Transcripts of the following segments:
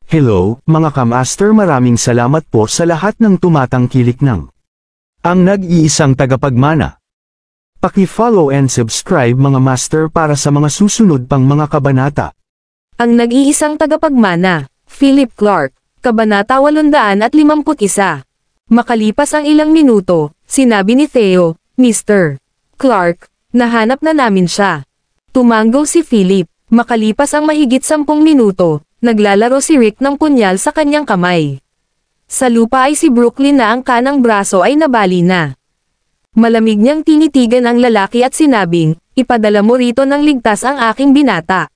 Hello, mga kamaster, maraming salamat po sa lahat ng tumatangkilik ng ang nag-iisang tagapagmana. Paki-follow and subscribe mga master para sa mga susunod pang mga kabanata. Ang nag-iisang tagapagmana, Philip Clark, Kabanata 851. Makalipas ang ilang minuto, sinabi ni Theo, Mr. Clark, nahanap na namin siya. Tumanggaw si Philip. Makalipas ang mahigit 10 minuto, naglalaro si Rick ng punyal sa kanyang kamay. Sa lupa ay si Brooklyn na ang kanang braso ay nabali na. Malamig niyang tinitigan ang lalaki at sinabing, ipadala mo rito ng ligtas ang aking binata.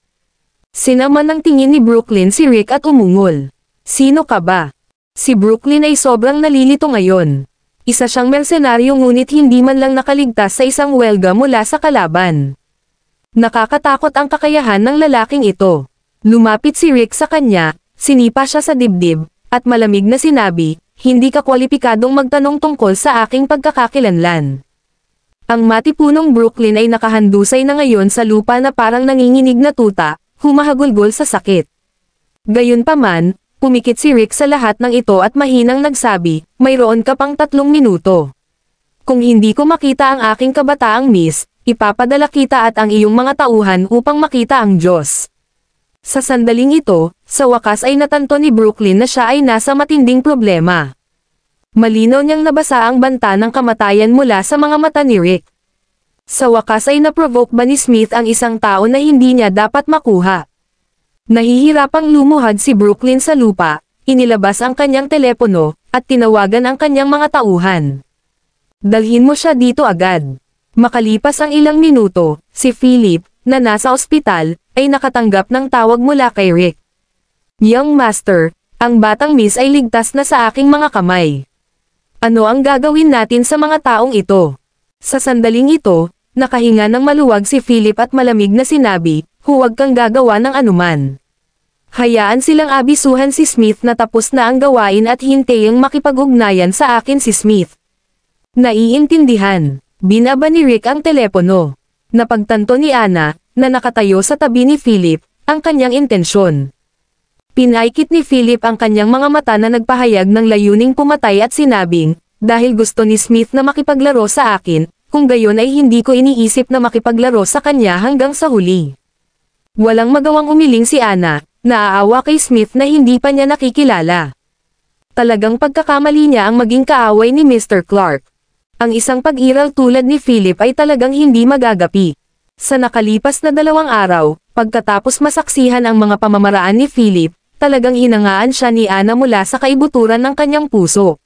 Sinama ng tingin ni Brooklyn si Rick at umungol. Sino ka ba? Si Brooklyn ay sobrang nalilito ngayon. Isa siyang mersenaryo ngunit hindi man lang nakaligtas sa isang welga mula sa kalaban. Nakakatakot ang kakayahan ng lalaking ito. Lumapit si Rick sa kanya, sinipa siya sa dibdib, at malamig na sinabi, hindi ka kwalipikadong magtanong tungkol sa aking pagkakakilanlan. Ang matipunong Brooklyn ay nakahandusay na ngayon sa lupa na parang nanginginig na tuta, humahagulgol sa sakit. Gayunpaman, pumikit si Rick sa lahat ng ito at mahinang nagsabi, mayroon ka pang 3 minuto. Kung hindi ko makita ang aking kabataang miss, ipapadala kita at ang iyong mga tauhan upang makita ang Diyos. Sa sandaling ito, sa wakas ay natanto ni Brooklyn na siya ay nasa matinding problema. Malinaw niyang nabasa ang banta ng kamatayan mula sa mga mata ni Rick. Sa wakas ay naprovoke ba ni Smith ang isang tao na hindi niya dapat makuha? Nahihirapang lumuhad si Brooklyn sa lupa, inilabas ang kanyang telepono, at tinawagan ang kanyang mga tauhan. Dalhin mo siya dito agad. Makalipas ang ilang minuto, si Philip, na nasa ospital, ay nakatanggap ng tawag mula kay Rick. Young Master, ang batang miss ay ligtas na sa aking mga kamay. Ano ang gagawin natin sa mga taong ito? Sa sandaling ito, nakahinga ng maluwag si Philip at malamig na sinabi, huwag kang gagawa ng anuman. Hayaan silang abisuhan si Smith na tapos na ang gawain at hintayang makipag-ugnayan sa akin si Smith. Naiintindihan. Binaba ni Rick ang telepono. Napagtanto ni Anna, na nakatayo sa tabi ni Philip, ang kanyang intensyon. Pinaikit ni Philip ang kanyang mga mata na nagpahayag ng layuning pumatay at sinabing, dahil gusto ni Smith na makipaglaro sa akin, kung gayon ay hindi ko iniisip na makipaglaro sa kanya hanggang sa huli. Walang magawang umiling si Anna, naaawa kay Smith na hindi pa niya nakikilala. Talagang pagkakamali niya ang maging kaaway ni Mr. Clark. Ang isang pag-iral tulad ni Philip ay talagang hindi magagapi. Sa nakalipas na 2 araw, pagkatapos masaksihan ang mga pamamaraan ni Philip, talagang hinangaan siya ni Anna mula sa kaibuturan ng kanyang puso.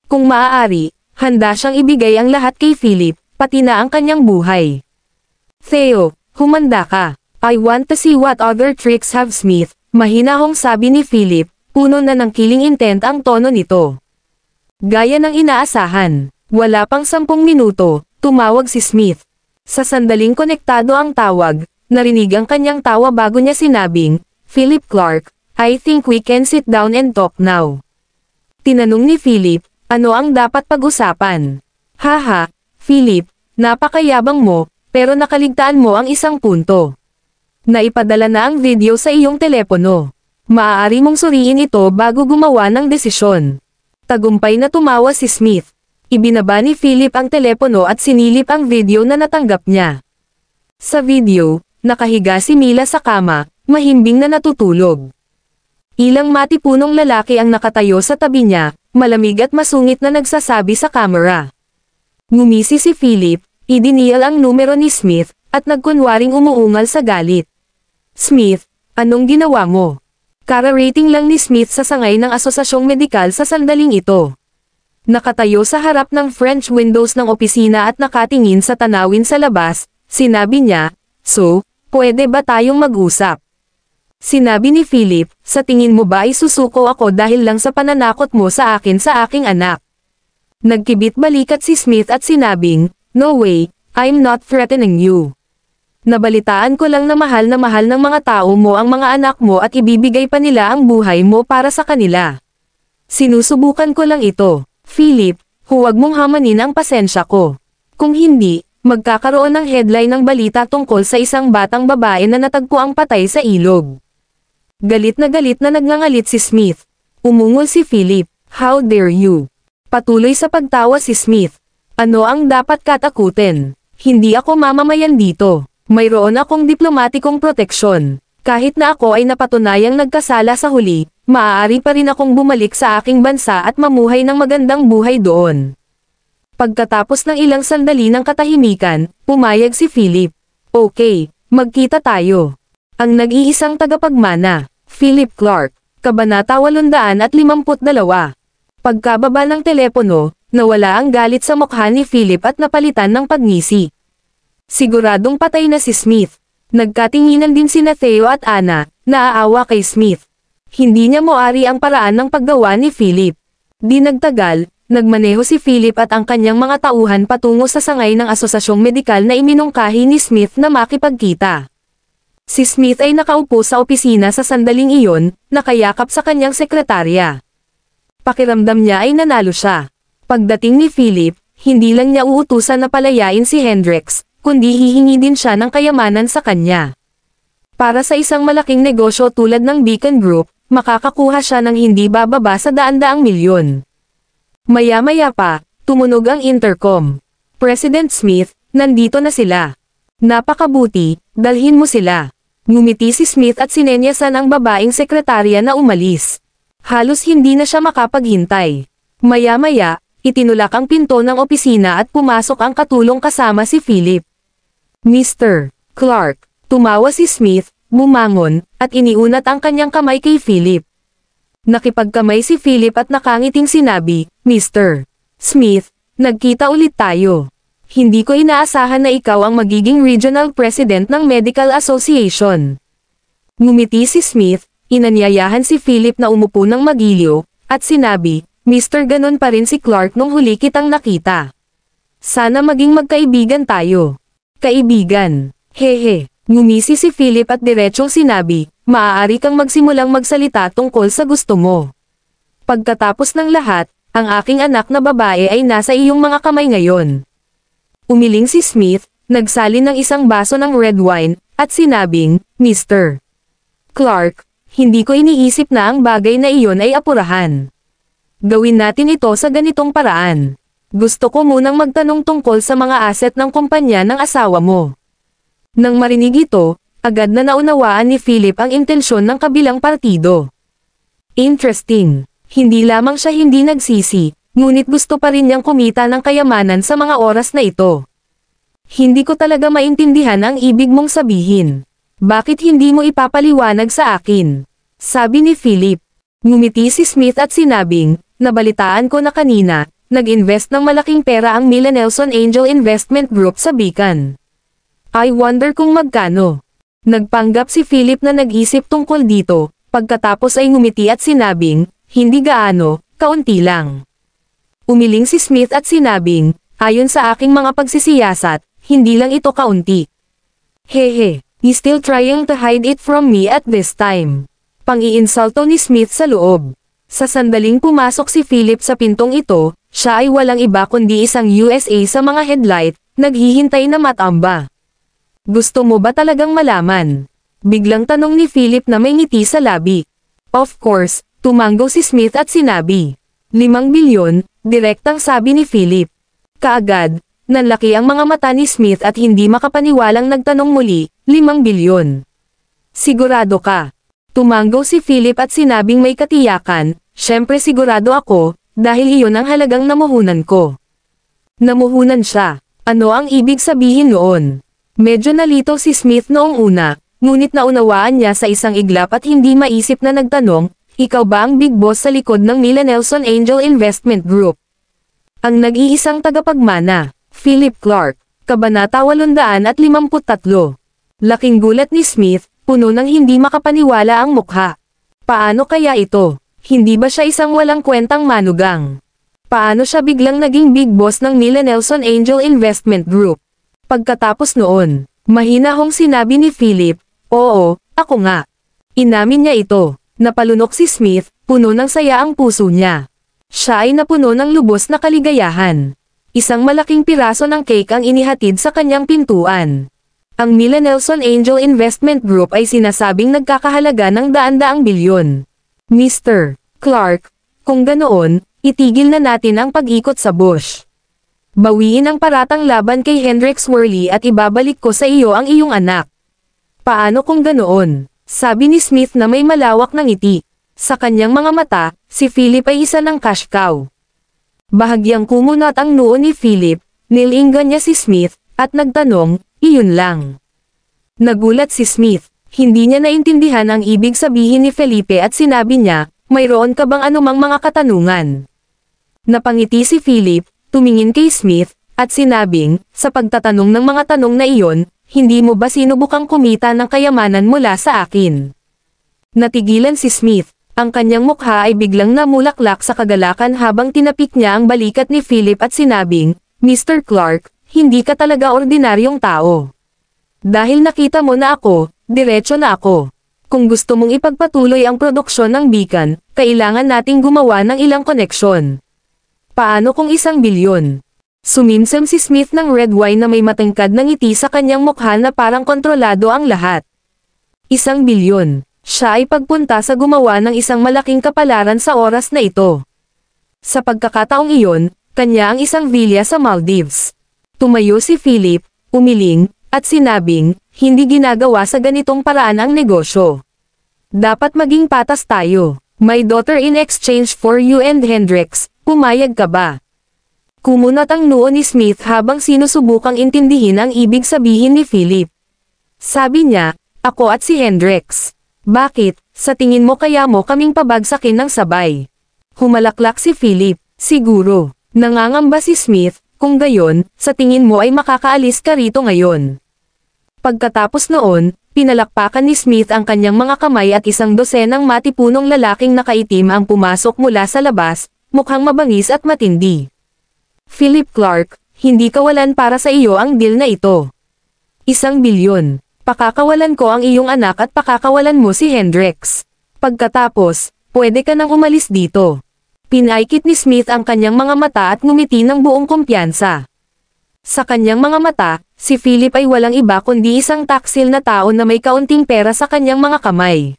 Kung maaari, handa siyang ibigay ang lahat kay Philip, pati na ang kanyang buhay. Theo, humanda ka. I want to see what other tricks have Smith, mahinahong sabi ni Philip, puno na ng killing intent ang tono nito. Gaya ng inaasahan. Wala pang 10 minuto, tumawag si Smith. Sa sandaling konektado ang tawag, narinig ang kanyang tawa bago niya sinabing, Philip Clark, I think we can sit down and talk now. Tinanong ni Philip, ano ang dapat pag-usapan? Haha, Philip, napakayabang mo, pero nakaligtaan mo ang isang punto. Naipadala na ang video sa iyong telepono. Maaari mong suriin ito bago gumawa ng desisyon. Tagumpay na tumawa si Smith. Ibinaba ni Philip ang telepono at sinilip ang video na natanggap niya. Sa video, nakahiga si Mila sa kama, mahimbing na natutulog. Ilang matipunong lalaki ang nakatayo sa tabi niya, malamig at masungit na nagsasabi sa camera. Ngumisi si Philip, idinial ang numero ni Smith, at nagkunwaring umuungal sa galit. Smith, anong ginawa mo? Kara-rating lang ni Smith sa sangay ng asosasyong medikal sa sandaling ito. Nakatayo sa harap ng French windows ng opisina at nakatingin sa tanawin sa labas, sinabi niya, so, pwede ba tayong mag-usap? Sinabi ni Philip, sa tingin mo ba ay susuko ako dahil lang sa pananakot mo sa akin sa aking anak? Nagkibit balikat si Smith at sinabing, no way, I'm not threatening you. Nabalitaan ko lang na mahal ng mga tao mo ang mga anak mo at ibibigay pa nila ang buhay mo para sa kanila. Sinusubukan ko lang ito. Philip, huwag mong hamanin ang pasensya ko. Kung hindi, magkakaroon ng headline ng balita tungkol sa isang batang babae na natagpuang patay sa ilog. Galit na nagngangalit si Smith. Umungol si Philip. How dare you? Patuloy sa pagtawa si Smith. Ano ang dapat katakutin? Hindi ako mamamayan dito. Mayroon akong diplomatikong proteksyon. Kahit na ako ay napatunayang nagkasala sa huli, maaari pa rin akong bumalik sa aking bansa at mamuhay ng magandang buhay doon. Pagkatapos ng ilang sandali ng katahimikan, pumayag si Philip. Okay, magkita tayo. Ang nag-iisang tagapagmana, Philip Clark, Kabanata 852. Pagkababa ng telepono, nawala ang galit sa mukha ni Philip at napalitan ng pagngisi. Siguradong patay na si Smith. Nagkatinginan din sina Theo at Anna, naaawa kay Smith. Hindi niya moari ang paraan ng paggawa ni Philip. Di nagtagal, nagmaneho si Philip at ang kanyang mga tauhan patungo sa sangay ng asosasyong medikal na iminungkahi ni Smith na makipagkita. Si Smith ay nakaupo sa opisina sa sandaling iyon, nakayakap sa kanyang sekretarya. Pakiramdam niya ay nanalo siya. Pagdating ni Philip, hindi lang niya uutusan na palayain si Hendricks, kundi hihingi din siya ng kayamanan sa kanya. Para sa isang malaking negosyo tulad ng Beacon Group, makakakuha siya ng hindi bababa sa daan-daang milyon. Maya-maya pa, tumunog ang intercom. President Smith, nandito na sila. Napakabuti, dalhin mo sila. Ngumiti si Smith at sinenyasan ang babaeng sekretarya na umalis. Halos hindi na siya makapaghintay. Maya-maya, itinulak ang pinto ng opisina at pumasok ang katulong kasama si Philip. Mr. Clark, tumawa si Smith, bumangon, at iniunat ang kanyang kamay kay Philip. Nakipagkamay si Philip at nakangiting sinabi, Mr. Smith, nagkita ulit tayo. Hindi ko inaasahan na ikaw ang magiging regional president ng Medical Association. Ngumiti si Smith, inanyayahan si Philip na umupo ng magiliw, at sinabi, Mr. Ganon pa rin si Clark nung huli kitang nakita. Sana maging magkaibigan tayo. Kaibigan. Hehe. Ngumisi si Philip at diretsong sinabi, maaari kang magsimulang magsalita tungkol sa gusto mo. Pagkatapos ng lahat, ang aking anak na babae ay nasa iyong mga kamay ngayon. Umiling si Smith, nagsalin ng isang baso ng red wine, at sinabing, Mr. Clark, hindi ko iniisip na ang bagay na iyon ay apurahan. Gawin natin ito sa ganitong paraan. Gusto ko munang magtanong tungkol sa mga asset ng kumpanya ng asawa mo. Nang marinig ito, agad na naunawaan ni Philip ang intensyon ng kabilang partido. Interesting. Hindi lamang siya hindi nagsisi, ngunit gusto pa rin niyang kumita ng kayamanan sa mga oras na ito. Hindi ko talaga maintindihan ang ibig mong sabihin. Bakit hindi mo ipapaliwanag sa akin? Sabi ni Philip. Ngumiti si Smith at sinabing, nabalitaan ko na kanina, nag-invest ng malaking pera ang Mila Nelson Angel Investment Group sa Beacon. I wonder kung magkano. Nagpanggap si Philip na nag-isip tungkol dito, pagkatapos ay ngumiti at sinabing, hindi gaano, kaunti lang. Umiling si Smith at sinabing, ayon sa aking mga pagsisiyasat, hindi lang ito kaunti. Hehe, he's still trying to hide it from me at this time. Pang-iinsulto ni Smith sa loob. Sa sandaling pumasok si Philip sa pintong ito, siya ay walang iba kundi isang USA sa mga headlight, naghihintay na matamba. Gusto mo ba talagang malaman? Biglang tanong ni Philip na may ngiti sa labi. Of course, tumanggo si Smith at sinabi. 5 bilyon, direktang sabi ni Philip. Kaagad, nanlaki ang mga mata ni Smith at hindi makapaniwalang nagtanong muli, 5 bilyon. Sigurado ka? Tumanggo si Philip at sinabing may katiyakan, syempre sigurado ako, dahil iyon ang halagang namuhunan ko. Namuhunan siya. Ano ang ibig sabihin noon? Medyo nalito si Smith noong una, ngunit naunawaan niya sa isang iglap at hindi maisip na nagtanong, ikaw ba ang big boss sa likod ng Mila Nelson Angel Investment Group? Ang nag-iisang tagapagmana, Philip Clark, Kabanata 853. Laking gulat ni Smith, puno ng hindi makapaniwala ang mukha. Paano kaya ito? Hindi ba siya isang walang kwentang manugang? Paano siya biglang naging big boss ng Mila Nelson Angel Investment Group? Pagkatapos noon, mahinahong sinabi ni Philip, oo, ako nga. Inamin niya ito. Napalunok si Smith, puno ng saya ang puso niya. Siya ay napuno ng lubos na kaligayahan. Isang malaking piraso ng cake ang inihatid sa kanyang pintuan. Ang Mila Nelson Angel Investment Group ay sinasabing nagkakahalaga ng daan-daang bilyon. Mr. Clark, kung ganoon, itigil na natin ang pag-ikot sa bush. Bawiin ang paratang laban kay Hendrix Worley at ibabalik ko sa iyo ang iyong anak. Paano kung ganoon? Sabi ni Smith na may malawak na ngiti. Sa kanyang mga mata, si Philip ay isa ng cash cow. Bahagyang kumunat ang noo ni Philip, nilinggan niya si Smith, at nagtanong, iyon lang. Nagulat si Smith, hindi niya naintindihan ang ibig sabihin ni Felipe at sinabi niya, mayroon ka bang anumang mga katanungan? Napangiti si Philip, tumingin kay Smith, at sinabing, sa pagtatanong ng mga tanong na iyon, hindi mo ba sinubukang kumita ng kayamanan mula sa akin? Natigilan si Smith, ang kanyang mukha ay biglang namulaklak sa kagalakan habang tinapik niya ang balikat ni Philip at sinabing, Mr. Clark, hindi ka talaga ordinaryong tao. Dahil nakita mo na ako, diretso na ako. Kung gusto mong ipagpatuloy ang produksyon ng Beacon, kailangan nating gumawa ng ilang koneksyon. Paano kung 1 bilyon? Sumimsem si Smith ng red wine na may matangkad na ngiti sa kanyang mukha na parang kontrolado ang lahat. 1 bilyon. Siya ay pagpunta sa gumawa ng isang malaking kapalaran sa oras na ito. Sa pagkakataong iyon, kanya ang isang villa sa Maldives. Tumayo si Philip, umiling, at sinabing, hindi ginagawa sa ganitong paraan ang negosyo. Dapat maging patas tayo. My daughter in exchange for you and Hendrix, pumayag ka ba? Kumunat ang noo ni Smith habang sinusubukang intindihin ang ibig sabihin ni Philip. Sabi niya, ako at si Hendrix. Bakit, sa tingin mo kaya mo kaming pabagsakin ng sabay? Humalaklak si Philip, siguro. Nangangamba si Smith, kung gayon, sa tingin mo ay makakaalis ka rito ngayon. Pagkatapos noon, pinalakpakan ni Smith ang kanyang mga kamay at 1 dosenang matipunong lalaking nakaitim ang pumasok mula sa labas, mukhang mabangis at matindi. Philip Clark, hindi kawalan para sa iyo ang deal na ito. 1 bilyon. Pakakawalan ko ang iyong anak at pakakawalan mo si Hendrix. Pagkatapos, pwede ka nang umalis dito. Pinaikit ni Smith ang kanyang mga mata at ngumiti ng buong kumpiyansa. Sa kanyang mga mata, si Philip ay walang iba kundi isang taksil na tao na may kaunting pera sa kanyang mga kamay.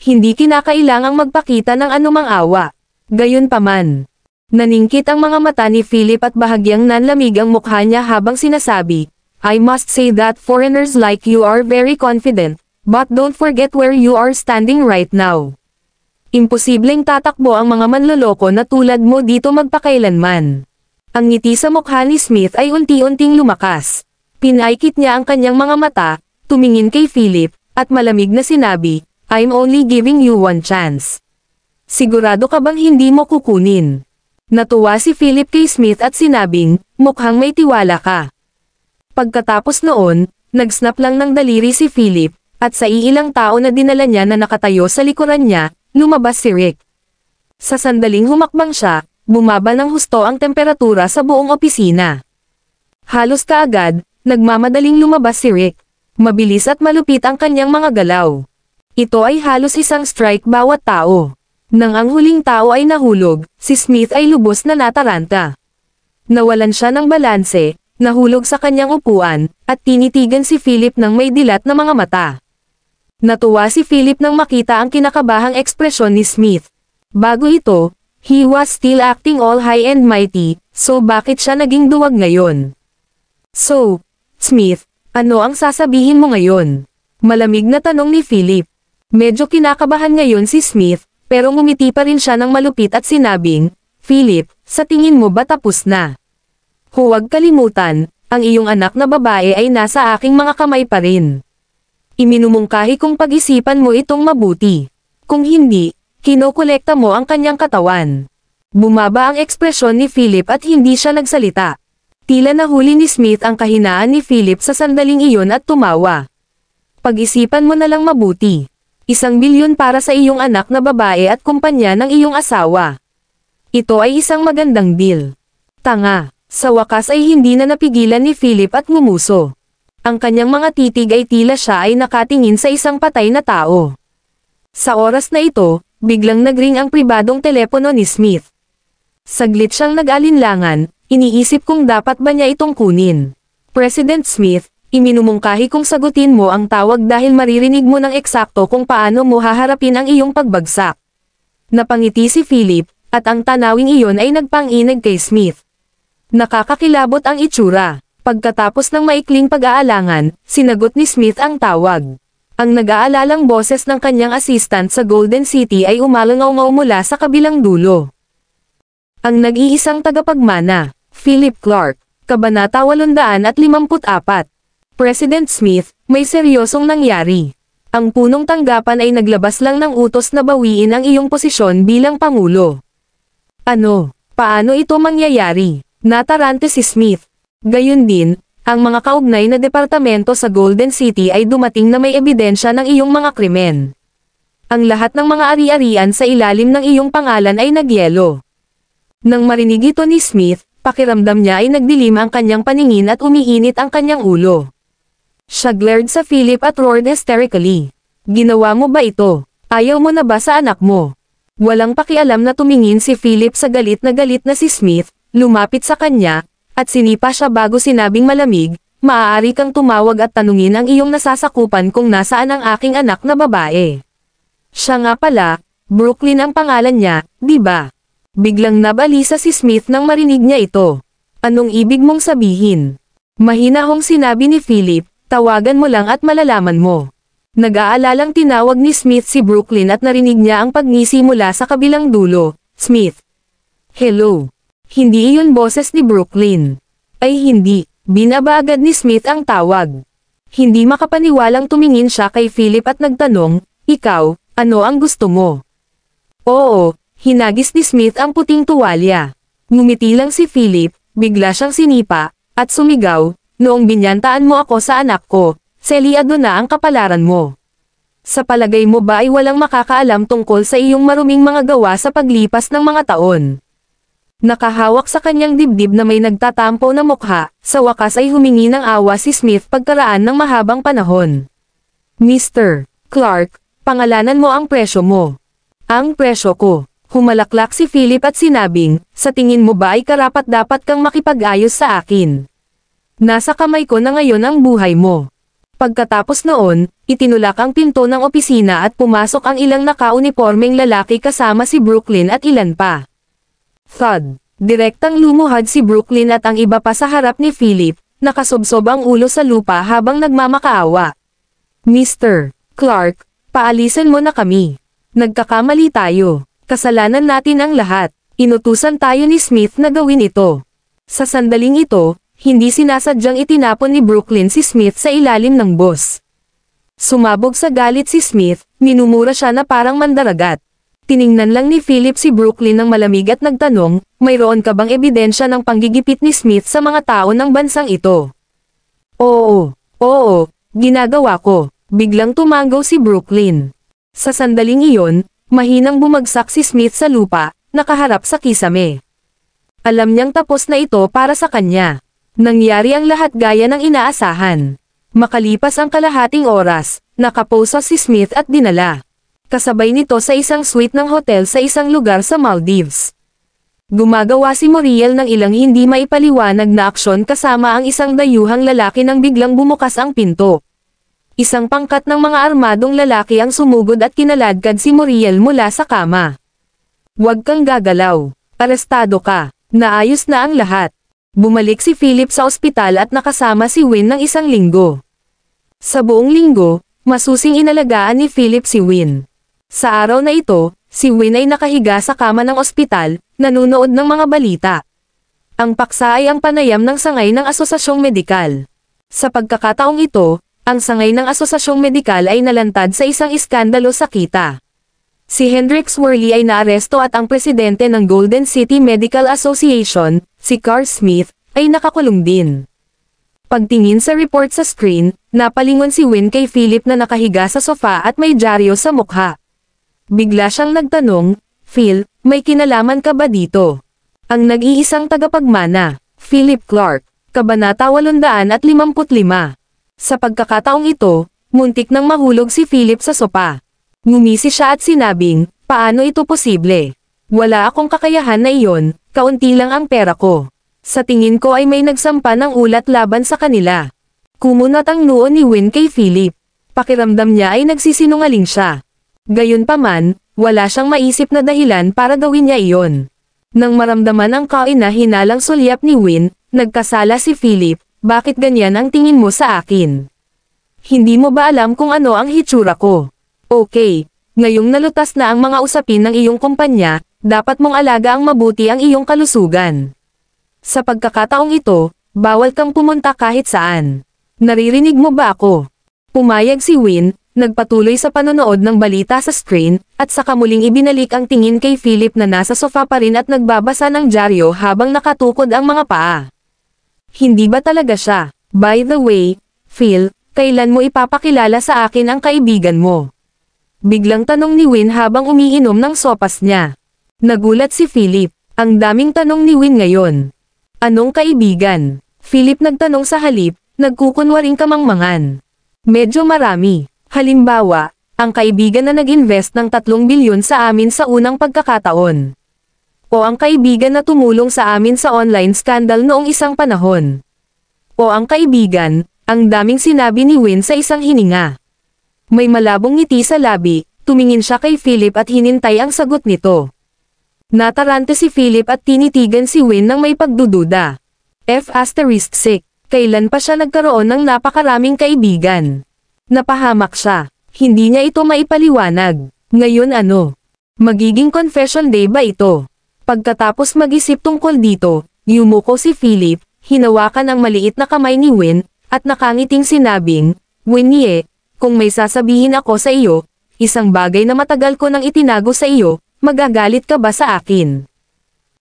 Hindi kinakailangang magpakita ng anumang awa. Gayunpaman, naningkit ang mga mata ni Philip at bahagyang nanlamig ang mukha niya habang sinasabi, I must say that foreigners like you are very confident, but don't forget where you are standing right now. Imposibleng tatakbo ang mga manloloko na tulad mo dito magpakailanman. Ang ngiti sa mukha ni Smith ay unti-unting lumakas. Pinaikit niya ang kanyang mga mata, tumingin kay Philip, at malamig na sinabi, I'm only giving you one chance. Sigurado ka bang hindi mo kukunin? Natuwa si Philip kay Smith at sinabing, mukhang may tiwala ka. Pagkatapos noon, nag-snap lang ng daliri si Philip, at sa iilang tao na dinala niya na nakatayo sa likuran niya, lumabas si Rick. Sa sandaling humakbang siya, bumaba ng husto ang temperatura sa buong opisina. Halos kaagad, nagmamadaling lumabas si Rick. Mabilis at malupit ang kanyang mga galaw. Ito ay halos isang strike bawat tao. Nang ang huling tao ay nahulog, si Smith ay lubos na nataranta. Nawalan siya ng balanse, nahulog sa kanyang upuan, at tinitigan si Philip ng may dilat na mga mata. Natuwa si Philip nang makita ang kinakabahang ekspresyon ni Smith. Bago ito, he was still acting all high and mighty, so bakit siya naging duwag ngayon? So, Smith, ano ang sasabihin mo ngayon? Malamig na tanong ni Philip. Medyo kinakabahan ngayon si Smith, pero ngumiti pa rin siya ng malupit at sinabing, Philip, sa tingin mo ba tapos na? Huwag kalimutan, ang iyong anak na babae ay nasa aking mga kamay pa rin. Iminumungkahi kong pag-isipan mo itong mabuti. Kung hindi, kinokolekta mo ang kanyang katawan. Bumaba ang ekspresyon ni Philip at hindi siya nagsalita. Tila nahuli ni Smith ang kahinaan ni Philip sa sandaling iyon at tumawa. Pag-isipan mo na lang mabuti. 1 bilyon para sa iyong anak na babae at kumpanya ng iyong asawa. Ito ay isang magandang deal. Tanga, sa wakas ay hindi na napigilan ni Philip at ngumuso. Ang kanyang mga titig ay tila siya ay nakatingin sa isang patay na tao. Sa oras na ito, biglang nagring ang pribadong telepono ni Smith. Saglit siyang nag-alinlangan, iniisip kung dapat ba niya itong kunin. President Smith, Iminumungkahi kong sagutin mo ang tawag dahil maririnig mo ng eksakto kung paano mo haharapin ang iyong pagbagsak. Napangiti si Philip, at ang tanawing iyon ay nagpanginig kay Smith. Nakakakilabot ang itsura. Pagkatapos ng maikling pag-aalangan, sinagot ni Smith ang tawag. Ang nag-aalalang boses ng kanyang assistant sa Golden City ay umalangaw-ngaw mula sa kabilang dulo. Ang nag-iisang tagapagmana, Philip Clark, Kabanata 854. President Smith, may seryosong nangyari. Ang punong tanggapan ay naglabas lang ng utos na bawiin ang iyong posisyon bilang Pangulo. Ano? Paano ito mangyayari? Natarante si Smith. Gayun din, ang mga kaugnay na departamento sa Golden City ay dumating na may ebidensya ng iyong mga krimen. Ang lahat ng mga ari-arian sa ilalim ng iyong pangalan ay nagyelo. Nang marinig ito ni Smith, pakiramdam niya ay nagdilim ang kanyang paningin at umiinit ang kanyang ulo. Siya glared sa Philip at roared hysterically. Ginawa mo ba ito? Ayaw mo na ba sa anak mo? Walang pakialam na tumingin si Philip sa galit na si Smith, lumapit sa kanya, at sinipa siya bago sinabing malamig, maaari kang tumawag at tanungin ang iyong nasasakupan kung nasaan ang aking anak na babae. Siya nga pala, Brooklyn ang pangalan niya, di ba? Biglang nabalisa si Smith nang marinig niya ito. Anong ibig mong sabihin? Mahinahong sinabi ni Philip, tawagan mo lang at malalaman mo. Nag-aalalang tinawag ni Smith si Brooklyn at narinig niya ang pagngisi mula sa kabilang dulo. Smith. Hello. Hindi iyon boses ni Brooklyn. Ay hindi, binaba agad ni Smith ang tawag. Hindi makapaniwalang tumingin siya kay Philip at nagtanong, ikaw, ano ang gusto mo? Oo, hinagis ni Smith ang puting tuwalya. Ngumiti lang si Philip, bigla siyang sinipa, at sumigaw, noong binyantaan mo ako sa anak ko, selyado na ang kapalaran mo. Sa palagay mo ba ay walang makakaalam tungkol sa iyong maruming mga gawa sa paglipas ng mga taon? Nakahawak sa kanyang dibdib na may nagtatampo na mukha, sa wakas ay humingi ng awa si Smith pagkaraan ng mahabang panahon. Mr. Clark, pangalanan mo ang presyo mo. Ang presyo ko. Humalaklak si Philip at sinabing, sa tingin mo ba ay karapat-dapat kang makipag-ayos sa akin? Nasa kamay ko na ngayon ang buhay mo. Pagkatapos noon, itinulak ang pinto ng opisina at pumasok ang ilang naka-unipormeng lalaki kasama si Brooklyn at ilan pa. Thud. Direktang lumuhad si Brooklyn at ang iba pa sa harap ni Philip, nakasubsob ang ulo sa lupa habang nagmamakaawa. Mr. Clark, paalisin mo na kami. Nagkakamali tayo. Kasalanan natin ang lahat. Inutusan tayo ni Smith na gawin ito. Sa sandaling ito, hindi sinasadyang itinapon ni Brooklyn si Smith sa ilalim ng bus. Sumabog sa galit si Smith, minumura siya na parang mandaragat. Tiningnan lang ni Philip si Brooklyn ng malamig at nagtanong, mayroon ka bang ebidensya ng panggigipit ni Smith sa mga tao ng bansang ito? Oo, ginagawa ko. Biglang tumangaw si Brooklyn. Sa sandaling iyon, mahinang bumagsak si Smith sa lupa, nakaharap sa kisame. Alam niyang tapos na ito para sa kanya. Nangyari ang lahat gaya ng inaasahan. Makalipas ang kalahating oras, nakaposa si Smith at dinala. Kasabay nito sa isang suite ng hotel sa isang lugar sa Maldives. Gumagawa si Muriel ng ilang hindi maipaliwanag na aksyon kasama ang isang dayuhang lalaki nang biglang bumukas ang pinto. Isang pangkat ng mga armadong lalaki ang sumugod at kinaladkad si Muriel mula sa kama. Huwag kang gagalaw. Arestado ka. Naayos na ang lahat. Bumalik si Philip sa ospital at nakasama si Win ng isang linggo. Sa buong linggo, masusing inalagaan ni Philip si Win. Sa araw na ito, si Win ay nakahiga sa kama ng ospital, nanunood ng mga balita. Ang paksa ay ang panayam ng sangay ng asosasyong medikal. Sa pagkakataong ito, ang sangay ng asosasyong medikal ay nalantad sa isang iskandalo sa kita. Si Hendrix Worley ay naaresto at ang presidente ng Golden City Medical Association, si Carl Smith, ay nakakulong din. Pagtingin sa report sa screen, napalingon si Win kay Philip na nakahiga sa sofa at may dyaryo sa mukha. Bigla siyang nagtanong, Phil, may kinalaman ka ba dito? Ang nag-iisang tagapagmana, Philip Clark, Kabanata 855. Sa pagkakataong ito, muntik nang mahulog si Philip sa sopa. Ngumisi siya at sinabing, paano ito posible? Wala akong kakayahan na iyon, kaunti lang ang pera ko. Sa tingin ko ay may nagsampa ng ulat laban sa kanila. Kumunat ang noo ni Win kay Philip. Pakiramdam niya ay nagsisinungaling siya. Gayunpaman, wala siyang maisip na dahilan para gawin niya iyon. Nang maramdaman ang kahinahinalang sulyap ni Win, nagkasala si Philip, bakit ganyan ang tingin mo sa akin? Hindi mo ba alam kung ano ang hitsura ko? Okay, ngayong nalutas na ang mga usapin ng iyong kumpanya, dapat mong alaga ang mabuti ang iyong kalusugan. Sa pagkakataong ito, bawal kang pumunta kahit saan. Naririnig mo ba ako? Pumayag si Win, nagpatuloy sa panonood ng balita sa screen, at saka muling ibinalik ang tingin kay Philip na nasa sofa pa rin at nagbabasa ng dyaryo habang nakatukod ang mga paa. Hindi ba talaga siya? By the way, Phil, kailan mo ipapakilala sa akin ang kaibigan mo? Biglang tanong ni Win habang umiinom ng sopas niya. Nagulat si Philip. Ang daming tanong ni Win ngayon. Anong kaibigan? Philip nagtanong sa halip, nagkukunwaring kamangmangan. Medyo marami. Halimbawa, ang kaibigan na nag-invest ng 3 bilyon sa amin sa unang pagkakataon. O ang kaibigan na tumulong sa amin sa online scandal noong isang panahon. O ang kaibigan, ang daming sinabi ni Win sa isang hininga. May malabong ngiti sa labi, tumingin siya kay Philip at hinintay ang sagot nito. Natarante si Philip at tinitigan si Win ng may pagdududa. F*6, kailan pa siya nagkaroon ng napakaraming kaibigan? Napahamak siya. Hindi niya ito maipaliwanag. Ngayon ano? Magiging confession day ba ito? Pagkatapos mag-isip tungkol dito, yumuko si Philip, hinawakan ang maliit na kamay ni Win, at nakangiting sinabing, Winnie, kung may sasabihin ako sa iyo, isang bagay na matagal ko nang itinago sa iyo, magagalit ka ba sa akin?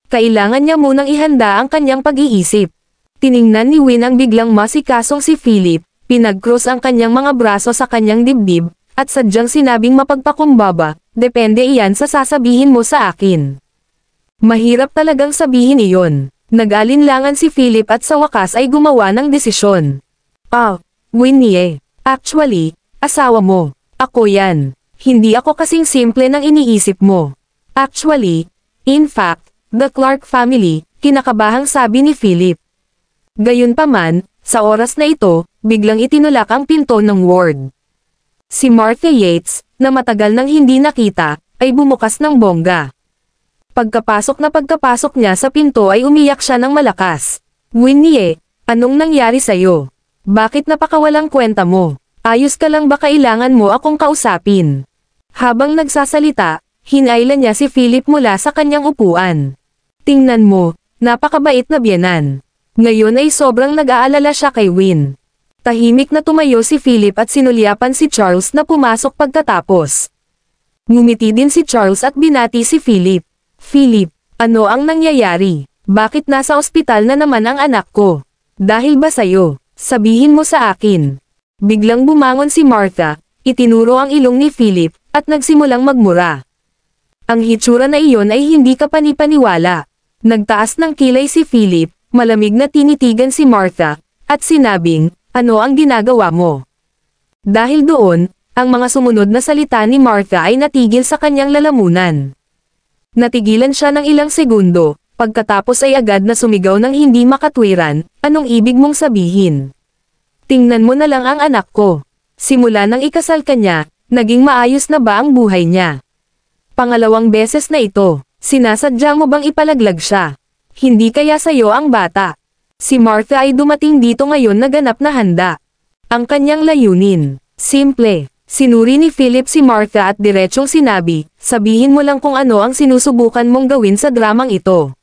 Kailangan niya munang ihanda ang kanyang pag-iisip. Tiningnan ni Win ang biglang masikasong si Philip, pinag-cross ang kanyang mga braso sa kanyang dibdib, at sadyang sinabing mapagpakumbaba, depende iyan sa sasabihin mo sa akin. Mahirap talagang sabihin iyon. Nag-alinlangan si Philip at sa wakas ay gumawa ng desisyon. Winnie, actually, asawa mo. Ako yan. Hindi ako kasing simple ng iniisip mo. Actually, in fact, the Clark family, kinakabahang sabi ni Philip. Gayunpaman, sa oras na ito, biglang itinulak ang pinto ng ward. Si Martha Yates, na matagal nang hindi nakita, ay bumukas ng bongga. Pagkapasok niya sa pinto ay umiyak siya ng malakas. Winnie, anong nangyari sa'yo? Bakit napakawalang kwenta mo? Ayos ka lang ba kailangan mo akong kausapin? Habang nagsasalita, hinailan niya si Philip mula sa kanyang upuan. Tingnan mo, napakabait na biyenan. Ngayon ay sobrang nag-aalala siya kay Win. Tahimik na tumayo si Philip at sinulyapan si Charles na pumasok pagkatapos. Ngumiti din si Charles at binati si Philip. Philip, ano ang nangyayari? Bakit nasa ospital na naman ang anak ko? Dahil ba sa'yo? Sabihin mo sa akin. Biglang bumangon si Martha, itinuro ang ilong ni Philip, at nagsimulang magmura. Ang hitsura na iyon ay hindi ka panipaniwala. Nagtaas ng kilay si Philip, malamig na tinitigan si Martha, at sinabing, ano ang ginagawa mo? Dahil doon, ang mga sumunod na salita ni Martha ay natigil sa kanyang lalamunan. Natigilan siya ng ilang segundo, pagkatapos ay agad na sumigaw ng hindi makatwiran, anong ibig mong sabihin? Tingnan mo na lang ang anak ko. Simula nang ikasal ka niya, naging maayos na ba ang buhay niya? Pangalawang beses na ito, sinasadya mo bang ipalaglag siya? Hindi kaya sa'yo ang bata? Si Martha ay dumating dito ngayon na ganap na handa. Ang kanyang layunin, simple. Sinuri ni Philip si Martha at diretsyong sinabi, sabihin mo lang kung ano ang sinusubukan mong gawin sa dramang ito.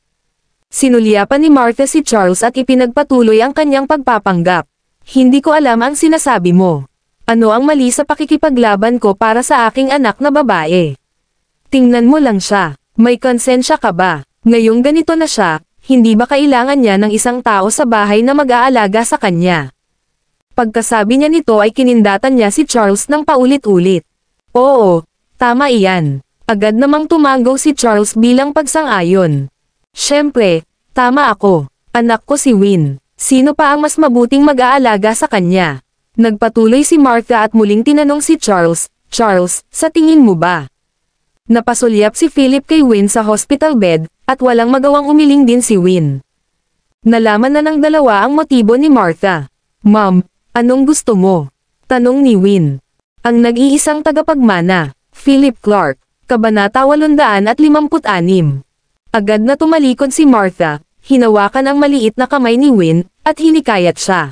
Sinulyapan ni Martha si Charles at ipinagpatuloy ang kanyang pagpapanggap. Hindi ko alam ang sinasabi mo. Ano ang mali sa pakikipaglaban ko para sa aking anak na babae? Tingnan mo lang siya. May konsensya ka ba? Ngayong ganito na siya, hindi ba kailangan niya ng isang tao sa bahay na mag-aalaga sa kanya? Pagkasabi niya nito ay kinindatan niya si Charles ng paulit-ulit. Oo, tama iyan. Agad namang tumango si Charles bilang pagsang-ayon. Siyempre, tama ako. Anak ko si Win. Sino pa ang mas mabuting mag-aalaga sa kanya? Nagpatuloy si Martha at muling tinanong si Charles, Charles, sa tingin mo ba? Napasulyap si Philip kay Win sa hospital bed, at walang magawang umiling din si Win. Nalaman na ng dalawa ang motibo ni Martha. Ma'am, Anong gusto mo? Tanong ni Win. Ang nag-iisang tagapagmana, Philip Clark, Kabanata 856. Agad na tumalikod si Martha, hinawakan ang maliit na kamay ni Win, at hinikayat siya.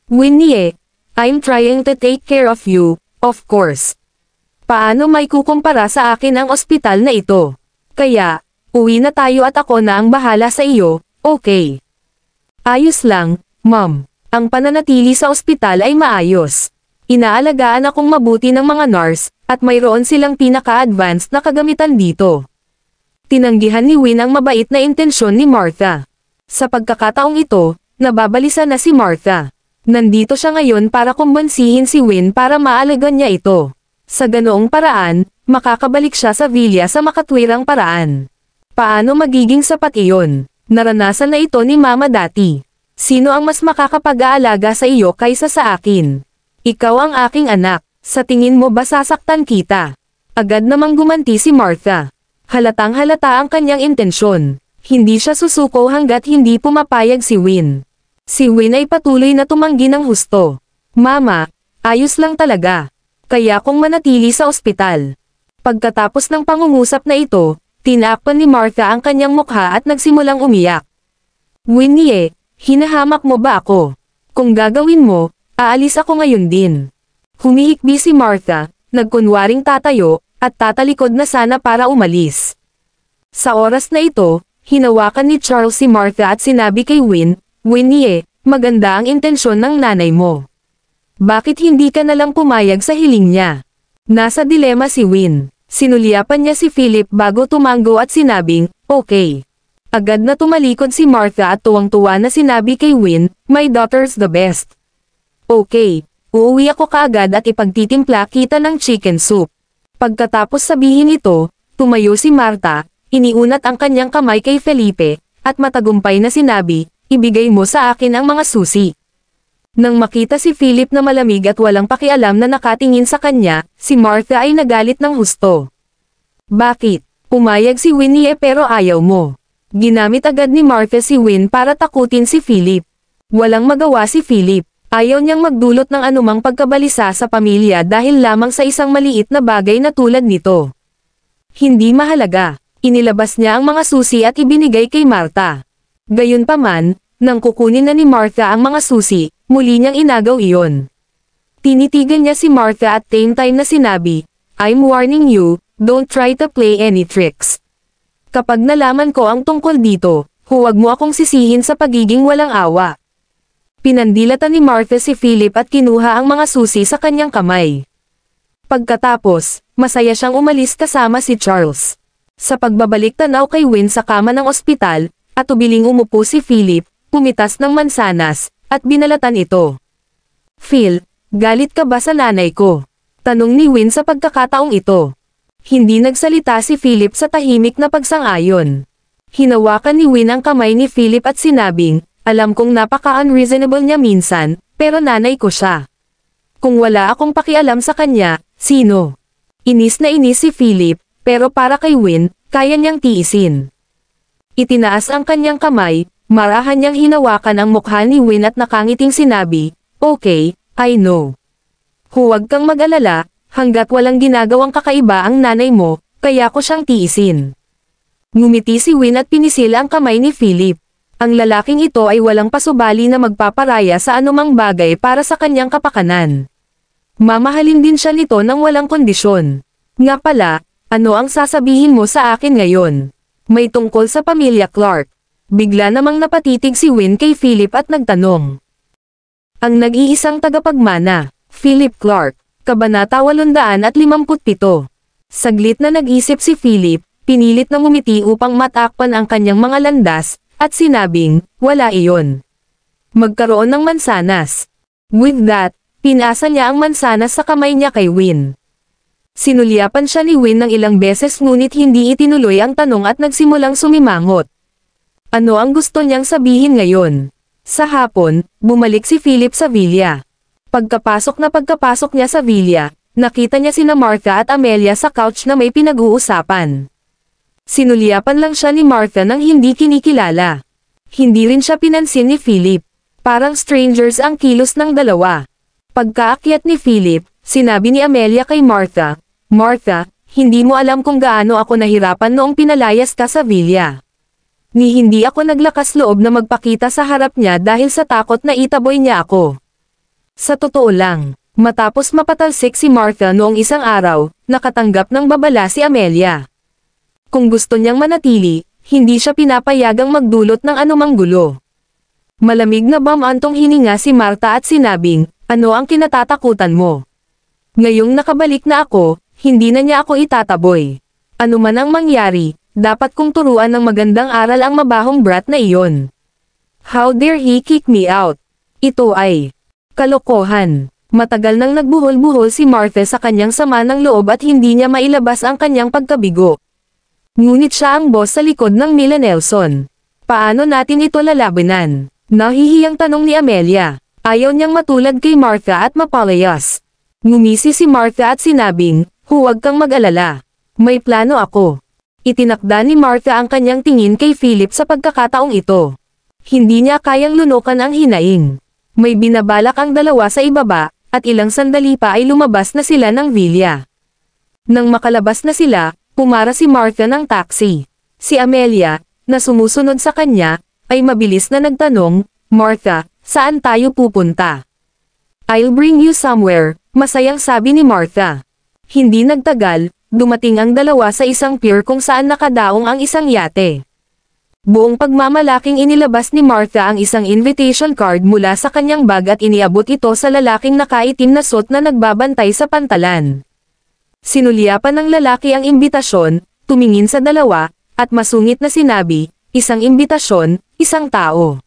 Winnie, I'm trying to take care of you, of course. Paano may kukumpara sa akin ang ospital na ito? Kaya, uwi na tayo at ako na ang bahala sa iyo, okay? Ayos lang, Ma'am. Ang pananatili sa ospital ay maayos. Inaalagaan akong mabuti ng mga nurse, at mayroon silang pinaka-advanced na kagamitan dito. Tinanggihan ni Win ang mabait na intensyon ni Martha. Sa pagkakataong ito, nababalisa na si Martha. Nandito siya ngayon para kumbansihin si Win para maalagaan niya ito. Sa ganoong paraan, makakabalik siya sa villa sa makatwirang paraan. Paano magiging sapat iyon? Naranasan na ito ni Mama dati. Sino ang mas makakapag-aalaga sa iyo kaysa sa akin? Ikaw ang aking anak, sa tingin mo ba sasaktan kita? Agad namang gumanti si Martha. Halatang halata ang kanyang intensyon. Hindi siya susuko hanggat hindi pumapayag si Win. Si Win ay patuloy na tumanggi ng husto. Mama, ayos lang talaga. Kaya kung manatili sa ospital. Pagkatapos ng pangungusap na ito, tinakpan ni Martha ang kanyang mukha at nagsimulang umiyak. Winnie, hinahamak mo ba ako? Kung gagawin mo, aalis ako ngayon din. Humihikbi si Martha, nagkunwaring tatayo, at tatalikod na sana para umalis. Sa oras na ito, hinawakan ni Charles si Martha at sinabi kay Win, Winnie, maganda ang intensyon ng nanay mo. Bakit hindi ka nalang pumayag sa hiling niya? Nasa dilema si Win. Sinuliapan niya si Philip bago tumango at sinabing, okay. Agad na tumalikod si Martha at tuwang-tuwa na sinabi kay Win, my daughter's the best. Okay, uuwi ako kaagad at ipagtitimpla kita ng chicken soup. Pagkatapos sabihin ito, tumayo si Martha, iniunat ang kanyang kamay kay Felipe, at matagumpay na sinabi, ibigay mo sa akin ang mga susi. Nang makita si Philip na malamig at walang pakialam na nakatingin sa kanya, si Martha ay nagalit ng husto. Bakit? Pumayag si Winnie pero ayaw mo. Ginamit agad ni Martha si Win para takutin si Philip. Walang magawa si Philip. Ayaw niyang magdulot ng anumang pagkabalisa sa pamilya dahil lamang sa isang maliit na bagay na tulad nito. Hindi mahalaga. Inilabas niya ang mga susi at ibinigay kay Martha. Gayunpaman, nang kukunin na ni Martha ang mga susi, muli niyang inagaw iyon. Tinitigan niya si Martha at same time na sinabi, I'm warning you, don't try to play any tricks. Kapag nalaman ko ang tungkol dito, huwag mo akong sisihin sa pagiging walang awa. Pinandilatan ni Martha si Philip at kinuha ang mga susi sa kanyang kamay. Pagkatapos, masaya siyang umalis kasama si Charles. Sa pagbabalik tanaw kay Win sa kama ng ospital, at ubiling umupo si Philip, pumitas ng mansanas, at binalatan ito. Phil, galit ka ba sa nanay ko? Tanong ni Win sa pagkakataong ito. Hindi nagsalita si Philip sa tahimik na pagsang-ayon. Hinawakan ni Win ang kamay ni Philip at sinabing, alam kong napaka-unreasonable niya minsan, pero nanay ko siya. Kung wala akong pakialam sa kanya, sino? Inis na inis si Philip, pero para kay Win, kaya niyang tiisin. Itinaas ang kanyang kamay, marahan niyang hinawakan ang mukha ni Win at nakangiting sinabi, okay, I know. Huwag kang mag-alala, hanggat walang ginagawang kakaiba ang nanay mo, kaya ko siyang tiisin. Ngumiti si Win at pinisil ang kamay ni Philip. Ang lalaking ito ay walang pasubali na magpaparaya sa anumang bagay para sa kanyang kapakanan. Mamahalin din siya nito ng walang kondisyon. Nga pala, ano ang sasabihin mo sa akin ngayon? May tungkol sa pamilya Clark. Bigla namang napatitig si Win kay Philip at nagtanong. Ang nag-iisang tagapagmana, Philip Clark, Kabanata 857. Saglit na nag-isip si Philip, pinilit na ngumiti upang matakpan ang kanyang mga landas, at sinabing, wala iyon. Magkaroon ng mansanas. With that, pinasa niya ang mansanas sa kamay niya kay Win. Sinulyapan siya ni Win ng ilang beses ngunit hindi itinuloy ang tanong at nagsimulang sumimangot. Ano ang gusto niyang sabihin ngayon? Sa hapon, bumalik si Philip sa villa. Pagkapasok niya sa villa, nakita niya sina Martha at Amelia sa couch na may pinag-uusapan. Sinulyapan lang siya ni Martha nang hindi kinikilala. Hindi rin siya pinansin ni Philip. Parang strangers ang kilos ng dalawa. Pagkaakyat ni Philip, sinabi ni Amelia kay Martha, Martha, hindi mo alam kung gaano ako nahirapan noong pinalayas ka sa villa. Ni hindi ako naglakas loob na magpakita sa harap niya dahil sa takot na itaboy niya ako. Sa totoo lang, matapos mapatalsik si Martha noong isang araw, nakatanggap ng babala si Amelia. Kung gusto niyang manatili, hindi siya pinapayagang magdulot ng anumang gulo. Malamig na bumantong hininga si Martha at sinabing, ano ang kinatatakutan mo? Ngayong nakabalik na ako, hindi na niya ako itataboy. Ano man ang mangyari, dapat kong turuan ng magandang aral ang mabahong brat na iyon. How dare he kick me out? Ito ay kalokohan. Matagal nang nagbuhol-buhol si Martha sa kanyang sama ng loob at hindi niya mailabas ang kanyang pagkabigo. Ngunit siya ang boss sa likod ng Mila Nelson. Paano natin ito lalabanan? Nahihiyang tanong ni Amelia. Ayaw niyang matulad kay Martha at mapalayas. Ngumisi si Martha at sinabing, huwag kang mag-alala. May plano ako. Itinakda ni Martha ang kanyang tingin kay Philip sa pagkakataong ito. Hindi niya kayang lunukan ang hinaing. May binabalak ang dalawa sa ibaba, at ilang sandali pa ay lumabas na sila ng villa. Nang makalabas na sila, pumara si Martha ng taxi. Si Amelia, na sumusunod sa kanya, ay mabilis na nagtanong, Martha, saan tayo pupunta? I'll bring you somewhere, masayang sabi ni Martha. Hindi nagtagal, dumating ang dalawa sa isang pier kung saan nakadaong ang isang yate. Buong pagmamalaking inilabas ni Martha ang isang invitation card mula sa kanyang bag at iniabot ito sa lalaking nakaitim na suot na nagbabantay sa pantalan. Sinulyapan ng lalaki ang imbitasyon, tumingin sa dalawa, at masungit na sinabi, isang imbitasyon, isang tao.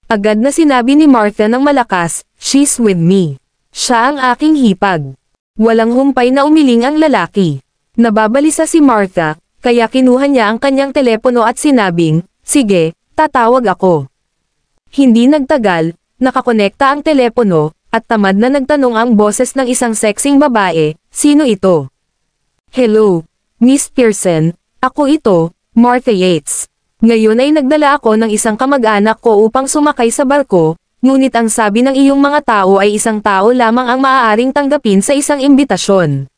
Agad na sinabi ni Martha ng malakas, she's with me. Siya ang aking hipag. Walang humpay na umiling ang lalaki. Nababalisa si Martha, kaya kinuha niya ang kanyang telepono at sinabing, sige, tatawag ako. Hindi nagtagal, nakakonekta ang telepono, at tamad na nagtanong ang boses ng isang sexing babae, sino ito? Hello, Miss Pearson, ako ito, Martha Yates. Ngayon ay nagdala ako ng isang kamag-anak ko upang sumakay sa barko, ngunit ang sabi ng iyong mga tao ay isang tao lamang ang maaaring tanggapin sa isang imbitasyon.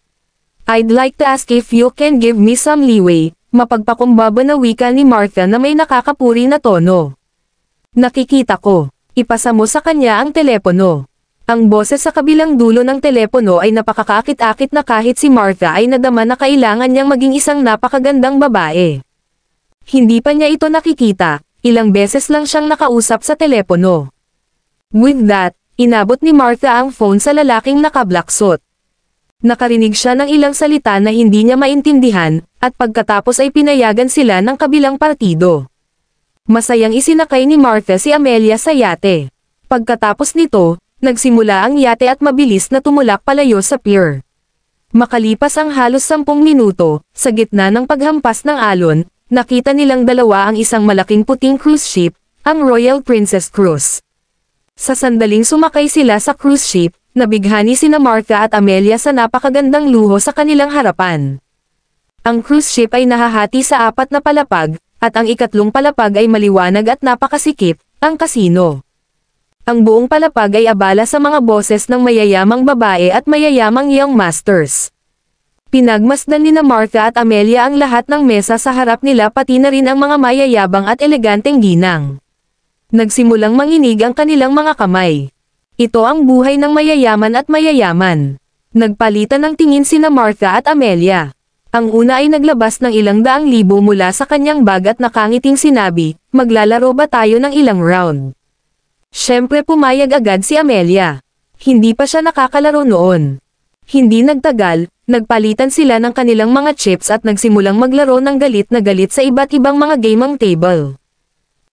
I'd like to ask if you can give me some leeway, mapagpakumbaba na wika ni Martha na may nakakapuri na tono. Nakikita ko, ipasa mo sa kanya ang telepono. Ang boses sa kabilang dulo ng telepono ay napakakakit-akit na kahit si Martha ay nadama na kailangan niyang maging isang napakagandang babae. Hindi pa niya ito nakikita, ilang beses lang siyang nakausap sa telepono. With that, inabot ni Martha ang phone sa lalaking nakablaksot. Nakarinig siya ng ilang salita na hindi niya maintindihan, at pagkatapos ay pinayagan sila ng kabilang partido. Masayang isinakay ni Martha si Amelia sa yate. Pagkatapos nito, nagsimula ang yate at mabilis na tumulak palayo sa pier. Makalipas ang halos 10 minuto, sa gitna ng paghampas ng alon, nakita nilang dalawa ang isang malaking puting cruise ship, ang Royal Princess Cruise. Sa sandaling sumakay sila sa cruise ship, nabighani sina Martha at Amelia sa napakagandang luho sa kanilang harapan. Ang cruise ship ay nahahati sa 4 na palapag, at ang ikatlong palapag ay maliwanag at napakasikip, ang kasino. Ang buong palapag ay abala sa mga boses ng mayayamang babae at mayayamang young masters. Pinagmasdan ni na Martha at Amelia ang lahat ng mesa sa harap nila pati na rin ang mga mayayabang at eleganteng ginang. Nagsimulang manginig ang kanilang mga kamay. Ito ang buhay ng mayayaman at mayayaman. Nagpalitan ng tingin sina Martha at Amelia. Ang una ay naglabas ng ilang daang libo mula sa kanyang bag at nakangiting sinabi, maglalaro ba tayo ng ilang round? Siyempre pumayag agad si Amelia. Hindi pa siya nakakalaro noon. Hindi nagtagal, nagpalitan sila ng kanilang mga chips at nagsimulang maglaro ng galit na galit sa iba't ibang mga gamang table.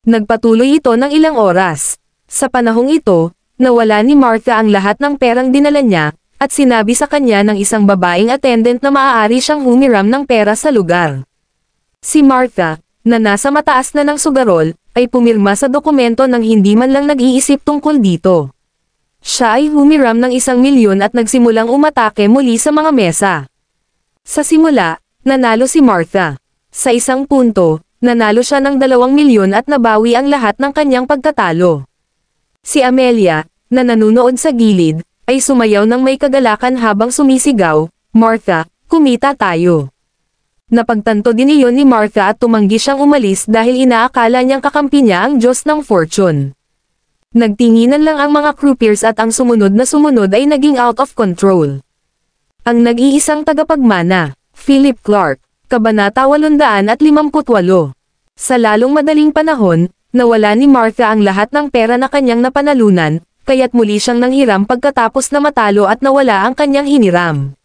Nagpatuloy ito ng ilang oras. Sa panahong ito, nawala ni Martha ang lahat ng perang dinala niya, at sinabi sa kanya ng isang babaeng attendant na maaari siyang humiram ng pera sa lugar. Si Martha, na nasa mataas na ng sugarol, ay pumirma sa dokumento nang hindi man lang nag-iisip tungkol dito. Siya ay humiram ng 1 milyon at nagsimulang umatake muli sa mga mesa. Sa simula, nanalo si Martha. Sa isang punto, nanalo siya ng 2 milyon at nabawi ang lahat ng kanyang pagtatalo. Si Amelia, na nanunood sa gilid, ay sumayaw ng may kagalakan habang sumisigaw, "Martha, kumita tayo." Napagtanto din iyon ni Martha at tumanggi siyang umalis dahil inaakala niyang kakampi niya ang Diyos ng fortune. Nagtinginan lang ang mga croupiers at ang sumunod ay naging out of control. Ang nag-iisang tagapagmana, Philip Clark, Kabanata 858. Sa lalong madaling panahon, nawala ni Martha ang lahat ng pera na kanyang napanalunan, kaya't muli siyang nanghiram pagkatapos na matalo at nawala ang kanyang hiniram.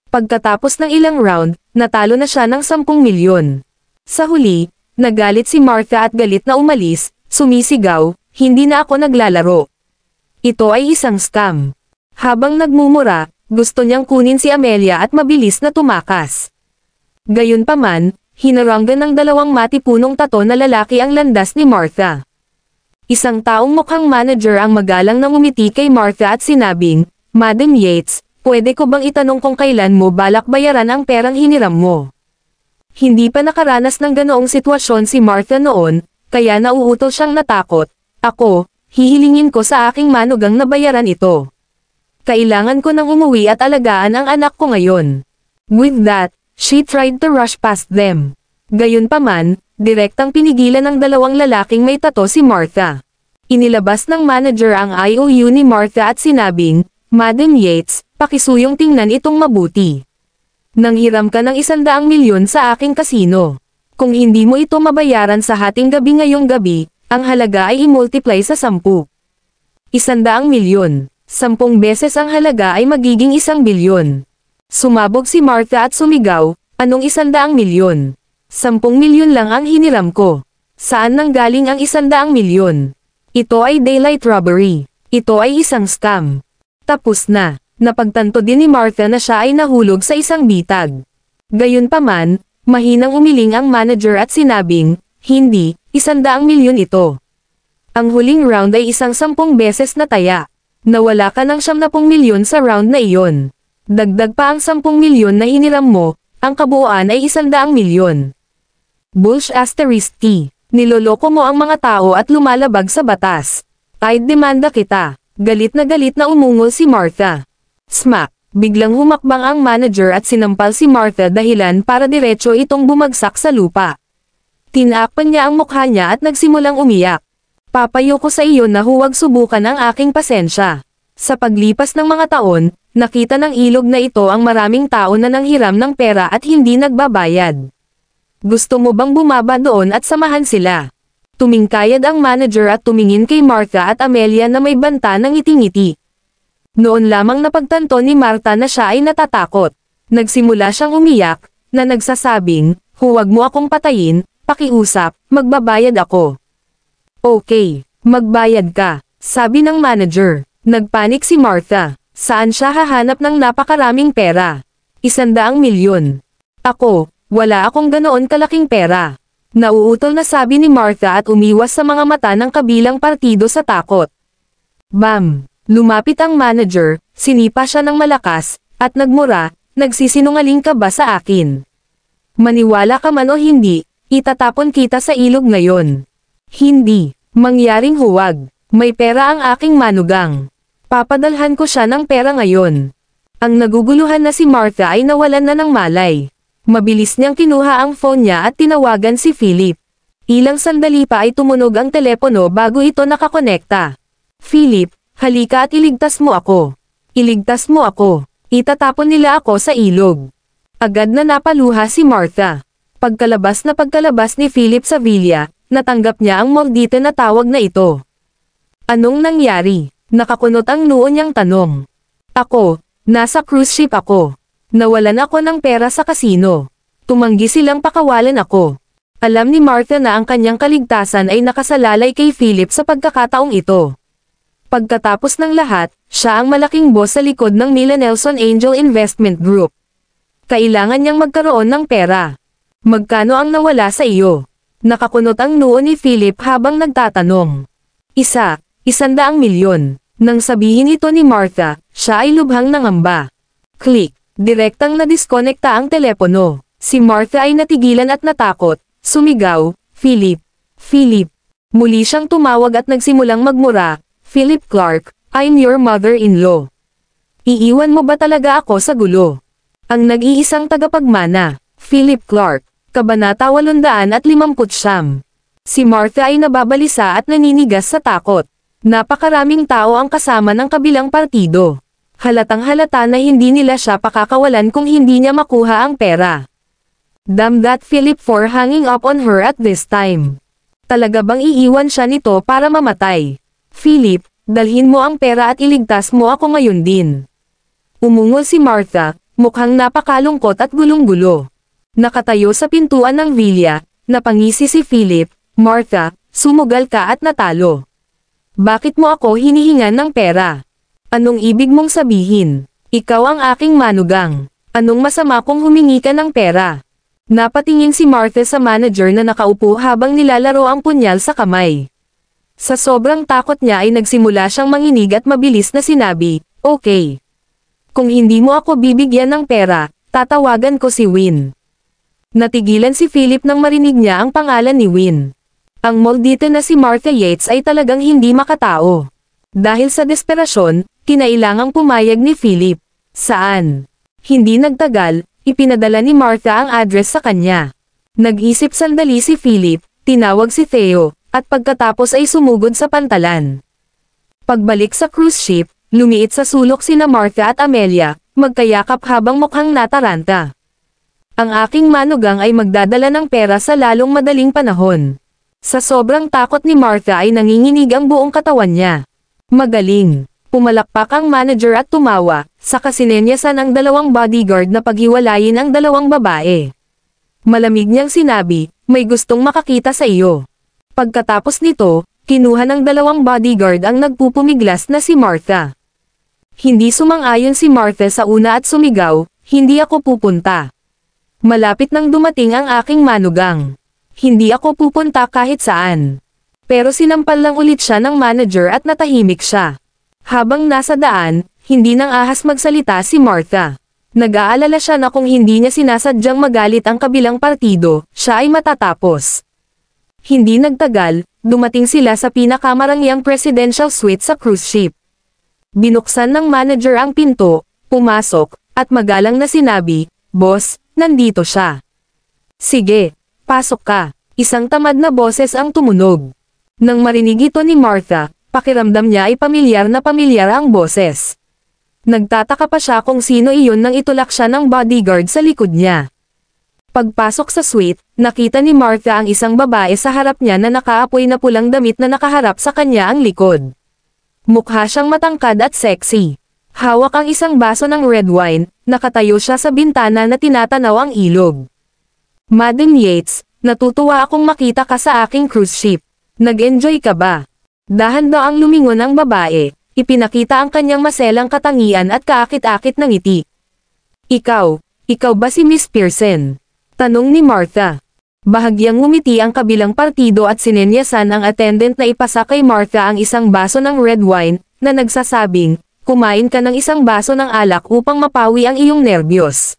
Pagkatapos ng ilang round, natalo na siya ng 10 milyon. Sa huli, nagalit si Martha at galit na umalis, sumisigaw, "Hindi na ako naglalaro. Ito ay isang scam." Habang nagmumura, gusto niyang kunin si Amelia at mabilis na tumakas. Gayunpaman, hinaranggan ng dalawang matipunong tato na lalaki ang landas ni Martha. Isang taong mukhang manager ang magalang na ngumiti kay Martha at sinabing, "Madam Yates, pwede ko bang itanong kung kailan mo balak bayaran ang perang hiniram mo?" Hindi pa nakaranas ng ganoong sitwasyon si Martha noon, kaya nauuto siyang natakot, "Ako, hihilingin ko sa aking manugang na bayaran ito. Kailangan ko nang umuwi at alagaan ang anak ko ngayon." With that, she tried to rush past them. Gayunpaman, direktang pinigilan ng dalawang lalaking may tato si Martha. Inilabas ng manager ang IOU ni Martha at sinabing, "Madam Yates, pakisuyong tingnan itong mabuti. Nanghiram ka ng 100 milyon sa aking kasino. Kung hindi mo ito mabayaran sa hating gabi ngayong gabi, ang halaga ay i-multiply sa 10. 100 milyon. 10 beses ang halaga ay magiging 1 bilyon. Sumabog si Martha at sumigaw, "Anong 100 milyon? 10 milyon lang ang hiniram ko. Saan nanggaling ang 100 milyon? Ito ay daylight robbery. Ito ay isang scam." Tapos na. Napagtanto din ni Martha na siya ay nahulog sa isang bitag. Gayunpaman, mahinang umiling ang manager at sinabing, "Hindi, 100 milyon ito. Ang huling round ay isang 10 beses na taya. Nawala ka ng 70 milyon sa round na iyon. Dagdag pa ang 10 milyon na hiniram mo, ang kabuuan ay 100 milyon. Bullsh *T. Niloloko mo ang mga tao at lumalabag sa batas. I'd demanda kita." Galit na umungol si Martha. Smack! Biglang humakbang ang manager at sinampal si Martha dahilan para diretso itong bumagsak sa lupa. Tinakpan niya ang mukha niya at nagsimulang umiyak. "Papayo ko sa iyo na huwag subukan ang aking pasensya." Sa paglipas ng mga taon, nakita ng ilog na ito ang maraming tao na nanghiram ng pera at hindi nagbabayad. "Gusto mo bang bumaba doon at samahan sila?" Tumingkayad ang manager at tumingin kay Martha at Amelia na may banta ng ngiti-ngiti. Noon lamang napagtanto ni Martha na siya ay natatakot. Nagsimula siyang umiyak, na nagsasabing, "Huwag mo akong patayin, pakiusap, magbabayad ako." "Okay, magbayad ka," sabi ng manager. Nagpanik si Martha. Saan siya hahanap ng napakaraming pera? 100 milyon. "Ako, wala akong ganoon kalaking pera." Nauutol na sabi ni Martha at umiwas sa mga mata ng kabilang partido sa takot. Bam! Lumapit ang manager, sinipa siya ng malakas, at nagmura, "Nagsisinungaling ka ba sa akin? Maniwala ka man o hindi, itatapon kita sa ilog ngayon." "Hindi, mangyaring huwag. May pera ang aking manugang. Papadalhan ko siya ng pera ngayon." Ang naguguluhan na si Martha ay nawalan na ng malay. Mabilis niyang kinuha ang phone niya at tinawagan si Philip. Ilang sandali pa ay tumunog ang telepono bago ito nakakonekta. "Philip, halika at iligtas mo ako. Iligtas mo ako. Itatapon nila ako sa ilog." Agad na napaluha si Martha. Pagkalabas ni Philip sa villa, natanggap niya ang maldita na tawag na ito. "Anong nangyari?" Nakakunot ang noo niyang tanong. "Ako, nasa cruise ship ako. Nawalan ako ng pera sa kasino. Tumanggi silang pakawalan ako." Alam ni Martha na ang kanyang kaligtasan ay nakasalalay kay Philip sa pagkakataong ito. Pagkatapos ng lahat, siya ang malaking boss sa likod ng Mila Nelson Angel Investment Group. Kailangan niyang magkaroon ng pera. "Magkano ang nawala sa iyo?" Nakakunot ang noo ni Philip habang nagtatanong. 100 milyon. Nang sabihin ito ni Martha, siya ay lubhang nangamba. Click. Direktang na-disconnecta ang telepono. Si Martha ay natigilan at natakot, sumigaw, "Philip! Philip!" Muli siyang tumawag at nagsimulang magmura, Philip Clark, I'm your mother-in-law. Iiwan mo ba talaga ako sa gulo? Ang nag-iisang tagapagmana, Philip Clark, Kabanata 859. Si Martha ay nababalisa at naninigas sa takot. Napakaraming tao ang kasama ng kabilang partido. Halatang halata na hindi nila siya pakakawalan kung hindi niya makuha ang pera. Damn that Philip for hanging up on her at this time. Talaga bang iiwan siya nito para mamatay? Philip, dalhin mo ang pera at iligtas mo ako ngayon din. Umungol si Martha, mukhang napakalungkot at gulong-gulo. Nakatayo sa pintuan ng villa, napangisi si Philip. Martha, sumugal ka at natalo. Bakit mo ako hinihingan ng pera? Anong ibig mong sabihin? Ikaw ang aking manugang. Anong masama kung humingi ka ng pera? Napatingin si Martha sa manager na nakaupo habang nilalaro ang punyal sa kamay. Sa sobrang takot niya ay nagsimula siyang manginig at mabilis na sinabi, okay. Kung hindi mo ako bibigyan ng pera, tatawagan ko si Win. Natigilan si Philip nang marinig niya ang pangalan ni Win. Ang moldito na si Martha Yates ay talagang hindi makatao. Dahil sa desperasyon, kinailangang pumayag ni Philip. Saan? Hindi nagtagal, ipinadala ni Martha ang address sa kanya. Nag-isip sandali si Philip, tinawag si Theo, at pagkatapos ay sumugod sa pantalan. Pagbalik sa cruise ship, lumiit sa sulok sina Martha at Amelia, magkayakap habang mukhang nataranta. Ang aking manugang ay magdadala ng pera sa lalong madaling panahon. Sa sobrang takot ni Martha ay nanginginig ang buong katawan niya. Magaling. Pumalakpak ang manager at tumawa, saka sinenyasan ang dalawang bodyguard na paghiwalayin ang dalawang babae. Malamig niyang sinabi, may gustong makakita sa iyo. Pagkatapos nito, kinuha ng dalawang bodyguard ang nagpupumiglas na si Martha. Hindi sumang-ayon si Martha sa una at sumigaw, hindi ako pupunta. Malapit nang dumating ang aking manugang. Hindi ako pupunta kahit saan. Pero sinampal lang ulit siya ng manager at natahimik siya. Habang nasa daan, hindi nang ahas magsalita si Martha. Nag-aalala siya na kung hindi niya sinasadyang magalit ang kabilang partido, siya ay matatapos. Hindi nagtagal, dumating sila sa pinakamarangyang presidential suite sa cruise ship. Binuksan ng manager ang pinto, pumasok, at magalang na sinabi, "Boss, nandito siya." "Sige. Pasok ka." Isang tamad na boses ang tumunog. Nang marinig ito ni Martha, pakiramdam niya ay pamilyar ang boses. Nagtataka pa siya kung sino iyon nang itulak siya ng bodyguard sa likod niya. Pagpasok sa suite, nakita ni Martha ang isang babae sa harap niya na nakaapoy na pulang damit na nakaharap sa kanya ang likod. Mukha siyang matangkad at sexy. Hawak ang isang baso ng red wine, nakatayo siya sa bintana na tinatanaw ang ilog. "Madam Yates, natutuwa akong makita ka sa aking cruise ship. Nag-enjoy ka ba?" Dahan-daang lumingon ang babae, ipinakita ang kanyang maselang katangian at kaakit-akit ng ngiti. Ikaw ba si Miss Pearson?" Tanong ni Martha. Bahagyang ngumiti ang kabilang partido at sinenyasan ang attendant na ipasa kay Martha ang isang baso ng red wine, na nagsasabing, "Kumain ka ng isang baso ng alak upang mapawi ang iyong nerbiyos."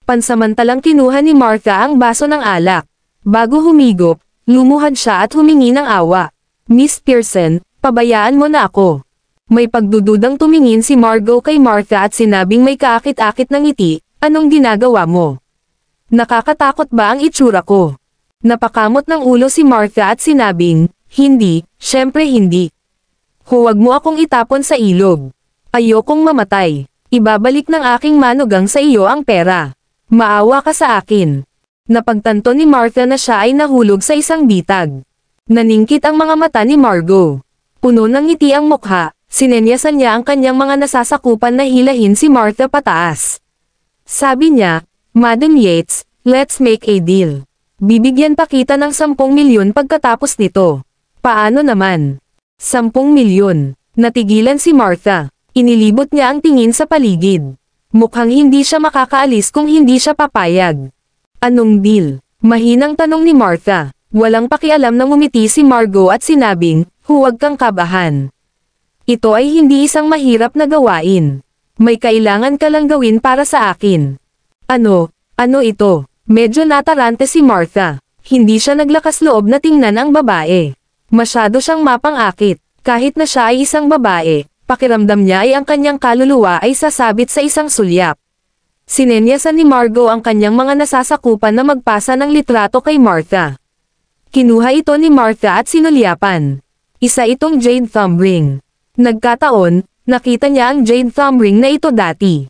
Pansamantalang kinuha ni Martha ang baso ng alak. Bago humigop, lumuhad siya at humingi ng awa. "Miss Pearson, pabayaan mo na ako." May pagdududang tumingin si Margot kay Martha at sinabing may kaakit-akit ng ngiti, "Anong ginagawa mo? Nakakatakot ba ang itsura ko?" Napakamot ng ulo si Martha at sinabing, "Hindi, syempre hindi. Huwag mo akong itapon sa ilog. Ayokong mamatay. Ibabalik ng aking manugang sa iyo ang pera. Maawa ka sa akin." Napagtanto ni Martha na siya ay nahulog sa isang bitag. Naningkit ang mga mata ni Margot. Puno ng ngiti ang mukha, sinenyasan niya ang kanyang mga nasasakupan na hilahin si Martha pataas. Sabi niya, "Madam Yates, let's make a deal. Bibigyan pa kita ng 10 milyon pagkatapos nito." "Paano naman?" 10 milyon. Natigilan si Martha. Inilibot niya ang tingin sa paligid. Mukhang hindi siya makakaalis kung hindi siya papayag. "Anong deal?" Mahinang tanong ni Martha. Walang pakialam na ngumiti si Margot at sinabing, "Huwag kang kabahan. Ito ay hindi isang mahirap na gawain. May kailangan ka lang gawin para sa akin." Ano ito? Medyo natarante si Martha. Hindi siya naglakas loob na tingnan ang babae. Masyado siyang mapang-akit. Kahit na siya ay isang babae, pakiramdam niya ay ang kanyang kaluluwa ay sasabit sa isang sulyap. Sinenyasan ni Margot ang kanyang mga nasasakupan na magpasa ng litrato kay Martha. Kinuha ito ni Martha at sinulyapan. Isa itong jade thumb ring. Nagkataon, nakita niya ang jade thumb ring na ito dati.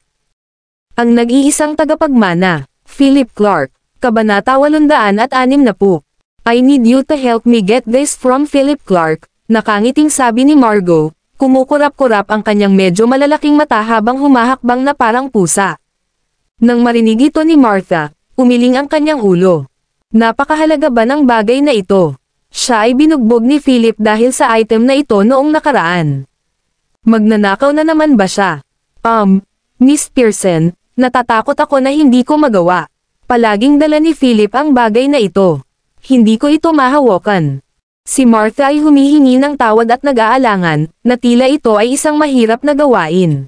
Ang nag-iisang tagapagmana, Philip Clark, Kabanata 860. I need you to help me get this from Philip Clark, nakangiting sabi ni Margot, kumukurap-kurap ang kanyang medyo malalaking mata habang humahakbang na parang pusa. Nang marinig ito ni Martha, umiling ang kanyang ulo. Napakahalaga ba ng bagay na ito? Siya ay binugbog ni Philip dahil sa item na ito noong nakaraan. Magnanakaw na naman ba siya? Miss Pearson, natatakot ako na hindi ko magawa. Palaging dala ni Philip ang bagay na ito. Hindi ko ito mahawakan. Si Martha ay humihingi ng tawad at nag-aalangan, na tila ito ay isang mahirap na gawain.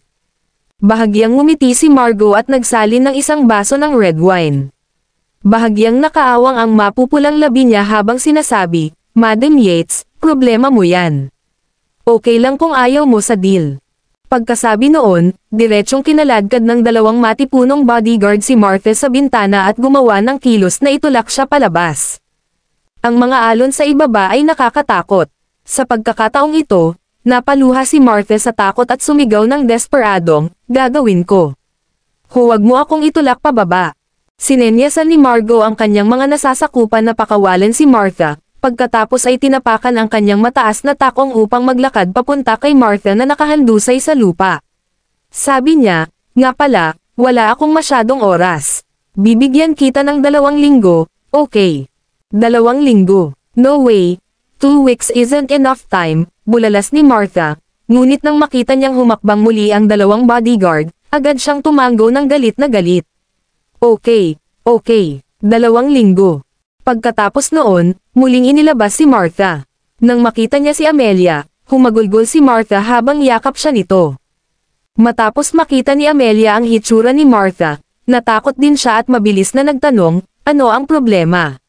Bahagyang ngumiti si Margot at nagsalin ng isang baso ng red wine. Bahagyang nakaawang ang mapupulang labi niya habang sinasabi, Madam Yates, problema mo yan. Okay lang kung ayaw mo sa deal. Pagkasabi noon, diretsyong kinaladkad ng dalawang matipunong bodyguard si Martha sa bintana at gumawa ng kilos na itulak siya palabas. Ang mga alon sa ibaba ay nakakatakot. Sa pagkakataong ito, napaluha si Martha sa takot at sumigaw ng desperadong, gagawin ko. Huwag mo akong itulak pababa. Sinenyasan ni Margot ang kanyang mga nasasakupan na pakawalan si Martha, pagkatapos ay tinapakan ang kanyang mataas na takong upang maglakad papunta kay Martha na nakahandusay sa lupa. Sabi niya, nga pala, wala akong masyadong oras. Bibigyan kita ng 2 linggo, okay. 2 linggo. No way. 2 weeks isn't enough time, bulalas ni Martha. Ngunit nang makita niyang humakbang muli ang 2 bodyguard, agad siyang tumango ng galit na galit. Okay, 2 linggo. Pagkatapos noon, muling inilabas si Martha. Nang makita niya si Amelia, humagulgol si Martha habang yakap siya nito. Matapos makita ni Amelia ang hitsura ni Martha, natakot din siya at mabilis na nagtanong, ano ang problema?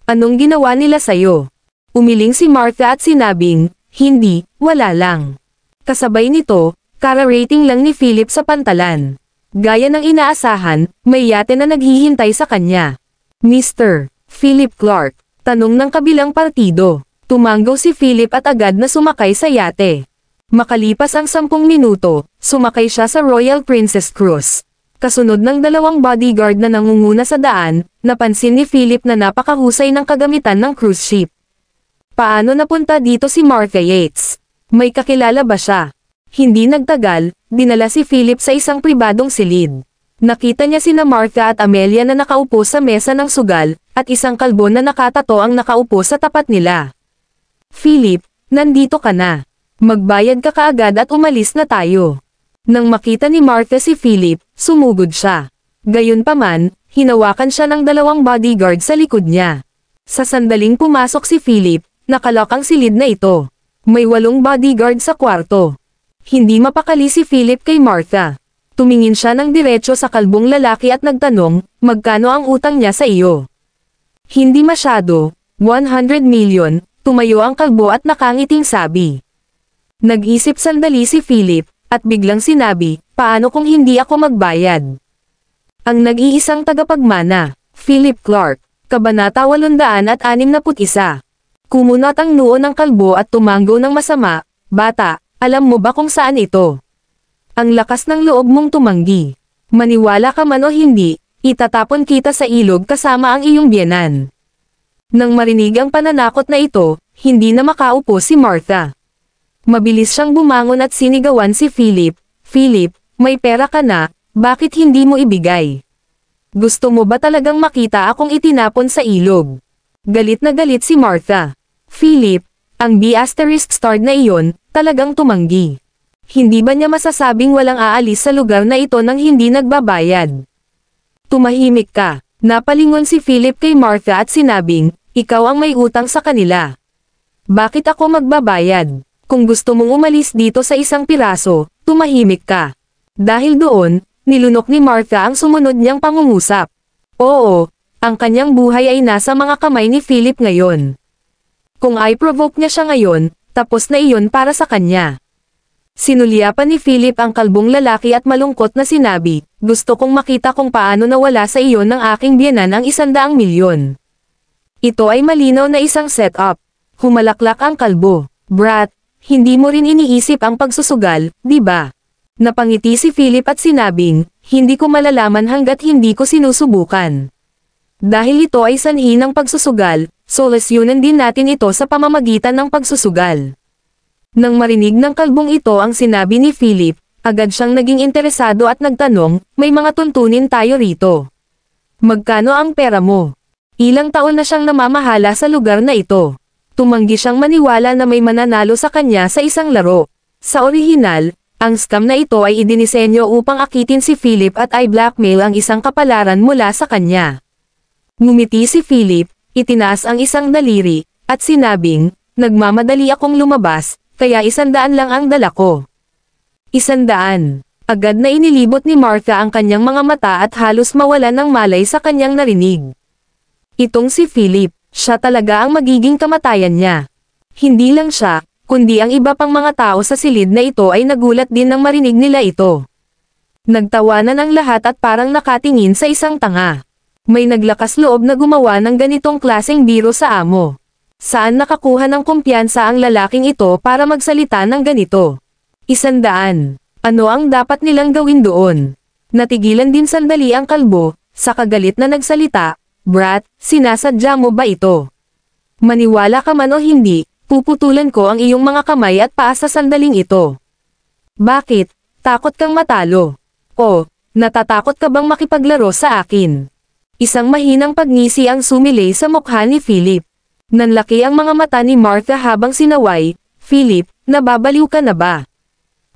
Anong ginawa nila sayo? Umiling si Martha at sinabing, hindi, wala lang. Kasabay nito, kara-rating lang ni Philip sa pantalan. Gaya ng inaasahan, may yate na naghihintay sa kanya. Mr. Philip Clark, tanong ng kabilang partido. Tumanggaw si Philip at agad na sumakay sa yate. Makalipas ang 10 minuto, sumakay siya sa Royal Princess Cruise. Kasunod ng 2 bodyguard na nangunguna sa daan, napansin ni Philip na napakahusay ng kagamitan ng cruise ship. Paano napunta dito si Martha Yates? May kakilala ba siya? Hindi nagtagal, dinala si Philip sa isang pribadong silid. Nakita niya sina Martha at Amelia na nakaupo sa mesa ng sugal, at isang kalbo na nakatato ang nakaupo sa tapat nila. Philip, nandito ka na. Magbayad ka kaagad at umalis na tayo. Nang makita ni Martha si Philip, sumugod siya. Gayunpaman, hinawakan siya ng 2 bodyguard sa likod niya. Sa sandaling pumasok si Philip, nakalak ang silid na ito. May 8 bodyguard sa kwarto. Hindi mapakali si Philip kay Martha. Tumingin siya ng diretsyo sa kalbong lalaki at nagtanong, magkano ang utang niya sa iyo? Hindi masyado, 100 million, tumayo ang kalbo at nakangiting sabi. Nag-isip sandali si Philip, at biglang sinabi, paano kung hindi ako magbayad? Ang nag-iisang tagapagmana, Philip Clark, Kabanata 861. Kumunat ang noo ng kalbo at tumanggo ng masama, bata, alam mo ba kung saan ito? Ang lakas ng loob mong tumanggi. Maniwala ka man o hindi, itatapon kita sa ilog kasama ang iyong biyenan. Nang marinig ang pananakot na ito, hindi na makaupo si Martha. Mabilis siyang bumangon at sinigawan si Philip, Philip, may pera ka na, bakit hindi mo ibigay? Gusto mo ba talagang makita akong itinapon sa ilog? Galit na galit si Martha. Philip, ang B*** na iyon, talagang tumanggi. Hindi ba niya masasabing walang aalis sa lugar na ito nang hindi nagbabayad? Tumahimik ka. Napalingon si Philip kay Martha at sinabing, ikaw ang may utang sa kanila. Bakit ako magbabayad? Kung gusto mong umalis dito sa isang piraso, tumahimik ka. Dahil doon, nilunok ni Martha ang sumunod niyang pangungusap. Oo, ang kanyang buhay ay nasa mga kamay ni Philip ngayon. Kung i-provoke niya siya ngayon, Tapos na iyon para sa kanya. Sinulyapan ni Philip ang kalbong lalaki at malungkot na sinabi, gusto kong makita kung paano nawala sa iyo ng aking biyenan ang 100 milyon. Ito ay malinaw na isang setup. Humalaklak ang kalbo. Brat, hindi mo rin iniisip ang pagsusugal, di ba? Napangiti si Philip at sinabing, hindi ko malalaman hanggat hindi ko sinusubukan. Dahil ito ay sanhi ng pagsusugal, solusyonan din natin ito sa pamamagitan ng pagsusugal. Nang marinig ng kalbong ito ang sinabi ni Philip, agad siyang naging interesado at nagtanong, may mga tuntunin tayo rito. Magkano ang pera mo? Ilang taon na siyang namamahala sa lugar na ito. Tumanggi siyang maniwala na may mananalo sa kanya sa isang laro. Sa orihinal, ang scam na ito ay idinisenyo upang akitin si Philip at ay blackmail ang isang kapalaran mula sa kanya. Ngumiti si Philip, itinaas ang isang daliri, at sinabing, nagmamadali akong lumabas, kaya 100 lang ang dala ko. 100. Agad na inilibot ni Martha ang kanyang mga mata at halos mawalan ng malay sa kanyang narinig. Itong si Philip, siya talaga ang magiging kamatayan niya. Hindi lang siya, kundi ang iba pang mga tao sa silid na ito ay nagulat din nang marinig nila ito. Nagtawanan ang lahat at parang nakatingin sa isang tanga. May naglakas loob na gumawa ng ganitong klaseng biro sa amo. Saan nakakuha ng kumpiyansa ang lalaking ito para magsalita ng ganito? 100. Ano ang dapat nilang gawin doon? Natigilan din sandali ang kalbo, sa kagalit na nagsalita, Brat, sinasadya mo ba ito? Maniwala ka man o hindi, puputulan ko ang iyong mga kamay at paa sa sandaling ito. Bakit? Takot kang matalo? O, natatakot ka bang makipaglaro sa akin? Isang mahinang pagngisi ang sumilay sa mukha ni Philip. Nanlaki ang mga mata ni Martha habang sinaway, Philip, nababaliw ka na ba?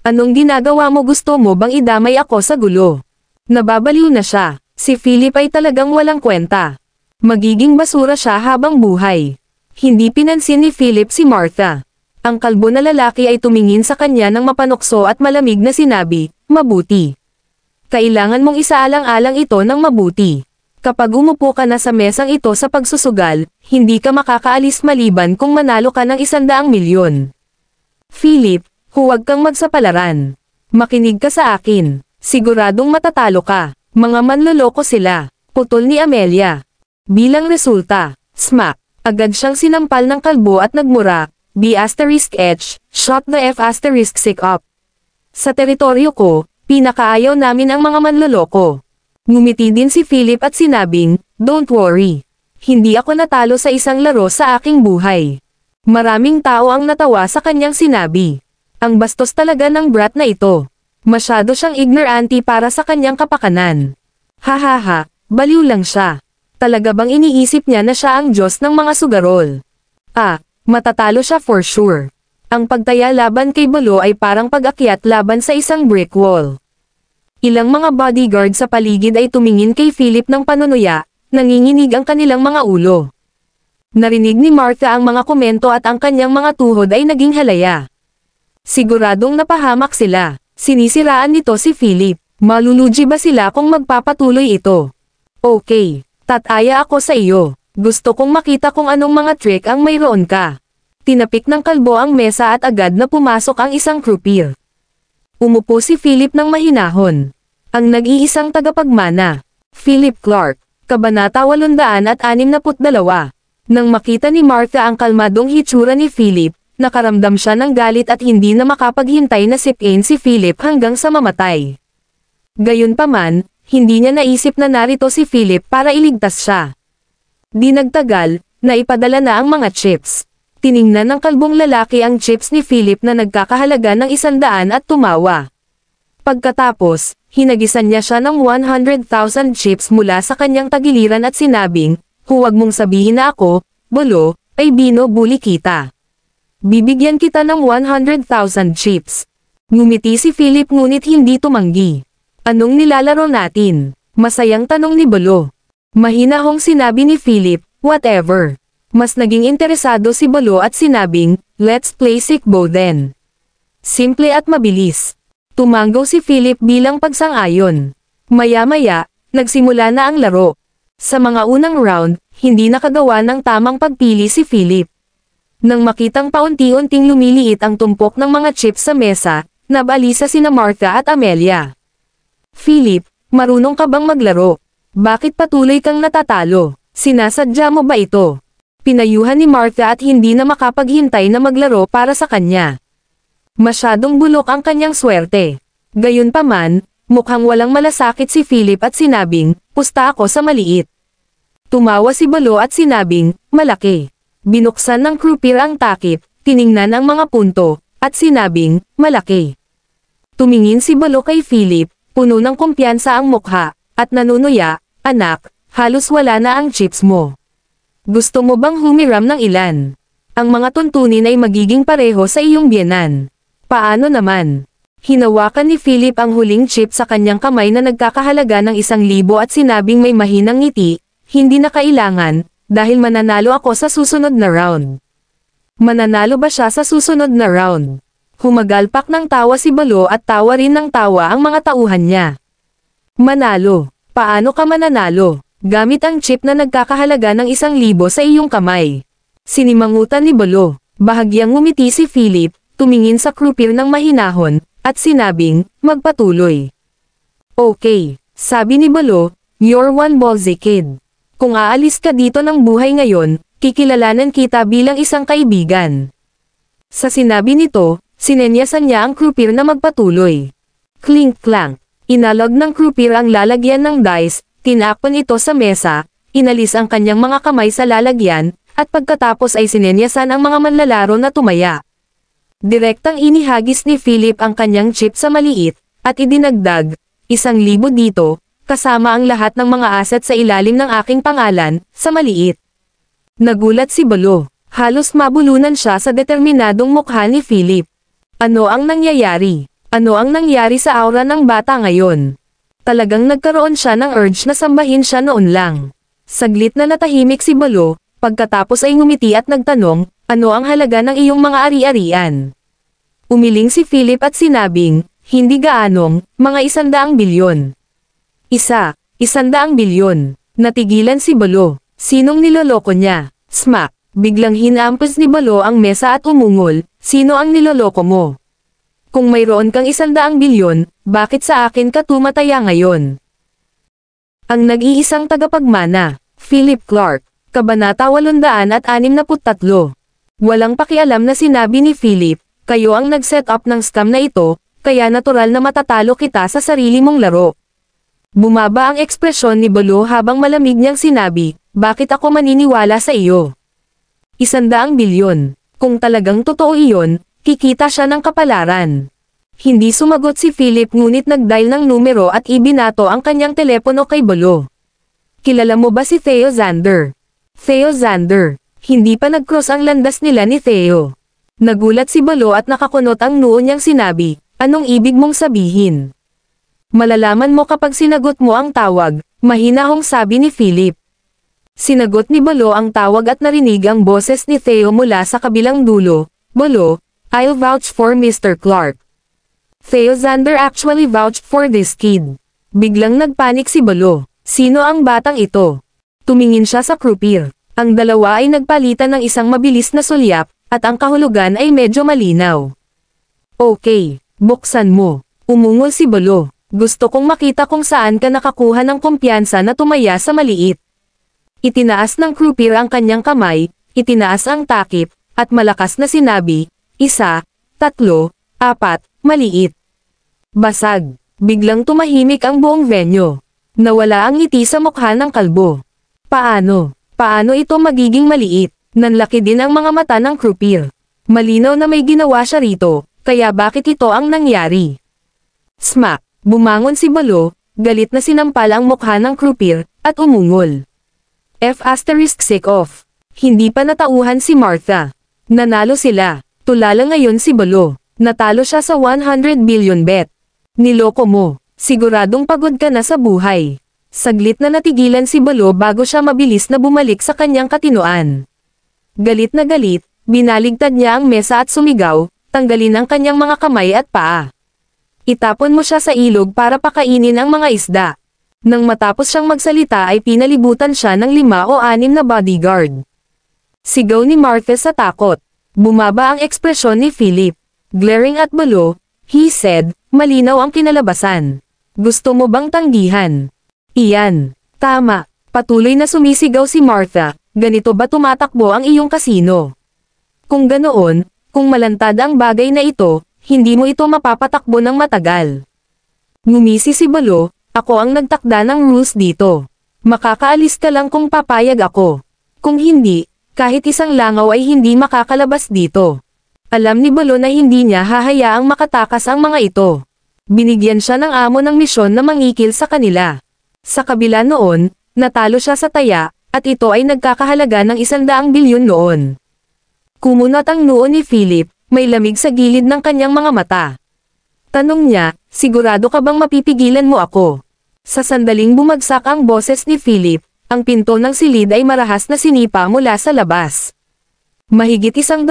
Anong ginagawa mo, gusto mo bang idamay ako sa gulo? Nababaliw na siya. Si Philip ay talagang walang kwenta. Magiging basura siya habang buhay. Hindi pinansin ni Philip si Martha. Ang kalbo na lalaki ay tumingin sa kanya ng mapanukso at malamig na sinabi, mabuti. Kailangan mong isaalang-alang ito ng mabuti. Kapag umupo ka na sa mesang ito sa pagsusugal, hindi ka makakaalis maliban kung manalo ka ng 100 milyon. Philip, huwag kang magsapalaran. Makinig ka sa akin. Siguradong matatalo ka. Mga manloloko sila. Putol ni Amelia. Bilang resulta, smack. Agad siyang sinampal ng kalbo at nagmura. B*H, shot the F** sick up. Sa teritoryo ko, pinakaayaw namin ang mga manloloko. Ngumiti din si Philip at sinabing, don't worry. Hindi ako natalo sa isang laro sa aking buhay. Maraming tao ang natawa sa kanyang sinabi. Ang bastos talaga ng brat na ito. Masyado siyang ignorante para sa kanyang kapakanan. Hahaha, baliw lang siya. Talaga bang iniisip niya na siya ang Diyos ng mga sugarol? Matatalo siya for sure. Ang pagtaya laban kay Bolo ay parang pag-akyat laban sa isang brick wall. Ilang mga bodyguard sa paligid ay tumingin kay Philip ng panunuya, nanginginig ang kanilang mga ulo. Narinig ni Martha ang mga komento at ang kanyang mga tuhod ay naging halaya. Siguradong napahamak sila. Sinisiraan nito si Philip. Malulugi ba sila kung magpapatuloy ito? Okay, tataya ako sa iyo. Gusto kong makita kung anong mga trick ang mayroon ka. Tinapik ng kalbo ang mesa at agad na pumasok ang isang croupier. Umupo si Philip ng mahinahon. Ang nag-iisang tagapagmana. Philip Clark, Kabanata 862. Nang makita ni Martha ang kalmadong hitsura ni Philip, nakaramdam siya ng galit at hindi na makapaghintay na sipin si Philip hanggang sa mamatay. Gayunpaman, hindi niya naisip na narito si Philip para iligtas siya. Di nagtagal, naipadala na ang mga chips. Tiningnan ng kalbong lalaki ang chips ni Philip na nagkakahalaga ng 100 at tumawa. Pagkatapos, hinagisan niya siya ng 100,000 chips mula sa kanyang tagiliran at sinabing, huwag mong sabihin na ako, Bolo, ay binubuli kita. Bibigyan kita ng 100,000 chips. Ngumiti si Philip ngunit hindi tumanggi. Anong nilalaro natin? Masayang tanong ni Bolo. Mahinahong sinabi ni Philip, whatever. Mas naging interesado si Bolo at sinabing, let's play sickbo then. Simple at mabilis. Tumanggo si Philip bilang pagsang-ayon. Maya-maya, nagsimula na ang laro. Sa mga unang round, hindi nakagawa ng tamang pagpili si Philip. Nang makitang paunti-unting lumiliit ang tumpok ng mga chips sa mesa, nabalisa sina Martha at Amelia. Philip, marunong ka bang maglaro? Bakit patuloy kang natatalo? Sinasadya mo ba ito? Pinayuhan ni Martha at hindi na makapaghintay na maglaro para sa kanya. Masyadong bulok ang kanyang swerte. Gayunpaman, mukhang walang malasakit si Philip at sinabing, pusta ako sa maliit. Tumawa si Balo at sinabing, malaki. Binuksan ng croupier ang takip, tiningnan ang mga punto, at sinabing, malaki. Tumingin si Balo kay Philip, puno ng kumpiyansa ang mukha, at nanunuya, anak, halos wala na ang chips mo. Gusto mo bang humiram ng ilan? Ang mga tuntunin ay magiging pareho sa iyong biyenan. Paano naman? Hinawakan ni Philip ang huling chip sa kanyang kamay na nagkakahalaga ng 1,000 at sinabing may mahinang ngiti, hindi na kailangan, dahil mananalo ako sa susunod na round. Mananalo ba siya sa susunod na round? Humagalpak ng tawa si Balo at tawa rin ng tawa ang mga tauhan niya. Manalo? Paano ka mananalo? Gamit ang chip na nagkakahalaga ng 1,000 sa iyong kamay. Sinimangutan ni Balo. Bahagyang ngumiti si Philip, tumingin sa croupier ng mahinahon, at sinabing, magpatuloy. Okay, sabi ni Balo, you're one ballsy kid. Kung aalis ka dito ng buhay ngayon, kikilalanan kita bilang isang kaibigan. Sa sinabi nito, sinenyasan niya ang croupier na magpatuloy. Clink-clank. Inalog ng croupier ang lalagyan ng dice, tinakpan ito sa mesa, inalis ang kanyang mga kamay sa lalagyan, at pagkatapos ay sinenyasan ang mga manlalaro na tumaya. Direktang inihagis ni Philip ang kanyang chip sa maliit, at idinagdag, 1,000 dito, kasama ang lahat ng mga asset sa ilalim ng aking pangalan, sa maliit. Nagulat si Balo. Halos mabulunan siya sa determinadong mukha ni Philip. Ano ang nangyayari? Ano ang nangyari sa aura ng bata ngayon? Talagang nagkaroon siya ng urge na sambahin siya noon lang. Saglit na natahimik si Balo, pagkatapos ay ngumiti at nagtanong, ano ang halaga ng iyong mga ari-arian? Umiling si Philip at sinabing, hindi gaanong, mga 100 bilyon. 100 bilyon. Natigilan si Balo. Sinong niloloko niya? Smack. Biglang hinampas ni Balo ang mesa at umungol, sino ang niloloko mo? Kung mayroon kang 100 bilyon, bakit sa akin ka tumataya ngayon? Ang nag-iisang tagapagmana, Philip Clark, Kabanata 863. Walang pakialam na sinabi ni Philip, kayo ang nag-set up ng scam na ito, kaya natural na matatalo kita sa sarili mong laro. Bumaba ang ekspresyon ni Balo habang malamig niyang sinabi, bakit ako maniniwala sa iyo? 100 bilyon. Kung talagang totoo iyon, kikita siya ng kapalaran. Hindi sumagot si Philip ngunit nag-dial ng numero at ibinato ang kanyang telepono kay Balo. Kilala mo ba si Theo Xander? Theo Xander. Hindi pa nag-cross ang landas nila ni Theo. Nagulat si Balo at nakakunot ang noo niyang sinabi, anong ibig mong sabihin? Malalaman mo kapag sinagot mo ang tawag, mahinahong sabi ni Philip. Sinagot ni Balo ang tawag at narinig ang boses ni Theo mula sa kabilang dulo, Balo, I'll vouch for Mr. Clark. Theo Xander actually vouched for this kid. Biglang nagpanik si Balo. Sino ang batang ito? Tumingin siya sa croupier. Ang dalawa ay nagpalitan ng isang mabilis na sulyap, at ang kahulugan ay medyo malinaw. Okay, buksan mo. Umungol si Balo. Gusto kong makita kung saan ka nakakuha ng kumpiyansa na tumaya sa maliit. Itinaas ng croupier ang kanyang kamay, itinaas ang takip, at malakas na sinabi, 1, 3, 4, maliit. Basag. Biglang tumahimik ang buong venue. Nawala ang ngiti sa mukha ng kalbo. Paano? Paano ito magiging maliit? Nanlaki din ang mga mata ng croupier. Malinaw na may ginawa siya rito, kaya bakit ito ang nangyari? Smack. Bumangon si Balo, galit na sinampal ang mukha ng croupier, at umungol. F*** off. Hindi pa natauhan si Martha. Nanalo sila. Tulala ngayon si Balo. Natalo siya sa 100 billion bet. Niloko mo. Siguradong pagod ka na sa buhay. Saglit na natigilan si Balo bago siya mabilis na bumalik sa kanyang katinoan. Galit na galit, binaligtad niya ang mesa at sumigaw, tanggalin ang kanyang mga kamay at paa. Itapon mo siya sa ilog para pakainin ang mga isda. Nang matapos siyang magsalita ay pinalibutan siya ng 5 o 6 na bodyguard. Sigaw ni Martha sa takot. Bumaba ang ekspresyon ni Philip. Glaring at Balo, he said, malinaw ang kinalabasan. Gusto mo bang tanggihan? Iyan. Tama. Patuloy na sumisigaw si Martha, ganito ba tumatakbo ang iyong kasino? Kung ganoon, kung malantad ang bagay na ito, hindi mo ito mapapatakbo ng matagal. Ngumisi si Balo, ako ang nagtakda ng rules dito. Makakaalis ka lang kung papayag ako. Kung hindi, kahit isang langaw ay hindi makakalabas dito. Alam ni Balo na hindi niya hahayaang makatakas ang mga ito. Binigyan siya ng amo ng misyon na mangikil sa kanila. Sa kabila noon, natalo siya sa taya, at ito ay nagkakahalaga ng 100 bilyon noon. Kumunat ang noo ni Philip, may lamig sa gilid ng kanyang mga mata. Tanong niya, sigurado ka bang mapipigilan mo ako? Sa sandaling bumagsak ang boses ni Philip, ang pinto ng silid ay marahas na sinipa mula sa labas. Mahigit 100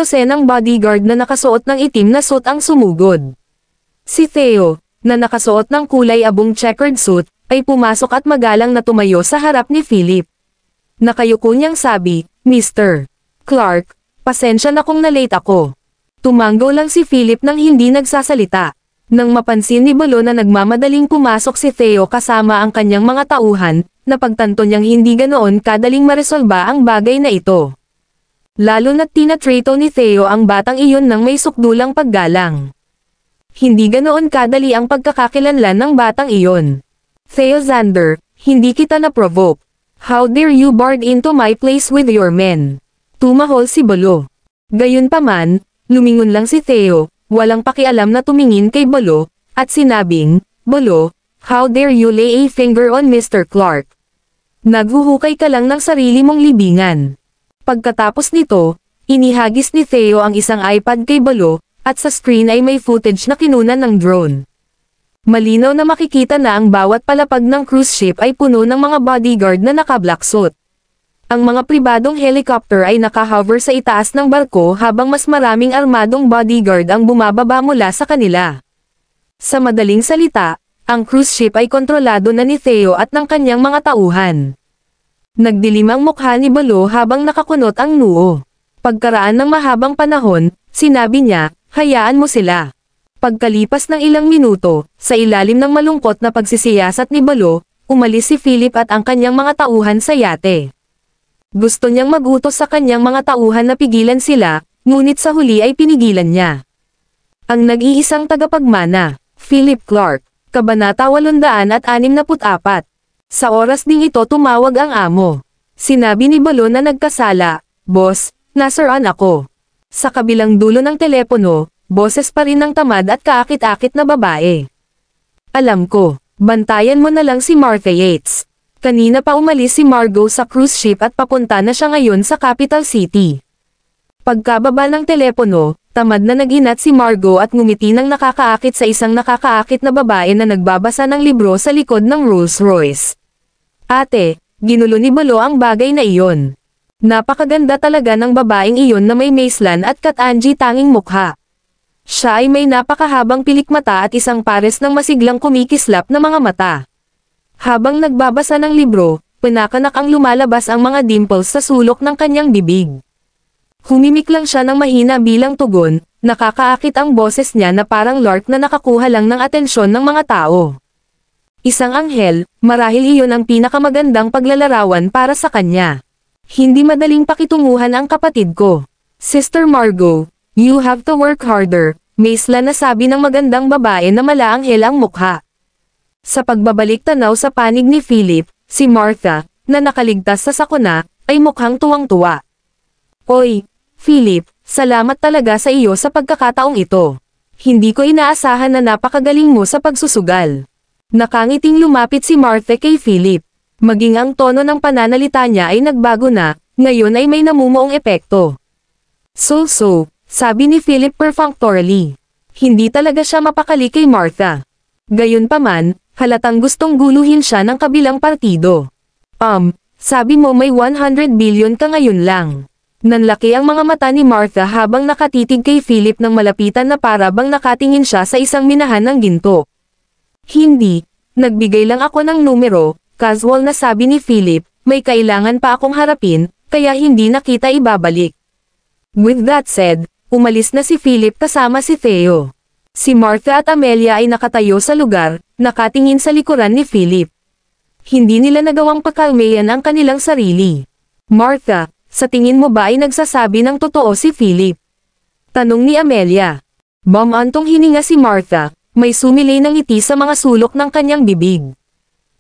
bodyguard na nakasuot ng itim na suit ang sumugod. Si Theo, na nakasuot ng kulay abong checkered suit, ay pumasok at magalang na tumayo sa harap ni Philip. Nakayuko niyang sabi, Mr. Clark, pasensya na kung na-late ako. Tumanggo lang si Philip nang hindi nagsasalita. Nang mapansin ni Balo na nagmamadaling pumasok si Theo kasama ang kanyang mga tauhan, napagtanto niyang hindi ganoon kadaling maresolba ang bagay na ito. Lalo na't tinatrato ni Theo ang batang iyon ng may sukdulang paggalang. Hindi ganoon kadali ang pagkakakilanlan ng batang iyon. Theo Xander, hindi kita na-provoke. How dare you barge into my place with your men? Tumahol si Balo. Gayunpaman, lumingon lang si Theo, walang pakialam na tumingin kay Balo, at sinabing, Balo, how dare you lay a finger on Mr. Clark? Naghuhukay ka lang ng sarili mong libingan. Pagkatapos nito, inihagis ni Theo ang isang iPad kay Balo, at sa screen ay may footage na kinunan ng drone. Malinaw na makikita na ang bawat palapag ng cruise ship ay puno ng mga bodyguard na naka-black suit. Ang mga pribadong helicopter ay naka-hover sa itaas ng barko habang mas maraming armadong bodyguard ang bumababa mula sa kanila. Sa madaling salita, ang cruise ship ay kontrolado na ni Theo at ng kanyang mga tauhan. Nagdilim ang mukha ni Balo habang nakakunot ang noo. Pagkaraan ng mahabang panahon, sinabi niya, hayaan mo sila. Pagkalipas ng ilang minuto, sa ilalim ng malungkot na pagsisiyasat ni Balo, umalis si Philip at ang kanyang mga tauhan sa yate. Gusto niyang magutos sa kanyang mga tauhan na pigilan sila, ngunit sa huli ay pinigilan niya. Ang nag-iisang tagapagmana, Philip Clark, Kabanata 864. Sa oras ding ito tumawag ang amo. Sinabi ni Balo na nagkasala, Boss, nasiraan ako. Sa kabilang dulo ng telepono, boses pa rin ng tamad at kaakit-akit na babae. Alam ko, bantayan mo na lang si Martha Yates. Kanina pa umalis si Margot sa cruise ship at papunta na siya ngayon sa capital city. Pagkababa ng telepono, tamad na naginat si Margot at ngumiti ng nakakaakit sa isang nakakaakit na babae na nagbabasa ng libro sa likod ng Rolls Royce. Ate, ginulo ni Balo ang bagay na iyon. Napakaganda talaga ng babaeng iyon na may maislan at katanji tanging mukha. Siya ay may napakahabang pilikmata at isang pares ng masiglang kumikislap na mga mata. Habang nagbabasa ng libro, pinakanak ang lumalabas ang mga dimples sa sulok ng kanyang bibig. Humimik lang siya ng mahina bilang tugon, nakakaakit ang boses niya na parang lark na nakakuha lang ng atensyon ng mga tao. Isang anghel, marahil iyon ang pinakamagandang paglalarawan para sa kanya. Hindi madaling pakitunguhan ang kapatid ko. Sister Margot, you have to work harder, maisla na sabi ng magandang babae na malaanghel ang mukha. Sa pagbabalik tanaw sa panig ni Philip, si Martha, na nakaligtas sa sakuna, ay mukhang tuwang-tuwa. Oy, Philip, salamat talaga sa iyo sa pagkakataong ito. Hindi ko inaasahan na napakagaling mo sa pagsusugal. Nakangiting lumapit si Martha kay Philip. Maging ang tono ng pananalita niya ay nagbago na, ngayon ay may namumuong epekto. So, sabi ni Philip perfunctorily. Hindi talaga siya mapakali kay Martha. Gayunpaman, halatang gustong guluhin siya ng kabilang partido. Sabi mo may 100 billion ka ngayon lang. Nanlaki ang mga mata ni Martha habang nakatitig kay Philip ng malapitan na para bang nakatingin siya sa isang minahan ng ginto. Hindi, nagbigay lang ako ng numero, casual na sabi ni Philip, may kailangan pa akong harapin, kaya hindi na kita ibabalik. With that said, umalis na si Philip kasama si Theo. Si Martha at Amelia ay nakatayo sa lugar, nakatingin sa likuran ni Philip. Hindi nila nagawang pakalmayan ang kanilang sarili. Martha, sa tingin mo ba ay nagsasabi ng totoo si Philip? Tanong ni Amelia. Bumantong hininga si Martha, may sumilay ng ngiti sa mga sulok ng kanyang bibig.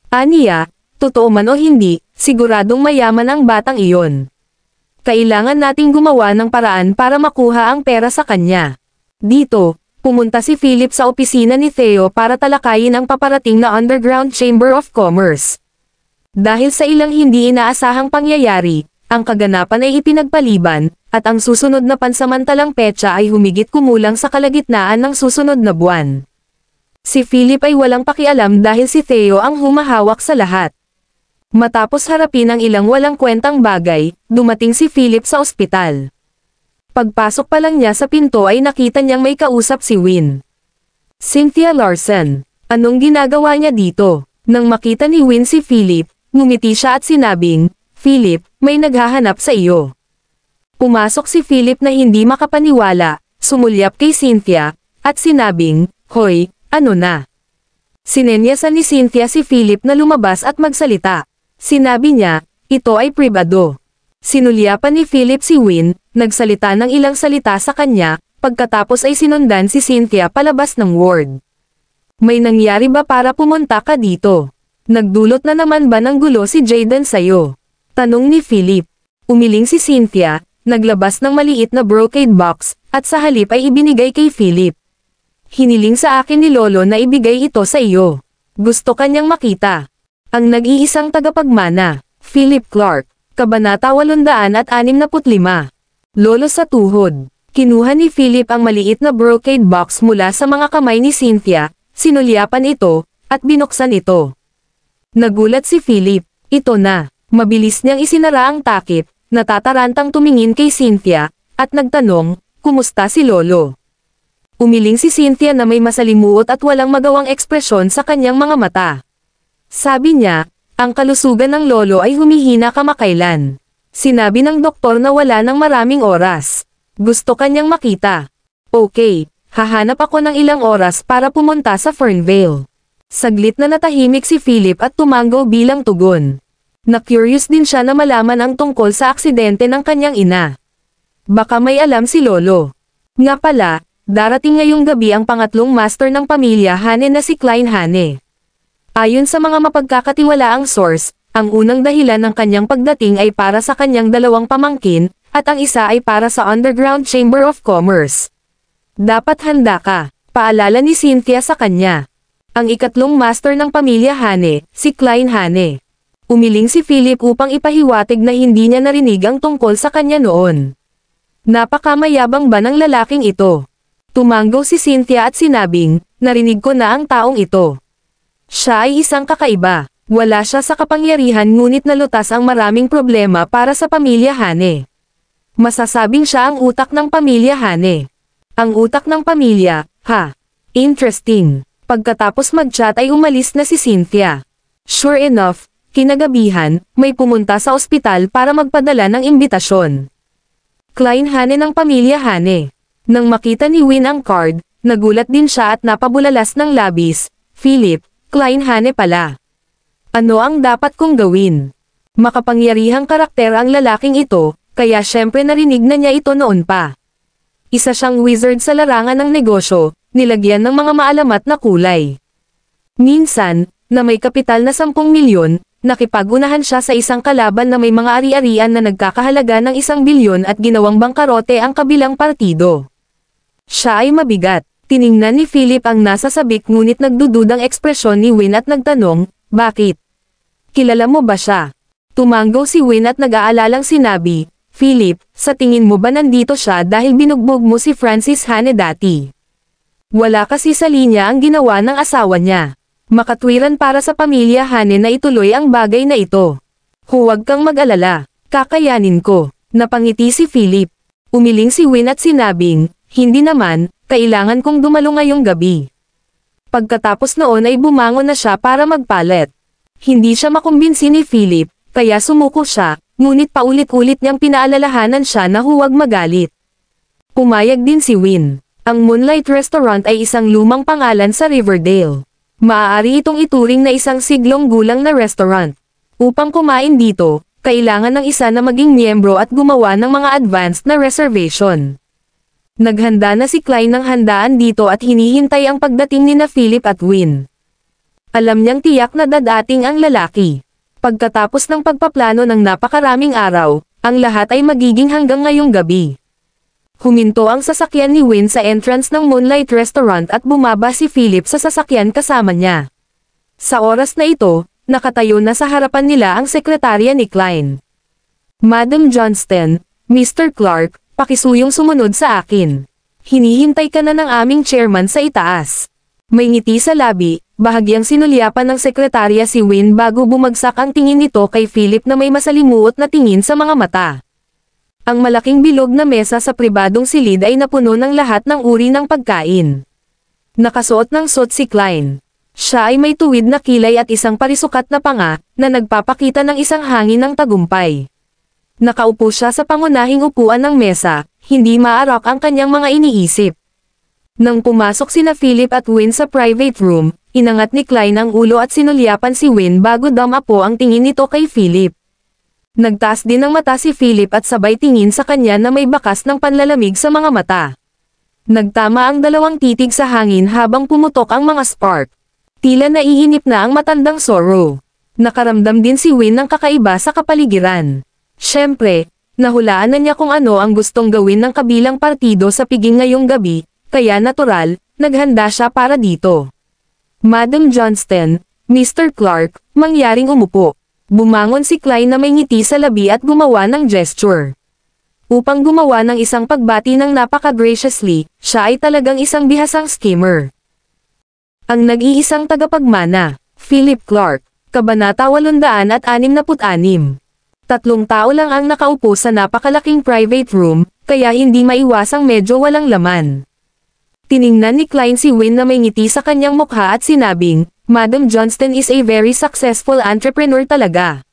Aniya, totoo man o hindi, siguradong mayaman ang batang iyon. Kailangan nating gumawa ng paraan para makuha ang pera sa kanya. Dito, pumunta si Philip sa opisina ni Theo para talakayin ang paparating na Underground Chamber of Commerce. Dahil sa ilang hindi inaasahang pangyayari, ang kaganapan ay ipinagpaliban, at ang susunod na pansamantalang petsa ay humigit kumulang sa kalagitnaan ng susunod na buwan. Si Philip ay walang pakialam dahil si Theo ang humahawak sa lahat. Matapos harapin ang ilang walang kwentang bagay, dumating si Philip sa ospital. Pagpasok pa lang niya sa pinto ay nakita niyang may kausap si Win. Cynthia Larson, anong ginagawa niya dito? Nang makita ni Win si Philip, ngumiti siya at sinabing, Philip, may naghahanap sa iyo. Pumasok si Philip na hindi makapaniwala, sumulyap kay Cynthia, at sinabing, Hoy, ano na? Sinenyasan ni Cynthia si Philip na lumabas at magsalita. Sinabi niya, ito ay pribado. Sinulyapan ni Philip si Win, nagsalita ng ilang salita sa kanya, pagkatapos ay sinundan si Cynthia palabas ng ward. May nangyari ba para pumunta ka dito? Nagdulot na naman ba ng gulo si Jayden sa'yo? Tanong ni Philip. Umiling si Cynthia, naglabas ng maliit na brocade box, at sa halip ay ibinigay kay Philip. Hiniling sa akin ni Lolo na ibigay ito sa iyo. Gusto kanyang makita. Ang nag-iisang tagapagmana, Philip Clark, Kabanata 865. Lolo sa tuhod. Kinuha ni Philip ang maliit na brocade box mula sa mga kamay ni Cynthia, sinulyapan ito, at binuksan ito. Nagulat si Philip, ito na. Mabilis niyang isinara ang takip, natatarantang tumingin kay Cynthia, at nagtanong, kumusta si Lolo? Umiling si Cynthia na may masalimuot at walang magawang ekspresyon sa kanyang mga mata. Sabi niya, ang kalusugan ng lolo ay humihina kamakailan. Sinabi ng doktor na wala ng maraming oras. Gusto kanyang makita. Okay, hahanap ako ng ilang oras para pumunta sa Fernvale. Saglit na natahimik si Philip at tumango bilang tugon. Na-curious din siya na malaman ang tungkol sa aksidente ng kanyang ina. Baka may alam si Lolo. Nga pala, darating ngayong gabi ang pangatlong master ng pamilya Hane na si Klein Hane. Ayon sa mga mapagkakatiwalaang source, ang unang dahilan ng kanyang pagdating ay para sa kanyang dalawang pamangkin, at ang isa ay para sa Underground Chamber of Commerce. Dapat handa ka, paalala ni Cynthia sa kanya. Ang ikatlong master ng pamilya Hane, si Klein Hane. Umiling si Philip upang ipahiwatig na hindi niya narinig ang tungkol sa kanya noon. Napakamayabang ba ng lalaking ito? Tumango si Cynthia at sinabing, narinig ko na ang taong ito. Siya ay isang kakaiba. Wala siya sa kapangyarihan ngunit nalutas ang maraming problema para sa pamilya Hane. Masasabing siya ang utak ng pamilya Hane. Ang utak ng pamilya, ha? Interesting. Pagkatapos mag-chat ay umalis na si Cynthia. Sure enough, kinagabihan, may pumunta sa ospital para magpadala ng imbitasyon. Klein Hane ng pamilya Hane. Nang makita ni Win ang card, nagulat din siya at napabulalas ng labis. Philip, Klein Hane pala. Ano ang dapat kong gawin? Makapangyarihang karakter ang lalaking ito, kaya syempre narinig na niya ito noon pa. Isa siyang wizard sa larangan ng negosyo, nilagyan ng mga maalamat na kulay. Minsan, na may kapital na 10 milyon, nakipag-unahan siya sa isang kalaban na may mga ari-arian na nagkakahalaga ng 1 bilyon at ginawang bangkarote ang kabilang partido. Siya ay mabigat. Tiningnan ni Philip ang nasa sabik ngunit nagdududang ekspresyon ni Win at nagtanong, bakit? Kilala mo ba siya? Tumango si Win at nag-aalalang sinabi, Philip, sa tingin mo ba nandito siya dahil binugbog mo si Francis Hane dati? Wala kasi sa linya ang ginawa ng asawa niya. Makatwiran para sa pamilya Hane na ituloy ang bagay na ito. Huwag kang mag-alala, kakayanin ko. Napangiti si Philip. Umiling si Win at sinabing, hindi naman, kailangan kong dumalo ngayong gabi. Pagkatapos noon ay bumangon na siya para magpalit. Hindi siya makumbinsi ni Philip, kaya sumuko siya, ngunit paulit-ulit niyang pinaalalahanan siya na huwag magalit. Pumayag din si Win. Ang Moonlight Restaurant ay isang lumang pangalan sa Riverdale. Maaari itong ituring na isang siglong gulang na restaurant. Upang kumain dito, kailangan ng isa na maging miyembro at gumawa ng mga advanced na reservation. Naghanda na si Klein ng handaan dito at hinihintay ang pagdating ni Philip at Win. Alam niyang tiyak na dadating ang lalaki. Pagkatapos ng pagpaplano ng napakaraming araw, ang lahat ay magiging hanggang ngayong gabi. Huminto ang sasakyan ni Win sa entrance ng Moonlight Restaurant at bumaba si Philip sa sasakyan kasama niya. Sa oras na ito, nakatayo na sa harapan nila ang sekretarya ni Klein. Madam Johnston, Mr. Clark, pakisuyong sumunod sa akin. Hinihintay ka na ng aming chairman sa itaas. May ngiti sa labi, bahagyang sinulyapan ng sekretarya si Win bago bumagsak ang tingin nito kay Philip na may masalimuot na tingin sa mga mata. Ang malaking bilog na mesa sa pribadong silid ay napuno ng lahat ng uri ng pagkain. Nakasuot ng suit si Klein. Siya ay may tuwid na kilay at isang parisukat na panga, na nagpapakita ng isang hangin ng tagumpay. Nakaupo siya sa pangunahing upuan ng mesa, hindi maarak ang kanyang mga iniisip. Nang pumasok sina Philip at Win sa private room, inangat ni Klein ang ulo at sinulyapan si Win bago damapo ang tingin nito kay Philip. Nagtaas din ng mata si Philip at sabay tingin sa kanya na may bakas ng panlalamig sa mga mata. Nagtama ang dalawang titig sa hangin habang pumutok ang mga spark. Tila naiinip na ang matandang Zorro. Nakaramdam din si Win ng kakaiba sa kapaligiran. Siyempre, nahulaan na niya kung ano ang gustong gawin ng kabilang partido sa piging ngayong gabi, kaya natural, naghanda siya para dito. Madam Johnston, Mr. Clark, mangyaring umupo. Bumangon si Klein na may ngiti sa labi at gumawa ng gesture. Upang gumawa ng isang pagbati ng napaka-graciously, siya ay talagang isang bihasang schemer. Ang nag-iisang tagapagmana, Philip Clark, Kabanata 866. 3 tao lang ang nakaupo sa napakalaking private room, kaya hindi maiwasang medyo walang laman. Tiningnan ni Klein si Win na may ngiti sa kanyang mukha at sinabing, Madam Johnston is a very successful entrepreneur talaga.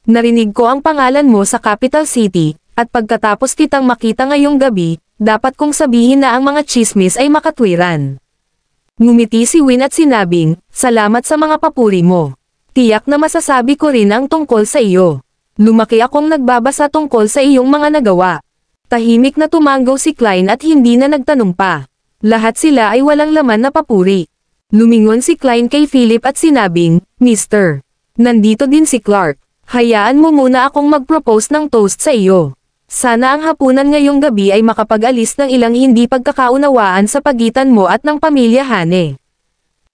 Narinig ko ang pangalan mo sa capital city, at pagkatapos kitang makita ngayong gabi, dapat kong sabihin na ang mga chismis ay makatwiran. Ngumiti si Win at sinabing, salamat sa mga papuri mo. Tiyak na masasabi ko rin ang tungkol sa iyo. Lumaki akong nagbabasa tungkol sa iyong mga nagawa. Tahimik na tumanggaw si Klein at hindi na nagtanong pa. Lahat sila ay walang laman na papuri. Lumingon si Klein kay Philip at sinabing, Mister, nandito din si Clark. Hayaan mo muna akong mag-propose ng toast sa iyo. Sana ang hapunan ngayong gabi ay makapag-alis ng ilang hindi pagkakaunawaan sa pagitan mo at ng pamilya Hane.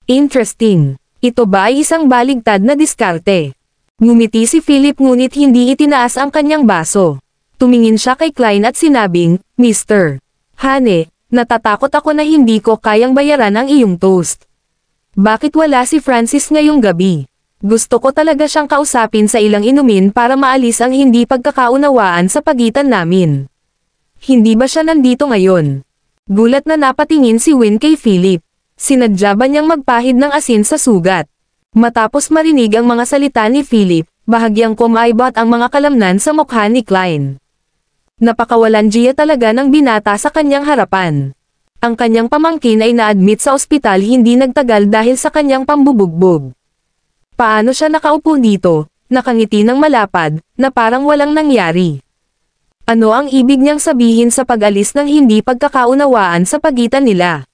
Interesting. Ito ba ay isang baligtad na diskarte? Ngumiti si Philip ngunit hindi itinaas ang kanyang baso. Tumingin siya kay Klein at sinabing, Mister Hane, natatakot ako na hindi ko kayang bayaran ang iyong toast. Bakit wala si Francis ngayong gabi? Gusto ko talaga siyang kausapin sa ilang inumin para maalis ang hindi pagkakaunawaan sa pagitan namin. Hindi ba siya nandito ngayon? Gulat na napatingin si Win kay Philip. Sinadya ba niyang magpahid ng asin sa sugat? Matapos marinig ang mga salita ni Philip, bahagyang kumaibot ang mga kalamnan sa mukha ni Klein. Napakawalandiya talaga ng binata sa kanyang harapan. Ang kanyang pamangkin ay na-admit sa ospital hindi nagtagal dahil sa kanyang pambubugbog. Paano siya nakaupo dito, nakangiti ng malapad, na parang walang nangyari? Ano ang ibig niyang sabihin sa pag-alis ng hindi pagkakaunawaan sa pagitan nila?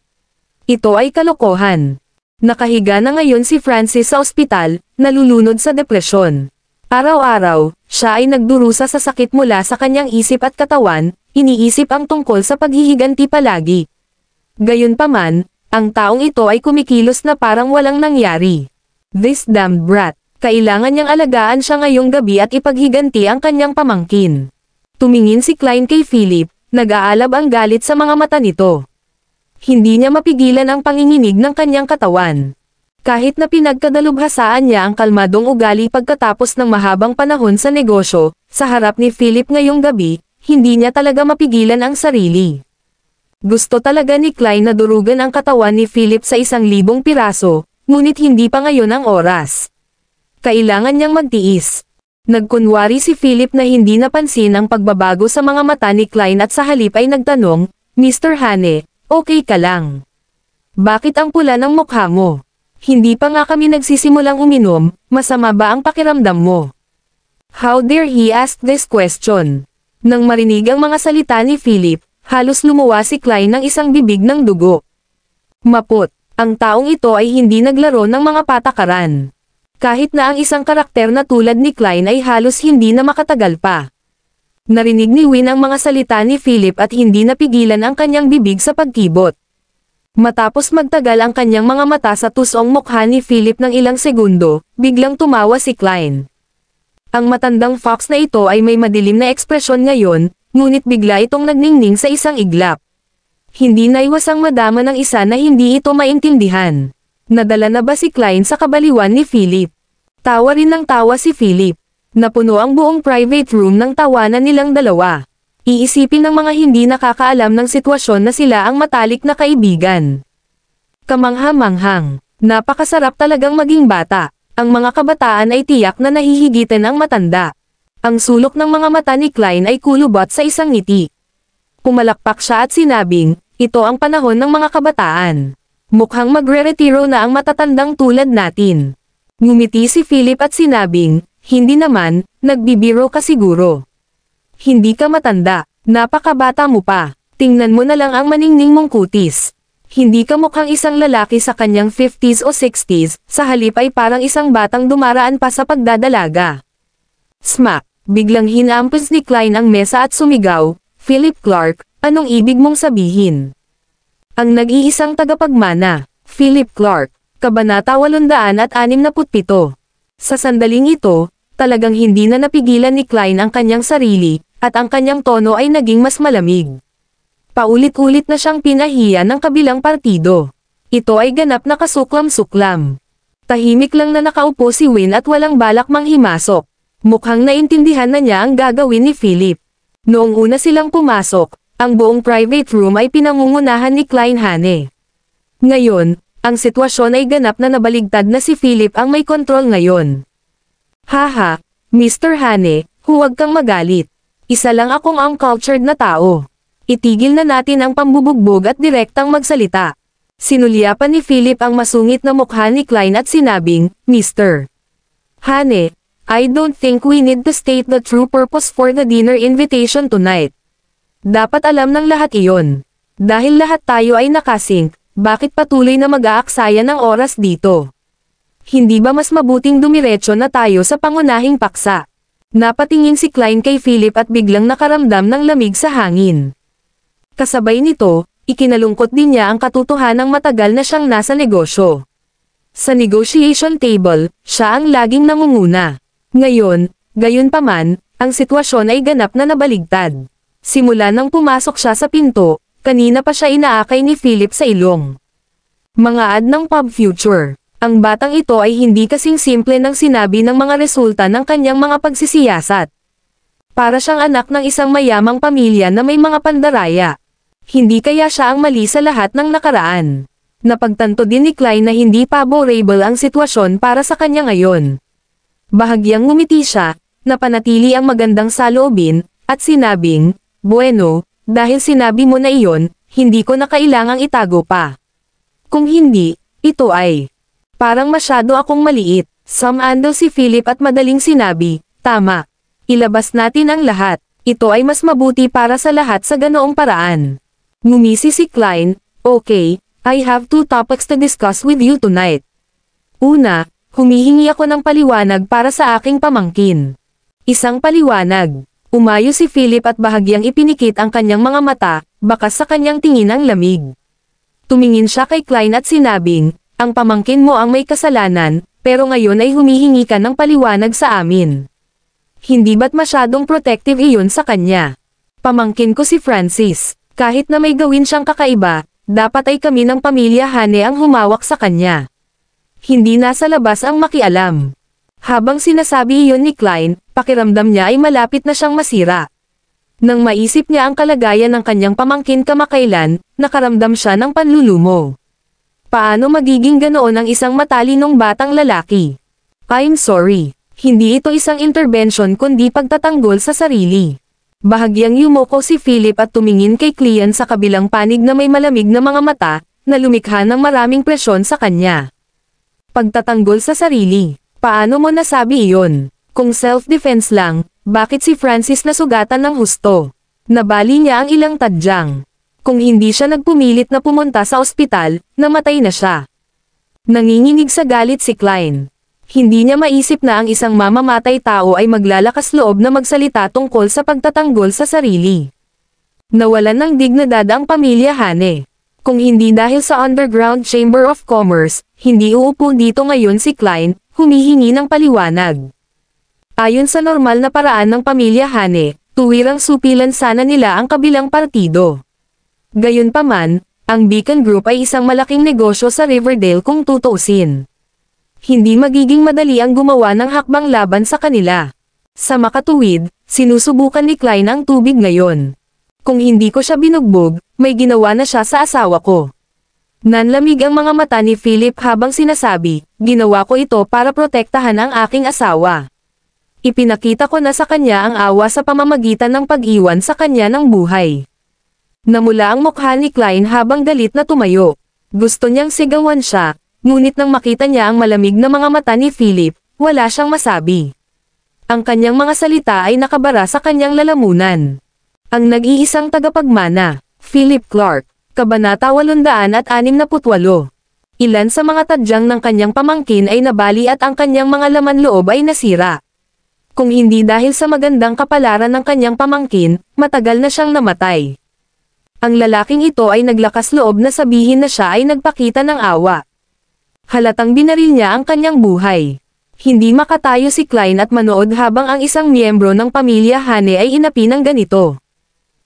Ito ay kalokohan. Nakahiga na ngayon si Francis sa ospital, nalulunod sa depresyon. Araw-araw, siya ay nagdurusa sa sakit mula sa kanyang isip at katawan, iniisip ang tungkol sa paghihiganti palagi. Gayunpaman, ang taong ito ay kumikilos na parang walang nangyari. This damned brat, kailangan niyang alagaan siya ngayong gabi at ipaghiganti ang kanyang pamangkin. Tumingin si Klein kay Philip, nag-aalab ang galit sa mga mata nito. Hindi niya mapigilan ang panginginig ng kanyang katawan. Kahit na pinagkadalubhasaan niya ang kalmadong ugali pagkatapos ng mahabang panahon sa negosyo, sa harap ni Philip ngayong gabi, hindi niya talaga mapigilan ang sarili. Gusto talaga ni Klein na durugan ang katawan ni Philip sa 1,000 piraso, ngunit hindi pa ngayon ang oras. Kailangan niyang magtiis. Nagkunwari si Philip na hindi napansin ang pagbabago sa mga mata ni Klein at sa halip ay nagtanong, Mr. Hane, okay ka lang? Bakit ang pula ng mukha mo? Hindi pa nga kami nagsisimulang uminom, masama ba ang pakiramdam mo? How dare he ask this question? Nang marinig ang mga salita ni Philip, halos lumuwa si Klein ng isang bibig ng dugo. Maput, ang taong ito ay hindi naglaro ng mga patakaran. Kahit na ang isang karakter na tulad ni Klein ay halos hindi na makatagal pa. Narinig ni Win ang mga salita ni Philip at hindi napigilan ang kanyang bibig sa pagkibot. Matapos magtagal ang kanyang mga mata sa tusong mukha ni Philip ng ilang segundo, biglang tumawa si Klein. Ang matandang fox na ito ay may madilim na ekspresyon ngayon, ngunit bigla itong nagningning sa isang iglap. Hindi naiwasang madama ng isa na hindi ito maintindihan. Nadala na ba si Klein sa kabaliwan ni Philip? Tawa rin ng tawa si Philip. Napuno ang buong private room ng tawanan nilang dalawa. Iisipin ng mga hindi nakakaalam ng sitwasyon na sila ang matalik na kaibigan. Kamangha-manghang. Napakasarap talagang maging bata. Ang mga kabataan ay tiyak na nahihigitan ang matanda. Ang sulok ng mga mata ni Klein ay kulubot sa isang ngiti. Pumalakpak siya at sinabing, ito ang panahon ng mga kabataan. Mukhang magre-retiro na ang matatandang tulad natin. Ngumiti si Philip at sinabing, hindi naman, nagbibiro ka siguro. Hindi ka matanda, napakabata mo pa. Tingnan mo na lang ang maningning mong kutis. Hindi ka mukhang isang lalaki sa kanyang 50s o 60s, sa halip ay parang isang batang dumaraan pa sa pagdadalaga. Smack! Biglang hinampos ni Klein ang mesa at sumigaw, Philip Clark, anong ibig mong sabihin? Ang nag-iisang tagapagmana, Philip Clark, Kabanata 867. Sa sandaling ito, talagang hindi na napigilan ni Klein ang kanyang sarili, at ang kanyang tono ay naging mas malamig. Paulit-ulit na siyang pinahiya ng kabilang partido. Ito ay ganap na kasuklam-suklam. Tahimik lang na nakaupo si Win at walang balak manghimasok. Mukhang naintindihan na niya ang gagawin ni Philip. Noong una silang pumasok, ang buong private room ay pinangungunahan ni Klein Hane. Ngayon, ang sitwasyon ay ganap na nabaligtad na si Philip ang may kontrol ngayon. Haha, Mr. Hane, huwag kang magalit. Isa lang akong uncultured na tao. Itigil na natin ang pambubugbog at direktang magsalita. Sinulyapan ni Philip ang masungit na mukha ni Klein at sinabing, Mr. Hane, I don't think we need to state the true purpose for the dinner invitation tonight. Dapat alam ng lahat iyon. Dahil lahat tayo ay nakasync, bakit patuloy na mag-aaksaya ng oras dito? Hindi ba mas mabuting dumiretso na tayo sa pangunahing paksa? Napatingin si Klein kay Philip at biglang nakaramdam ng lamig sa hangin. Kasabay nito, ikinalungkot din niya ang katotohanang matagal na siyang nasa negosyo. Sa negotiation table, siya ang laging nangunguna. Ngayon, gayunpaman, ang sitwasyon ay ganap na nabaligtad. Simula nang pumasok siya sa pinto, kanina pa siya inaakay ni Philip sa ilong. Mga ad ng pub future. Ang batang ito ay hindi kasing simple ng sinabi ng mga resulta ng kanyang mga pagsisiyasat. Para siyang anak ng isang mayamang pamilya na may mga pandaraya. Hindi kaya siya ang mali sa lahat ng nakaraan. Napagtanto din ni Klein na hindi favorable ang sitwasyon para sa kanya ngayon. Bahagyang ngumiti siya, napanatili ang magandang saloobin, at sinabing, Bueno, dahil sinabi mo na iyon, hindi ko na kailangang itago pa. Kung hindi, ito ay parang masyado akong maliit. Sumando si Philip at madaling sinabi, tama. Ilabas natin ang lahat. Ito ay mas mabuti para sa lahat sa ganoong paraan. Ngumisi si Klein, okay, I have two topics to discuss with you tonight. Una, humihingi ako ng paliwanag para sa aking pamangkin. Isang paliwanag. Umayo si Philip at bahagyang ipinikit ang kanyang mga mata, bakas sa kanyang tingin ang lamig. Tumingin siya kay Klein at sinabing, ang pamangkin mo ang may kasalanan, pero ngayon ay humihingi ka ng paliwanag sa amin. Hindi ba't masyadong protective iyon sa kanya? Pamangkin ko si Francis. Kahit na may gawin siyang kakaiba, dapat ay kami ng pamilya Hane ang humawak sa kanya. Hindi nasa labas ang makialam. Habang sinasabi iyon ni Klein, pakiramdam niya ay malapit na siyang masira. Nang maisip niya ang kalagayan ng kanyang pamangkin kamakailan, nakaramdam siya ng panlulumo. Paano magiging ganoon ang isang matalinong batang lalaki? I'm sorry. Hindi ito isang intervention kundi pagtatanggol sa sarili. Bahagyang yumuko si Philip at tumingin kay Clean sa kabilang panig na may malamig na mga mata, na lumikha ng maraming presyon sa kanya. Pagtatanggol sa sarili. Paano mo nasabi iyon? Kung self-defense lang, bakit si Francis nasugatan ng husto? Nabali niya ang ilang tadyang. Kung hindi siya nagpumilit na pumunta sa ospital, namatay na siya. Nanginginig sa galit si Klein. Hindi niya maisip na ang isang mamamatay tao ay maglalakas loob na magsalita tungkol sa pagtatanggol sa sarili. Nawalan ng dignidad ang pamilya Hane. Kung hindi dahil sa Underground Chamber of Commerce, hindi uupo dito ngayon si Klein, humihingi ng paliwanag. Ayon sa normal na paraan ng pamilya Hane, tuwirang supilan sana nila ang kabilang partido. Gayunpaman, ang Beacon Group ay isang malaking negosyo sa Riverdale kung tutuusin. Hindi magiging madali ang gumawa ng hakbang laban sa kanila. Sa makatuwid, sinusubukan ni Klein ang tubig ngayon. Kung hindi ko siya binugbog, may ginawa na siya sa asawa ko. Nanlamig ang mga mata ni Philip habang sinasabi, ginawa ko ito para protektahan ang aking asawa. Ipinakita ko na sa kanya ang awa sa pamamagitan ng pag-iwan sa kanya ng buhay. Namula ang mukha ni Klein habang galit na tumayo. Gusto niyang sigawan siya, ngunit nang makita niya ang malamig na mga mata ni Philip, wala siyang masabi. Ang kanyang mga salita ay nakabara sa kanyang lalamunan. Ang nag-iisang tagapagmana, Philip Clark, Kabanata 868. Ilan sa mga tadyang ng kanyang pamangkin ay nabali at ang kanyang mga laman loob ay nasira. Kung hindi dahil sa magandang kapalaran ng kanyang pamangkin, matagal na siyang namatay. Ang lalaking ito ay naglakas loob na sabihin na siya ay nagpakita ng awa. Halatang binaril niya ang kanyang buhay. Hindi makatayo si Klein at manood habang ang isang miyembro ng pamilya Hane ay inapi ng ganito.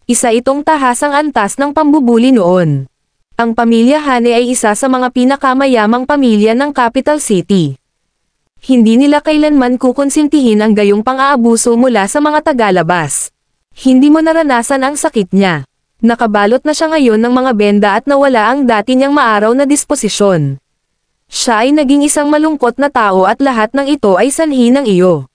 Isa itong tahasang antas ng pambubuli noon. Ang pamilya Hane ay isa sa mga pinakamayamang pamilya ng Capital City. Hindi nila kailanman kukonsintihin ang gayong pang-aabuso mula sa mga tagalabas. Hindi mo naranasan ang sakit niya. Nakabalot na siya ngayon ng mga benda at nawala ang dati niyang maaraw na disposisyon. Siya ay naging isang malungkot na tao at lahat ng ito ay sanhi ng iyo.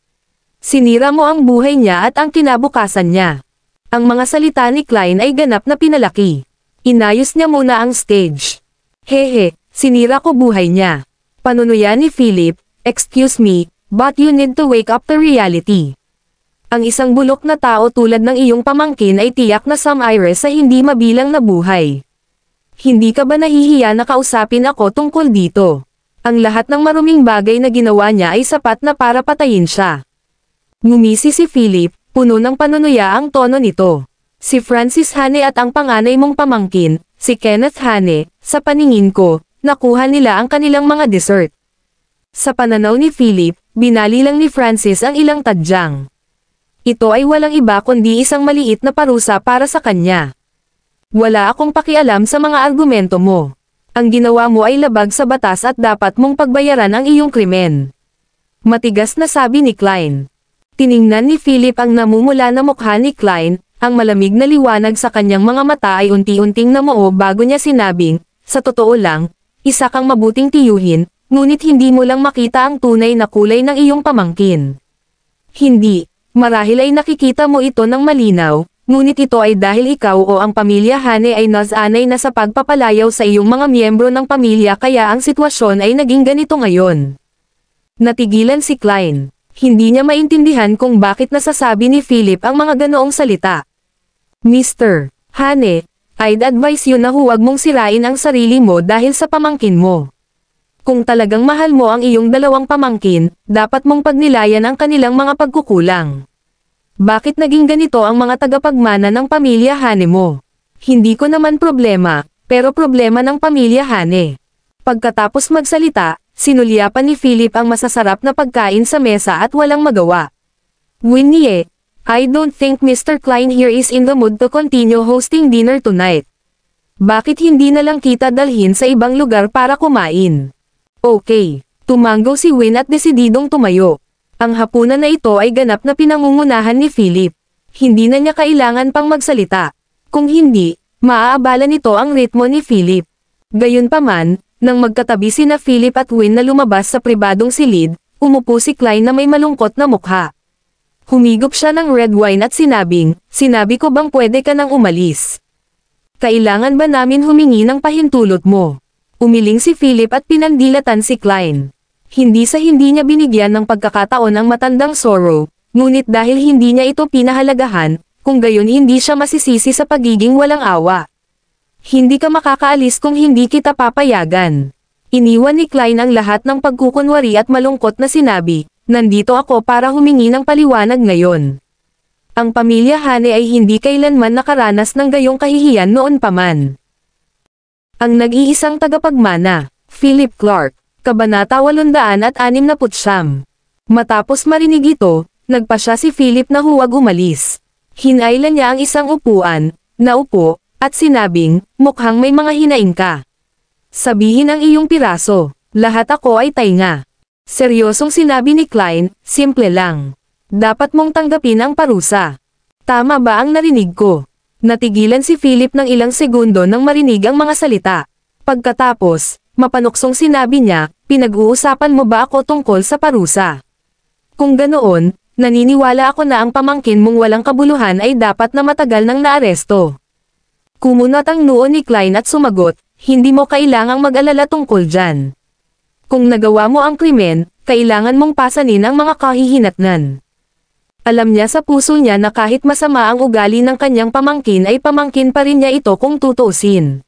Sinira mo ang buhay niya at ang kinabukasan niya. Ang mga salita ni Klein ay ganap na pinalaki. Inayos niya muna ang stage. Hehe, sinira ko buhay niya. Panunuya ni Philip, excuse me, but you need to wake up to reality. Ang isang bulok na tao tulad ng iyong pamangkin ay tiyak na Samires sa hindi mabilang na buhay. Hindi ka ba nahihiya na kausapin ako tungkol dito? Ang lahat ng maruming bagay na ginawa niya ay sapat na para patayin siya. Ngumisi si Philip, puno ng panunuya ang tono nito. Si Francis Hane at ang panganay mong pamangkin, si Kenneth Hane, sa paningin ko, nakuha nila ang kanilang mga dessert. Sa pananaw ni Philip, binali lang ni Francis ang ilang tadyang. Ito ay walang iba kundi isang maliit na parusa para sa kanya. Wala akong pakialam sa mga argumento mo. Ang ginawa mo ay labag sa batas at dapat mong pagbayaran ang iyong krimen. Matigas na sabi ni Klein. Tiningnan ni Philip ang namumula na mukha ni Klein, ang malamig na liwanag sa kanyang mga mata ay unti-unting namuo bago niya sinabing, sa totoo lang, isa kang mabuting tiyuhin, ngunit hindi mo lang makita ang tunay na kulay ng iyong pamangkin. Hindi. Marahil ay nakikita mo ito ng malinaw, ngunit ito ay dahil ikaw o ang pamilya Hane ay nasanay na sa pagpapalayaw sa iyong mga miyembro ng pamilya kaya ang sitwasyon ay naging ganito ngayon. Natigilan si Klein. Hindi niya maintindihan kung bakit nasasabi ni Philip ang mga ganoong salita. Mr. Hane, I'd advise you na huwag mong sirain ang sarili mo dahil sa pamangkin mo. Kung talagang mahal mo ang iyong dalawang pamangkin, dapat mong pagnilayan ang kanilang mga pagkukulang. Bakit naging ganito ang mga tagapagmana ng pamilya Hane mo? Hindi ko naman problema, pero problema ng pamilya Hane. Pagkatapos magsalita, sinulyapan ni Philip ang masasarap na pagkain sa mesa at walang magawa. Winnie, I don't think Mr. Klein here is in the mood to continue hosting dinner tonight. Bakit hindi na lang kita dalhin sa ibang lugar para kumain? Okay, tumanggo si Win at desididong tumayo. Ang hapunan na ito ay ganap na pinangungunahan ni Philip. Hindi na niya kailangan pang magsalita. Kung hindi, maaabala nito ang ritmo ni Philip. Gayunpaman, nang magkatabi sina Philip at Win na lumabas sa pribadong silid, umupo si Klein na may malungkot na mukha. Humigop siya ng red wine at sinabi ko bang pwede ka nang umalis? Kailangan ba namin humingi ng pahintulot mo? Umiling si Philip at pinandilatan si Klein. Hindi niya binigyan ng pagkakataon ang matandang Sorrow, ngunit dahil hindi niya ito pinahalagahan, kung gayon hindi siya masisisi sa pagiging walang awa. Hindi ka makakaalis kung hindi kita papayagan. Iniwan ni Klein ang lahat ng pagkukunwari at malungkot na sinabi, nandito ako para humingi ng paliwanag ngayon. Ang pamilya Hane ay hindi kailanman nakaranas ng gayong kahihiyan noon pa man. Ang nag-iisang tagapagmana, Philip Clark, Kabanata 869. Matapos marinig ito, nagpa siya si Philip na huwag umalis. Hinailan niya ang isang upuan, naupo, at sinabing, mukhang may mga hinaing ka. Sabihin ang iyong piraso, lahat ako ay tainga. Seryosong sinabi ni Klein, simple lang. Dapat mong tanggapin ang parusa. Tama ba ang narinig ko? Natigilan si Philip ng ilang segundo nang marinig ang mga salita. Pagkatapos, mapanuksong sinabi niya, pinag-uusapan mo ba ako tungkol sa parusa? Kung ganoon, naniniwala ako na ang pamangkin mong walang kabuluhan ay dapat na matagal nang naaresto. Kumunat ang noo ni Klein at sumagot, hindi mo kailangang mag-alala tungkol dyan. Kung nagawa mo ang krimen, kailangan mong pasanin ang mga kahihinatnan. Alam niya sa puso niya na kahit masama ang ugali ng kanyang pamangkin ay pamangkin pa rin niya ito kung tutuusin.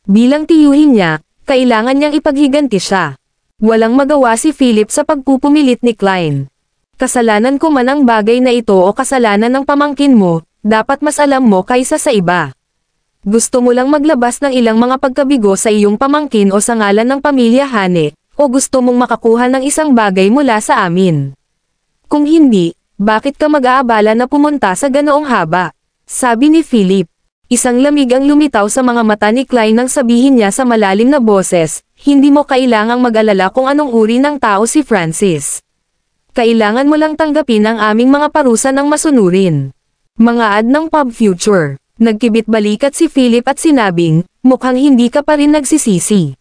Bilang tiyuhin niya, kailangan niyang ipaghiganti siya. Walang magawa si Philip sa pagpupumilit ni Klein. Kasalanan ko man ang bagay na ito o kasalanan ng pamangkin mo, dapat mas alam mo kaysa sa iba. Gusto mo lang maglabas ng ilang mga pagkabigo sa iyong pamangkin o sa ngalan ng pamilya Hane, o gusto mong makakuha ng isang bagay mula sa amin? Kung hindi, bakit ka mag-aabala na pumunta sa ganoong haba? Sabi ni Philip. Isang lamig ang lumitaw sa mga mata ni Klein nang sabihin niya sa malalim na boses, hindi mo kailangang mag-alala kung anong uri ng tao si Francis. Kailangan mo lang tanggapin ang aming mga parusa ng masunurin. Mga ad ng Pub Future. Nagkibit balikat si Philip at sinabing, mukhang hindi ka pa rin nagsisisi.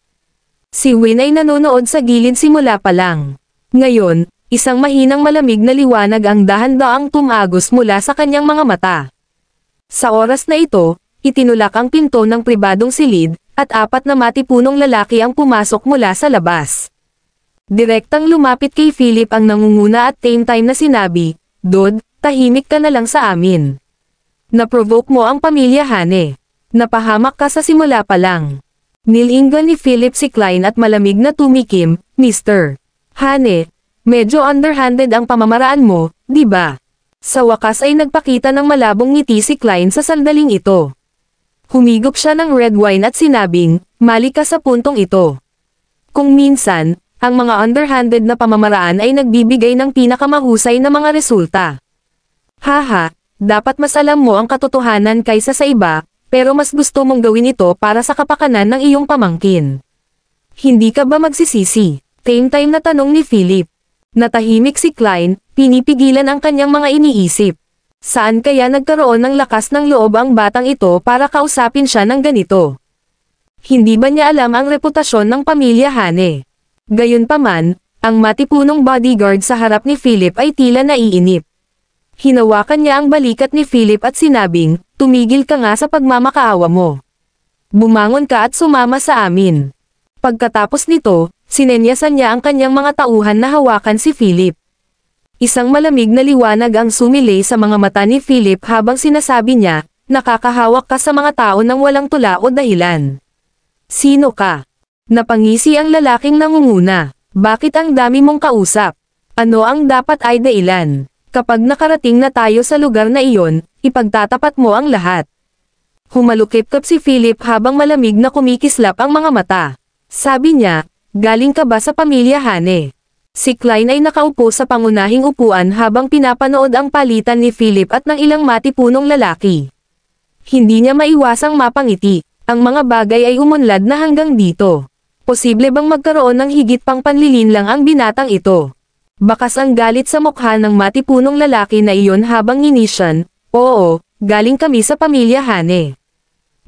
Si Win ay nanonood sa gilid simula pa lang. Ngayon, isang mahinang malamig na liwanag ang dahan-daang tumagos mula sa kanyang mga mata. Sa oras na ito, itinulak ang pinto ng pribadong silid, at 4 na matipunong lalaki ang pumasok mula sa labas. Direktang lumapit kay Philip ang nangunguna at same time na sinabi, Dod, tahimik ka na lang sa amin. Naprovoke mo ang pamilya Hane. Napahamak ka sa simula pa lang. Nilinggan ni Philip si Klein at malamig na tumikim, Mr. Hane, medyo underhanded ang pamamaraan mo, di ba? Sa wakas ay nagpakita ng malabong ngiti si Klein sa sandaling ito. Humigop siya ng red wine at sinabing, mali ka sa puntong ito. Kung minsan, ang mga underhanded na pamamaraan ay nagbibigay ng pinakamahusay na mga resulta. Haha, dapat mas alam mo ang katotohanan kaysa sa iba, pero mas gusto mong gawin ito para sa kapakanan ng iyong pamangkin. Hindi ka ba magsisisi? Same time na tanong ni Philip. Natahimik si Klein, pinipigilan ang kanyang mga iniisip. Saan kaya nagkaroon ng lakas ng loob ang batang ito para kausapin siya ng ganito? Hindi ba niya alam ang reputasyon ng pamilya Hane? Gayunpaman, ang matipunong bodyguard sa harap ni Philip ay tila naiinip. Hinawakan niya ang balikat ni Philip at sinabing, tumigil ka nga sa pagmamakaawa mo. Bumangon ka at sumama sa amin. Pagkatapos nito, sinenyasan niya ang kanyang mga tauhan na hawakan si Philip. Isang malamig na liwanag ang sumilay sa mga mata ni Philip habang sinasabi niya, nakakahawak ka sa mga tao ng walang tula o dahilan. Sino ka? Napangisi ang lalaking nangunguna. Bakit ang dami mong kausap? Ano ang dapat ay dahilan? Kapag nakarating na tayo sa lugar na iyon, ipagtatapat mo ang lahat. Humalukip-kap si Philip habang malamig na kumikislap ang mga mata. Sabi niya, galing ka ba sa pamilya Hane? Si Klein ay nakaupo sa pangunahing upuan habang pinapanood ang palitan ni Philip at ng ilang matipunong lalaki. Hindi niya maiwasang mapangiti. Ang mga bagay ay umunlad na hanggang dito. Posible bang magkaroon ng higit pang panlilinlang ang binatang ito? Bakas ang galit sa mukha ng matipunong lalaki na iyon habang inisyan, oo, galing kami sa pamilya Hane.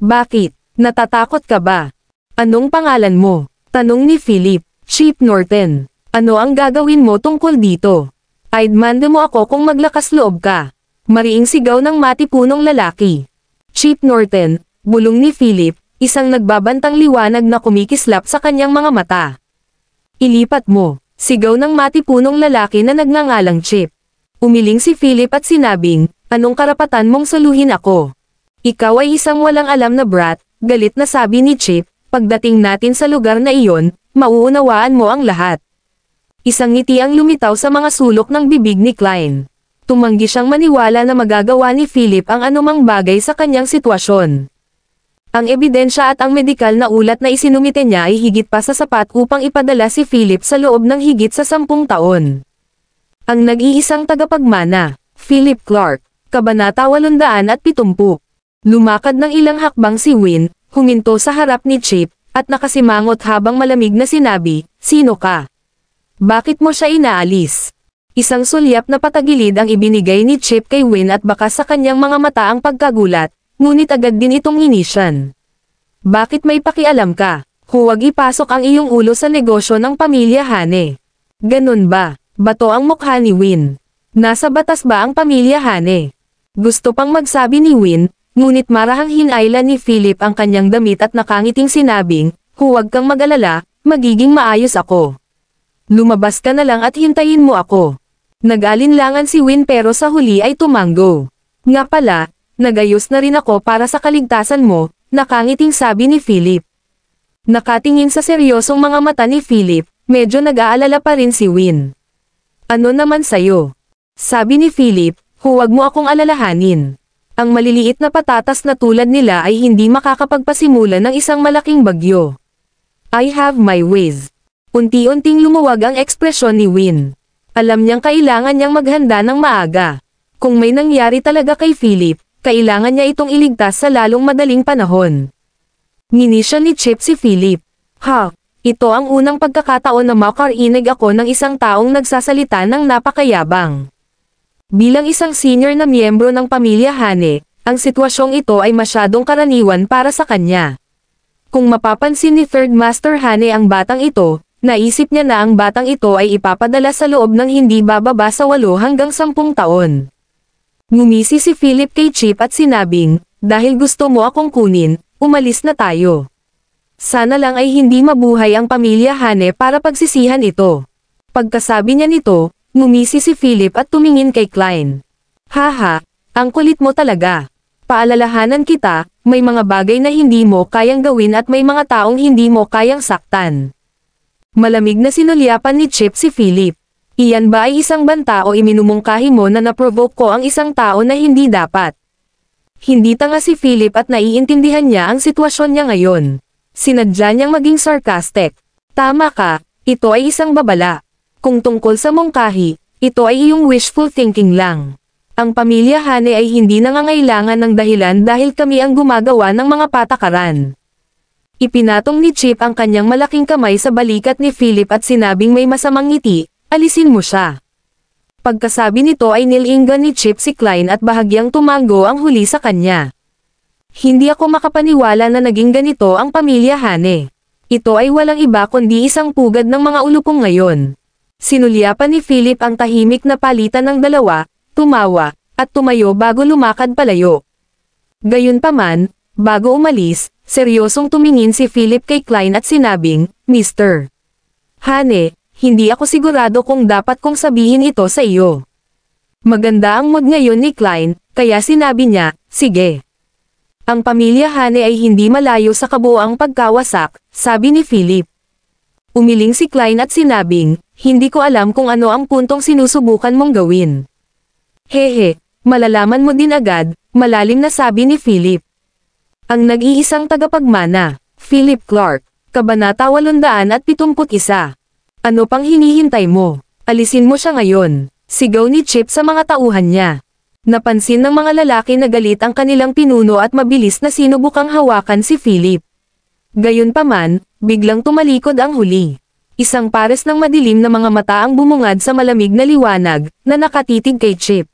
Bakit? Natatakot ka ba? Anong pangalan mo? Tanong ni Philip. Chief Norton. Ano ang gagawin mo tungkol dito? I'd mando mo ako kung maglakas loob ka. Mariing sigaw ng matipunong lalaki. Chip Norton, bulong ni Philip, isang nagbabantang liwanag na kumikislap sa kanyang mga mata. Ilipat mo, sigaw ng matipunong lalaki na nagngangalang Chip. Umiling si Philip at sinabing, anong karapatan mong saluhin ako? Ikaw ay isang walang alam na brat, galit na sabi ni Chip, pagdating natin sa lugar na iyon, mauunawaan mo ang lahat. Isang ngiti ang lumitaw sa mga sulok ng bibig ni Klein. Tumanggi siyang maniwala na magagawa ni Philip ang anumang bagay sa kanyang sitwasyon. Ang ebidensya at ang medikal na ulat na isinumite niya ay higit pa sa sapat upang ipadala si Philip sa loob ng higit sa 10 taon. Ang nag-iisang tagapagmana, Philip Clark, Kabanata 870. Lumakad ng ilang hakbang si Win, huminto sa harap ni Chip, at nakasimangot habang malamig na sinabi, sino ka? Bakit mo siya inaalis? Isang sulyap na patagilid ang ibinigay ni Chip kay Win at baka sa kanyang mga mata ang pagkagulat, ngunit agad din itong inisyan. Bakit may pakialam ka? Huwag ipasok ang iyong ulo sa negosyo ng pamilya Hane. Ganun ba? Bato ang mukha ni Win. Nasa batas ba ang pamilya Hane? Gusto pang magsabi ni Win, ngunit marahang hinayla ni Philip ang kanyang damit at nakangiting sinabing, huwag kang mag-alala, magiging maayos ako. Lumabas ka na lang at hintayin mo ako. Nag-alinlangan si Win pero sa huli ay tumango. Nga pala, nagayos na rin ako para sa kaligtasan mo, nakangiting sabi ni Philip. Nakatingin sa seryosong mga mata ni Philip, medyo nag-aalala pa rin si Win. Ano naman sayo? Sabi ni Philip, huwag mo akong alalahanin. Ang maliliit na patatas na tulad nila ay hindi makakapagpasimula ng isang malaking bagyo. I have my ways. Unti-unting lumuwag ang ekspresyon ni Win. Alam niyang kailangan niyang maghanda ng maaga. Kung may nangyari talaga kay Philip, kailangan niya itong iligtas sa lalong madaling panahon. Ngini siya ni Chip si Philip. Ha, ito ang unang pagkakataon na makarinig ako ng isang taong nagsasalita ng napakayabang. Bilang isang senior na miyembro ng pamilya Hane, ang sitwasyong ito ay masyadong karaniwan para sa kanya. Kung mapapansin ni Third Master Hane ang batang ito, naisip niya na ang batang ito ay ipapadala sa loob ng hindi bababa sa 8 hanggang 10 taon. Ngumisi si Philip kay Chip at sinabing, dahil gusto mo akong kunin, umalis na tayo. Sana lang ay hindi mabuhay ang pamilya Hane para pagsisihan ito. Pagkasabi niya nito, ngumisi si Philip at tumingin kay Klein. Haha, ang kulit mo talaga. Paalalahanan kita, may mga bagay na hindi mo kayang gawin at may mga taong hindi mo kayang saktan. Malamig na sinulyapan ni Chip si Philip. Iyan ba ay isang banta o iminumungkahi mo na naprovoke ko ang isang tao na hindi dapat? Hindi tanga si Philip at naiintindihan niya ang sitwasyon niya ngayon. Sinadya niyang maging sarcastic. Tama ka, ito ay isang babala. Kung tungkol sa mungkahi, ito ay iyong wishful thinking lang. Ang pamilya Hane ay hindi nangangailangan ng dahilan dahil kami ang gumagawa ng mga patakaran. Ipinatong ni Chip ang kanyang malaking kamay sa balikat ni Philip at sinabing may masamang ngiti, alisin mo siya. Pagkasabi nito ay nilinggan ni Chip si Klein at bahagyang tumango ang huli sa kanya. Hindi ako makapaniwala na naging ganito ang pamilya Hane. Ito ay walang iba kundi isang pugad ng mga ulupong ngayon. Sinulyapan ni Philip ang tahimik na palitan ng dalawa, tumawa, at tumayo bago lumakad palayo. Gayunpaman, bago umalis, seryosong tumingin si Philip kay Klein at sinabing, Mr. Hane, hindi ako sigurado kung dapat kong sabihin ito sa iyo. Maganda ang mood ngayon ni Klein, kaya sinabi niya, sige. Ang pamilya Hane ay hindi malayo sa kabuuang pagkawasak, sabi ni Philip. Umiling si Klein at sinabing, hindi ko alam kung ano ang puntong sinusubukan mong gawin. Hehe, malalaman mo din agad, malalim na sabi ni Philip. Ang nag-iisang tagapagmana, Philip Clark, Kabanata 871. Ano pang hinihintay mo? Alisin mo siya ngayon, sigaw ni Chip sa mga tauhan niya. Napansin ng mga lalaki na galit ang kanilang pinuno at mabilis na sinubukang hawakan si Philip. Gayunpaman, biglang tumalikod ang huli. Isang pares ng madilim na mga mata ang bumungad sa malamig na liwanag, na nakatitig kay Chip.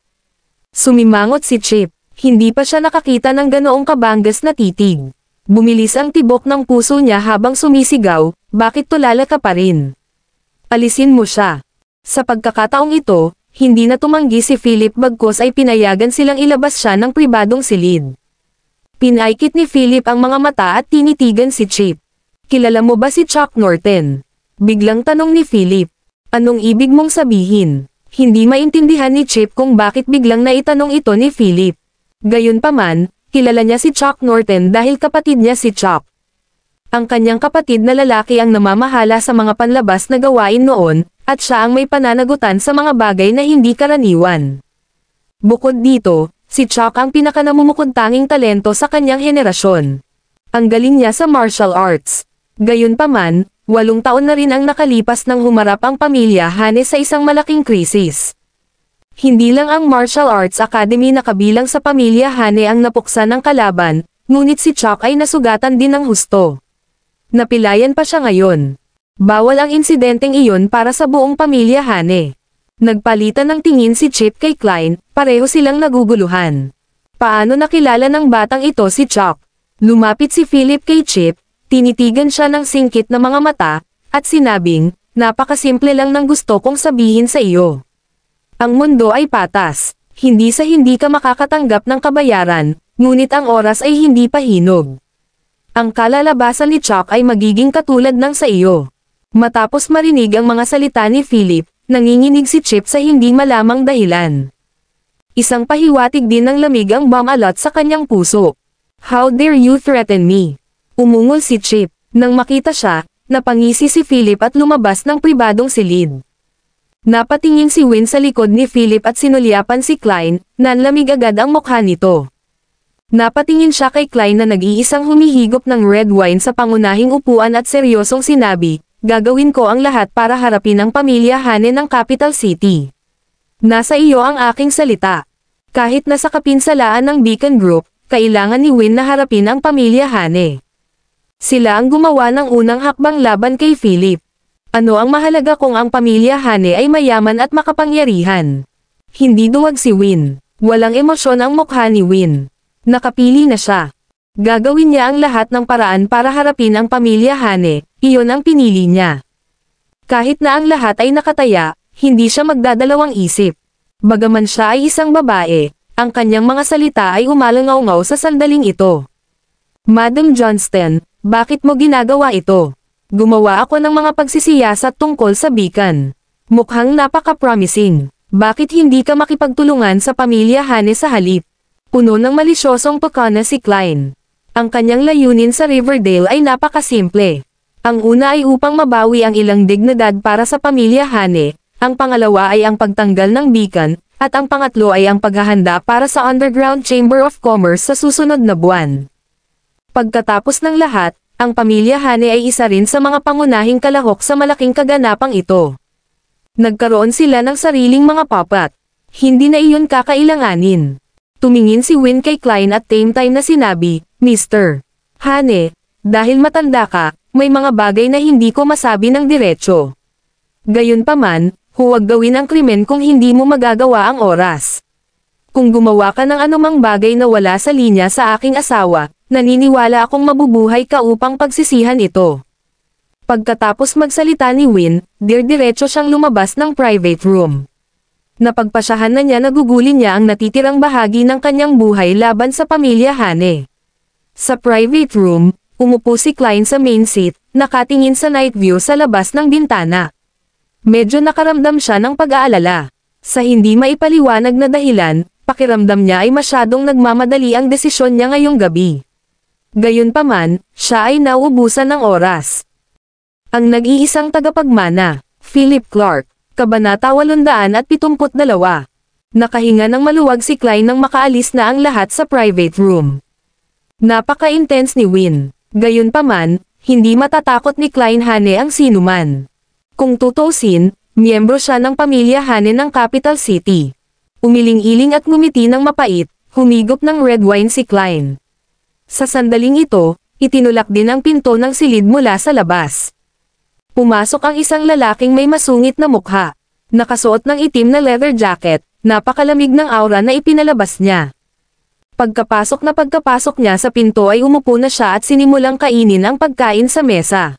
Sumimangot si Chip, hindi pa siya nakakita ng ganoong kabanggas na titig. Bumilis ang tibok ng puso niya habang sumisigaw, bakit tulala ka pa rin? Alisin mo siya. Sa pagkakataong ito, hindi na tumanggi si Philip bagkus ay pinayagan silang ilabas siya ng pribadong silid. Pinaikit ni Philip ang mga mata at tinitigan si Chip. Kilala mo ba si Chuck Norton? Biglang tanong ni Philip. Anong ibig mong sabihin? Hindi maintindihan ni Chip kung bakit biglang naitanong ito ni Philip. Gayunpaman, kilala niya si Chuck Norton dahil kapatid niya si Chuck. Ang kanyang kapatid na lalaki ang namamahala sa mga panlabas na gawain noon, at siya ang may pananagutan sa mga bagay na hindi karaniwan. Bukod dito, si Chuck ang pinakanamumukod-tanging talento sa kanyang henerasyon. Ang galing niya sa martial arts. Gayunpaman, 8 taon na rin ang nakalipas nang humarap ang pamilya Hane sa isang malaking krisis. Hindi lang ang Martial Arts Academy na kabilang sa pamilya Hane ang napuksa ng kalaban, ngunit si Chuck ay nasugatan din ng husto. Napilayan pa siya ngayon. Bawal ang insidenteng iyon para sa buong pamilya Hane. Nagpalitan ng tingin si Chip kay Klein, pareho silang naguguluhan. Paano nakilala ng batang ito si Chuck? Lumapit si Philip kay Chip, tinitigan siya ng singkit na mga mata, at sinabing, napakasimple lang ng gusto kong sabihin sa iyo. Ang mundo ay patas, hindi sa hindi ka makakatanggap ng kabayaran, ngunit ang oras ay hindi pa hinog. Ang kalalabasan ni Chuck ay magiging katulad ng sa iyo. Matapos marinig ang mga salita ni Philip, nanginginig si Chip sa hindi malamang dahilan. Isang pahiwatig din ng lamig ang bumalot sa kanyang puso. How dare you threaten me? Umungol si Chip. Nang makita siya, napangisi si Philip at lumabas ng pribadong silid. Napatingin si Win sa likod ni Philip at sinulyapan si Klein, nanlamig agad ang mukha nito. Napatingin siya kay Klein na nag-iisang humihigop ng red wine sa pangunahing upuan at seryosong sinabi, gagawin ko ang lahat para harapin ang pamilya Hane ng Capital City. Nasa iyo ang aking salita. Kahit nasa kapinsalaan ng Beacon Group, kailangan ni Win na harapin ang pamilya Hane. Sila ang gumawa ng unang hakbang laban kay Philip. Ano ang mahalaga kung ang pamilya Hane ay mayaman at makapangyarihan? Hindi duwag si Win. Walang emosyon ang mukha ni Win. Nakapili na siya. Gagawin niya ang lahat ng paraan para harapin ang pamilya Hane, iyon ang pinili niya. Kahit na ang lahat ay nakataya, hindi siya magdadalawang isip. Bagaman siya ay isang babae, ang kanyang mga salita ay umalangaw-ngaw sa sandaling ito. Madam Johnston, bakit mo ginagawa ito? Gumawa ako ng mga pagsisiyasat tungkol sa Beacon. Mukhang napaka-promising. Bakit hindi ka makipagtulungan sa pamilya Hane sa halip? Puno ng malisyosong pakana si Klein. Ang kanyang layunin sa Riverdale ay napakasimple. Ang una ay upang mabawi ang ilang dignidad para sa pamilya Hane, ang pangalawa ay ang pagtanggal ng Beacon, at ang pangatlo ay ang paghahanda para sa Underground Chamber of Commerce sa susunod na buwan. Pagkatapos ng lahat, ang pamilya Hane ay isa rin sa mga pangunahing kalahok sa malaking kaganapang ito. Nagkaroon sila ng sariling mga papat. Hindi na iyon kakailanganin. Tumingin si Win kay Klein at same time na sinabi, Mr. Hane, dahil matanda ka, may mga bagay na hindi ko masabi ng diretso. Gayunpaman, huwag gawin ang krimen kung hindi mo magagawa ang oras. Kung gumawa ka ng anumang bagay na wala sa linya sa aking asawa, naniniwala akong mabubuhay ka upang pagsisihan ito. Pagkatapos magsalita ni Win, diretso siyang lumabas ng private room. Napagpasyahan na niya na gugulin niya ang natitirang bahagi ng kanyang buhay laban sa pamilya Hane. Sa private room, umupo si Klein sa main seat, nakatingin sa night view sa labas ng bintana. Medyo nakaramdam siya ng pag-aalala. Sa hindi maipaliwanag na dahilan, pakiramdam niya ay masyadong nagmamadali ang desisyon niya ngayong gabi. Gayunpaman, siya ay nauubusan ng oras. Ang nag-iisang tagapagmana, Philip Clark, Kabanata 872. Nakahinga ng maluwag si Klein nang makaalis na ang lahat sa private room. Napaka-intense ni Win. Gayunpaman, hindi matatakot ni Klein Hane ang sinuman. Kung tutusin, miyembro siya ng pamilya Hane ng Capital City. Umiling-iling at ngumiti ng mapait, humigop ng red wine si Klein. Sa sandaling ito, itinulak din ang pinto ng silid mula sa labas. Pumasok ang isang lalaking may masungit na mukha. Nakasuot ng itim na leather jacket, napakalamig ng aura na ipinalabas niya. Pagkapasok niya sa pinto ay umupo na siya at sinimulang kainin ang pagkain sa mesa.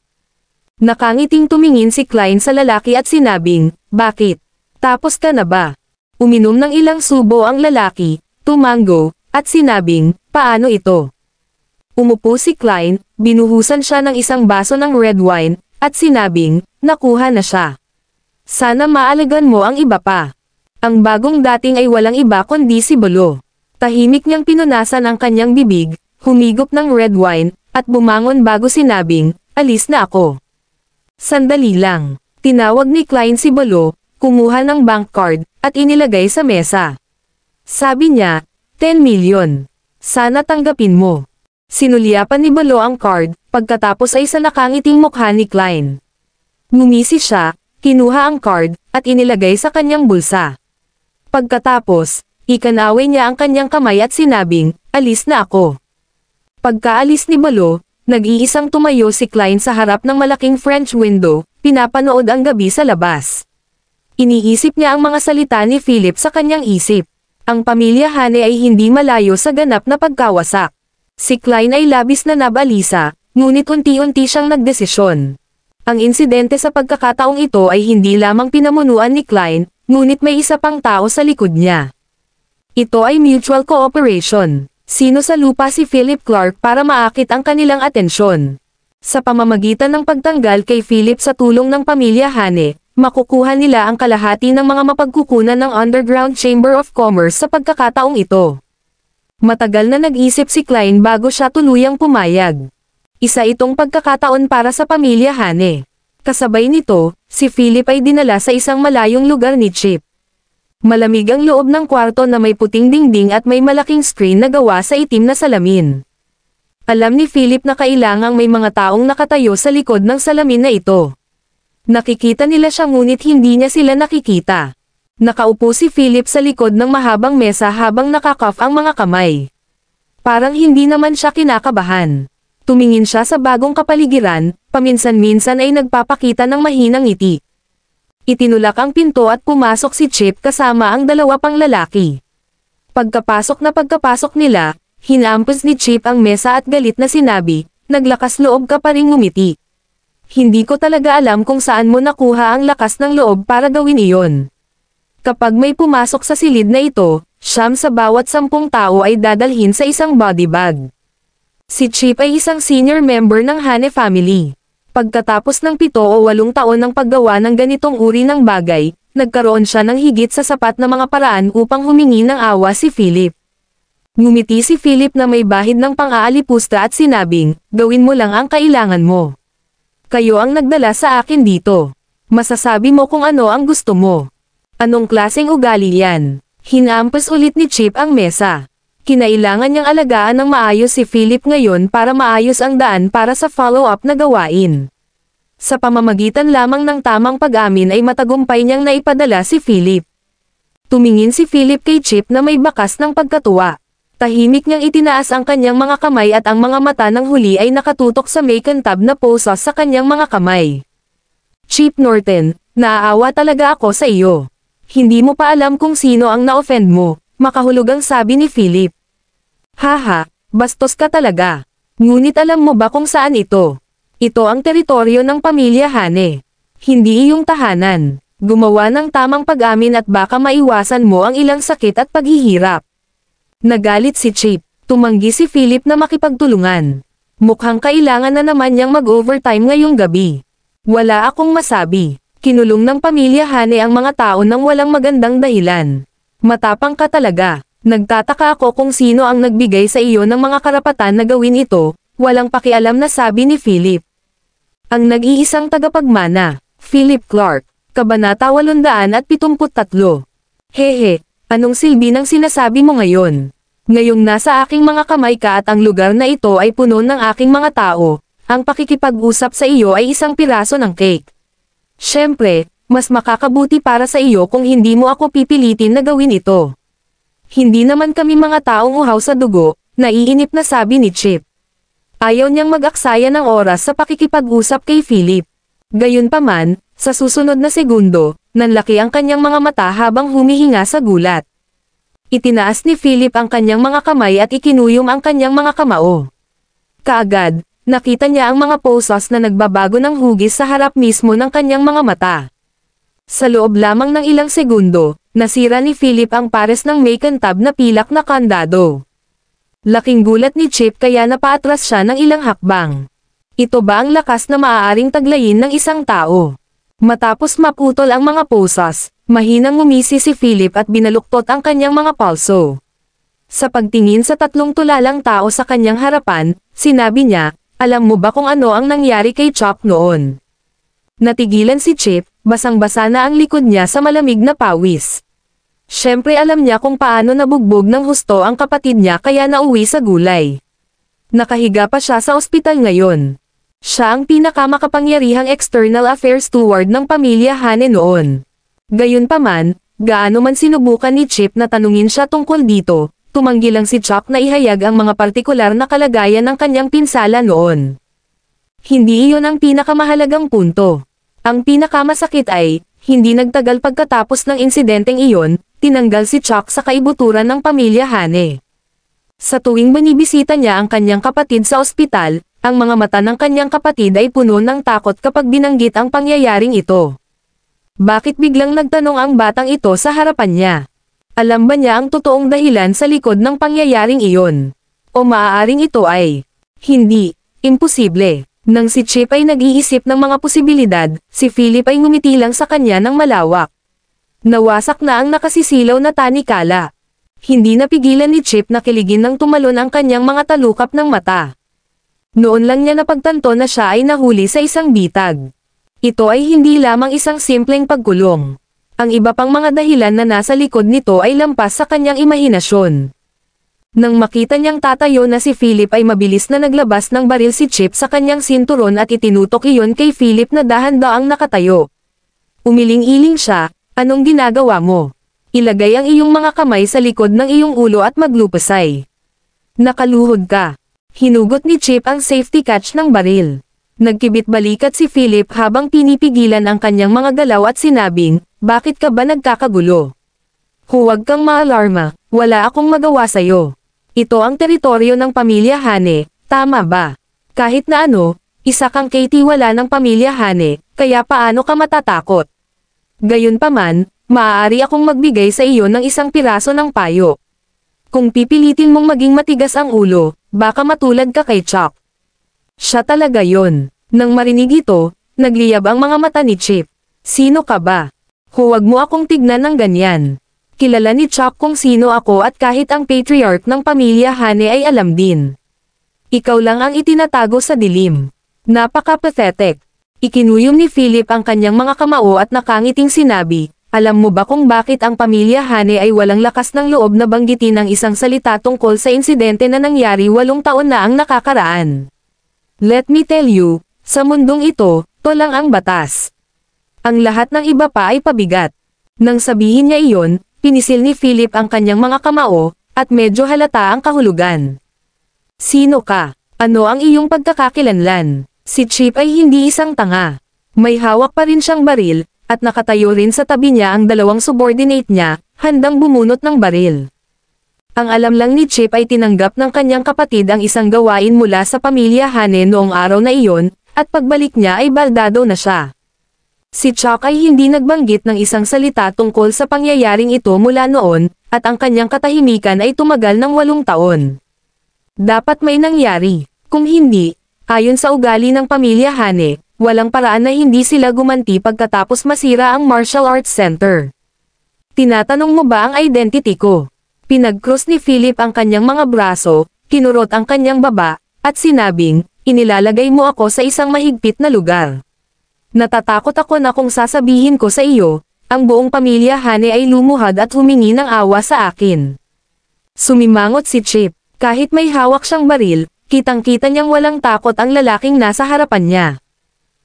Nakangiting tumingin si Klein sa lalaki at sinabing, bakit? Tapos ka na ba? Uminom ng ilang subo ang lalaki, tumango, at sinabing, paano ito? Umupo si Klein, binuhusan siya ng isang baso ng red wine, at sinabing, nakuha na siya. Sana maalagan mo ang iba pa. Ang bagong dating ay walang iba kundi si Bolo. Tahimik niyang pinunasan ang kanyang bibig, humigop ng red wine, at bumangon bago sinabing, alis na ako. Sandali lang. Tinawag ni Klein si Bolo, kumuha ng bank card, at inilagay sa mesa. Sabi niya, 10 million. Sana tanggapin mo. Sinulyapan ni Bolo ang card, pagkatapos ay sa nakangiting mukha ni Klein. Ngumisi siya, kinuha ang card, at inilagay sa kanyang bulsa. Pagkatapos, ikanaway niya ang kanyang kamay at sinabing, alis na ako. Pagkaalis ni Bolo, nag-iisang tumayo si Klein sa harap ng malaking French window, pinapanood ang gabi sa labas. Iniisip niya ang mga salita ni Philip sa kanyang isip. Ang pamilya Hane ay hindi malayo sa ganap na pagkawasak. Si Klein ay labis na nabalisa, ngunit unti-unti siyang nagdesisyon. Ang insidente sa pagkakataong ito ay hindi lamang pinamunuan ni Klein, ngunit may isa pang tao sa likod niya. Ito ay mutual cooperation. Sino sa lupa si Philip Clark para maakit ang kanilang atensyon. Sa pamamagitan ng pagtanggal kay Philip sa tulong ng pamilya Hane, makukuha nila ang kalahati ng mga mapagkukunan ng Underground Chamber of Commerce sa pagkakataong ito. Matagal na nag-isip si Klein bago siya tuluyang pumayag. Isa itong pagkakataon para sa pamilya Hane. Kasabay nito, si Philip ay dinala sa isang malayong lugar ni Chip. Malamig ang loob ng kwarto na may puting dingding at may malaking screen na gawa sa itim na salamin. Alam ni Philip na kailangang may mga taong nakatayo sa likod ng salamin na ito. Nakikita nila siya ngunit hindi niya sila nakikita. Nakaupo si Philip sa likod ng mahabang mesa habang nakakaf ang mga kamay. Parang hindi naman siya kinakabahan. Tumingin siya sa bagong kapaligiran, paminsan-minsan ay nagpapakita ng mahinang ngiti. Itinulak ang pinto at pumasok si Chip kasama ang dalawa pang lalaki. Pagkapasok nila, hinampos ni Chip ang mesa at galit na sinabi, naglakas loob ka pa ring ngumiti. Hindi ko talaga alam kung saan mo nakuha ang lakas ng loob para gawin iyon. Kapag may pumasok sa silid na ito, 9 sa bawat 10 tao ay dadalhin sa isang body bag. Si Chip ay isang senior member ng Hane family. Pagkatapos ng 7 o 8 taon ng paggawa ng ganitong uri ng bagay, nagkaroon siya ng higit sa sapat na mga paraan upang humingi ng awa si Philip. Ngumiti si Philip na may bahid ng pang-aalipusta at sinabing, gawin mo lang ang kailangan mo. Kayo ang nagdala sa akin dito. Masasabi mo kung ano ang gusto mo. Anong klaseng ugali yan? Hinampos ulit ni Chip ang mesa. Kinailangan niyang alagaan ng maayos si Philip ngayon para maayos ang daan para sa follow-up na gawain. Sa pamamagitan lamang ng tamang pag-amin ay matagumpay niyang naipadala si Philip. Tumingin si Philip kay Chip na may bakas ng pagkatuwa. Tahimik niyang itinaas ang kanyang mga kamay at ang mga mata ng huli ay nakatutok sa may kantab na posos sa kanyang mga kamay. Chip Norton, naaawa talaga ako sa iyo. Hindi mo pa alam kung sino ang na-offend mo, makahulugang sabi ni Philip. Haha, bastos ka talaga. Ngunit alam mo ba kung saan ito? Ito ang teritoryo ng pamilya Hane. Hindi iyong tahanan. Gumawa ng tamang pag-amin at baka maiwasan mo ang ilang sakit at paghihirap. Nagalit si Chip. Tumanggi si Philip na makipagtulungan. Mukhang kailangan na naman niyang mag-overtime ngayong gabi. Wala akong masabi. Kinulong ng pamilya Hane ang mga tao nang walang magandang dahilan. Matapang ka talaga. Nagtataka ako kung sino ang nagbigay sa iyo ng mga karapatan na gawin ito, walang pakialam na sabi ni Philip. Ang nag-iisang tagapagmana, Philip Clark, Kabanata 873. Hehe, anong silbi ng sinasabi mo ngayon? Ngayong nasa aking mga kamay ka at ang lugar na ito ay puno ng aking mga tao, ang pakikipag-usap sa iyo ay isang piraso ng cake. Siyempre, mas makakabuti para sa iyo kung hindi mo ako pipilitin na gawin ito. Hindi naman kami mga taong uhaw sa dugo, naiinip na sabi ni Chip. Ayaw niyang mag-aksaya ng oras sa pakikipag-usap kay Philip. Gayunpaman, sa susunod na segundo, nanlaki ang kanyang mga mata habang humihinga sa gulat. Itinaas ni Philip ang kanyang mga kamay at ikinuyom ang kanyang mga kamao. Kaagad, nakita niya ang mga posos na nagbabago ng hugis sa harap mismo ng kanyang mga mata. Sa loob lamang ng ilang segundo, Nasira ni Philip ang pares ng may kantab na pilak na kandado. Laking gulat ni Chip kaya napaatras siya ng ilang hakbang. Ito ba ang lakas na maaaring taglayin ng isang tao? Matapos maputol ang mga posas, mahinang ngumisi si Philip at binaluktot ang kanyang mga palso. Sa pagtingin sa 3 tulalang tao sa kanyang harapan, sinabi niya, "Alam mo ba kung ano ang nangyari kay Chop noon?" Natigilan si Chip, basang-basa na ang likod niya sa malamig na pawis. Siyempre alam niya kung paano nabugbog ng husto ang kapatid niya kaya nauwi sa gulay. Nakahiga pa siya sa ospital ngayon. Siya ang pinakamakapangyarihang external affairs steward ng pamilya Hane noon. Gayunpaman, gaano man sinubukan ni Chip na tanungin siya tungkol dito, tumanggi lang si Chuck na ihayag ang mga partikular na kalagayan ng kanyang pinsala noon. Hindi iyon ang pinakamahalagang punto. Ang pinakamasakit ay, hindi nagtagal pagkatapos ng insidenteng iyon, tinanggal si Chuck sa kaibuturan ng pamilya Hane. Sa tuwing binibisita niya ang kanyang kapatid sa ospital, ang mga mata ng kanyang kapatid ay puno ng takot kapag binanggit ang pangyayaring ito. Bakit biglang nagtanong ang batang ito sa harapan niya? Alam ba niya ang totoong dahilan sa likod ng pangyayaring iyon? O maaaring ito ay hindi, imposible. Nang si Chip ay nag-iisip ng mga posibilidad, si Philip ay ngumiti lang sa kanya ng malawak. Nawasak na ang nakasisilaw na tanikala. Hindi napigilan ni Chip na kiligin nang tumalon ang kanyang mga talukap ng mata. Noon lang niya napagtanto na siya ay nahuli sa isang bitag. Ito ay hindi lamang isang simpleng pagkulong. Ang iba pang mga dahilan na nasa likod nito ay lampas sa kanyang imahinasyon. Nang makita niyang tatayo na si Philip ay mabilis na naglabas ng baril si Chip sa kanyang sinturon at itinutok iyon kay Philip na dahan-daang nakatayo. Umiling-iling siya, "Anong ginagawa mo? Ilagay ang iyong mga kamay sa likod ng iyong ulo at maglupasay. Nakaluhod ka." Hinugot ni Chip ang safety catch ng baril. Nagkibit-balikat si Philip habang pinipigilan ang kanyang mga galaw at sinabing, "Bakit ka ba nagkakagulo? Huwag kang maalarma, wala akong magawa sa'yo. Ito ang teritoryo ng pamilya Hane, tama ba? Kahit na ano, isa kang kaitiwala ng pamilya Hane, kaya paano ka matatakot? Gayunpaman, maaari akong magbigay sa iyo ng isang piraso ng payo. Kung pipilitin mong maging matigas ang ulo, baka matulad ka kay Chuck." Siya talaga yon. Nang marinig ito, nagliyab ang mga mata ni Chip. "Sino ka ba? Huwag mo akong tignan ng ganyan. Kilala ni Chuck kung sino ako at kahit ang patriarch ng pamilya Hane ay alam din. Ikaw lang ang itinatago sa dilim." Napaka-pathetic. Ikinuyom ni Philip ang kanyang mga kamao at nakangiting sinabi, "Alam mo ba kung bakit ang pamilya Hane ay walang lakas ng loob na banggitin ang isang salita tungkol sa insidente na nangyari 8 taon na ang nakakaraan? Let me tell you, sa mundong ito, to lang ang batas. Ang lahat ng iba pa ay pabigat." Nang sabihin niya iyon, pinisil ni Philip ang kanyang mga kamao, at medyo halata ang kahulugan. "Sino ka? Ano ang iyong pagkakakilanlan?" Si Chip ay hindi isang tanga. May hawak pa rin siyang baril, at nakatayo rin sa tabi niya ang 2 subordinate niya, handang bumunot ng baril. Ang alam lang ni Chip ay tinanggap ng kanyang kapatid ang isang gawain mula sa pamilya Hane noong araw na iyon, at pagbalik niya ay baldado na siya. Si Chuck ay hindi nagbanggit ng isang salita tungkol sa pangyayaring ito mula noon, at ang kanyang katahimikan ay tumagal ng 8 taon. Dapat may nangyari. Kung hindi, ayon sa ugali ng pamilya Hane, walang paraan na hindi sila gumanti pagkatapos masira ang martial arts center. "Tinatanong mo ba ang identity ko?" Pinag-cross ni Philip ang kanyang mga braso, kinurot ang kanyang baba, at sinabing, "Inilalagay mo ako sa isang mahigpit na lugar. Natatakot ako na kung sasabihin ko sa iyo, ang buong pamilya Hane ay lumuhad at humingi ng awa sa akin." Sumimangot si Chip. Kahit may hawak siyang baril, kitang-kita niyang walang takot ang lalaking nasa harapan niya.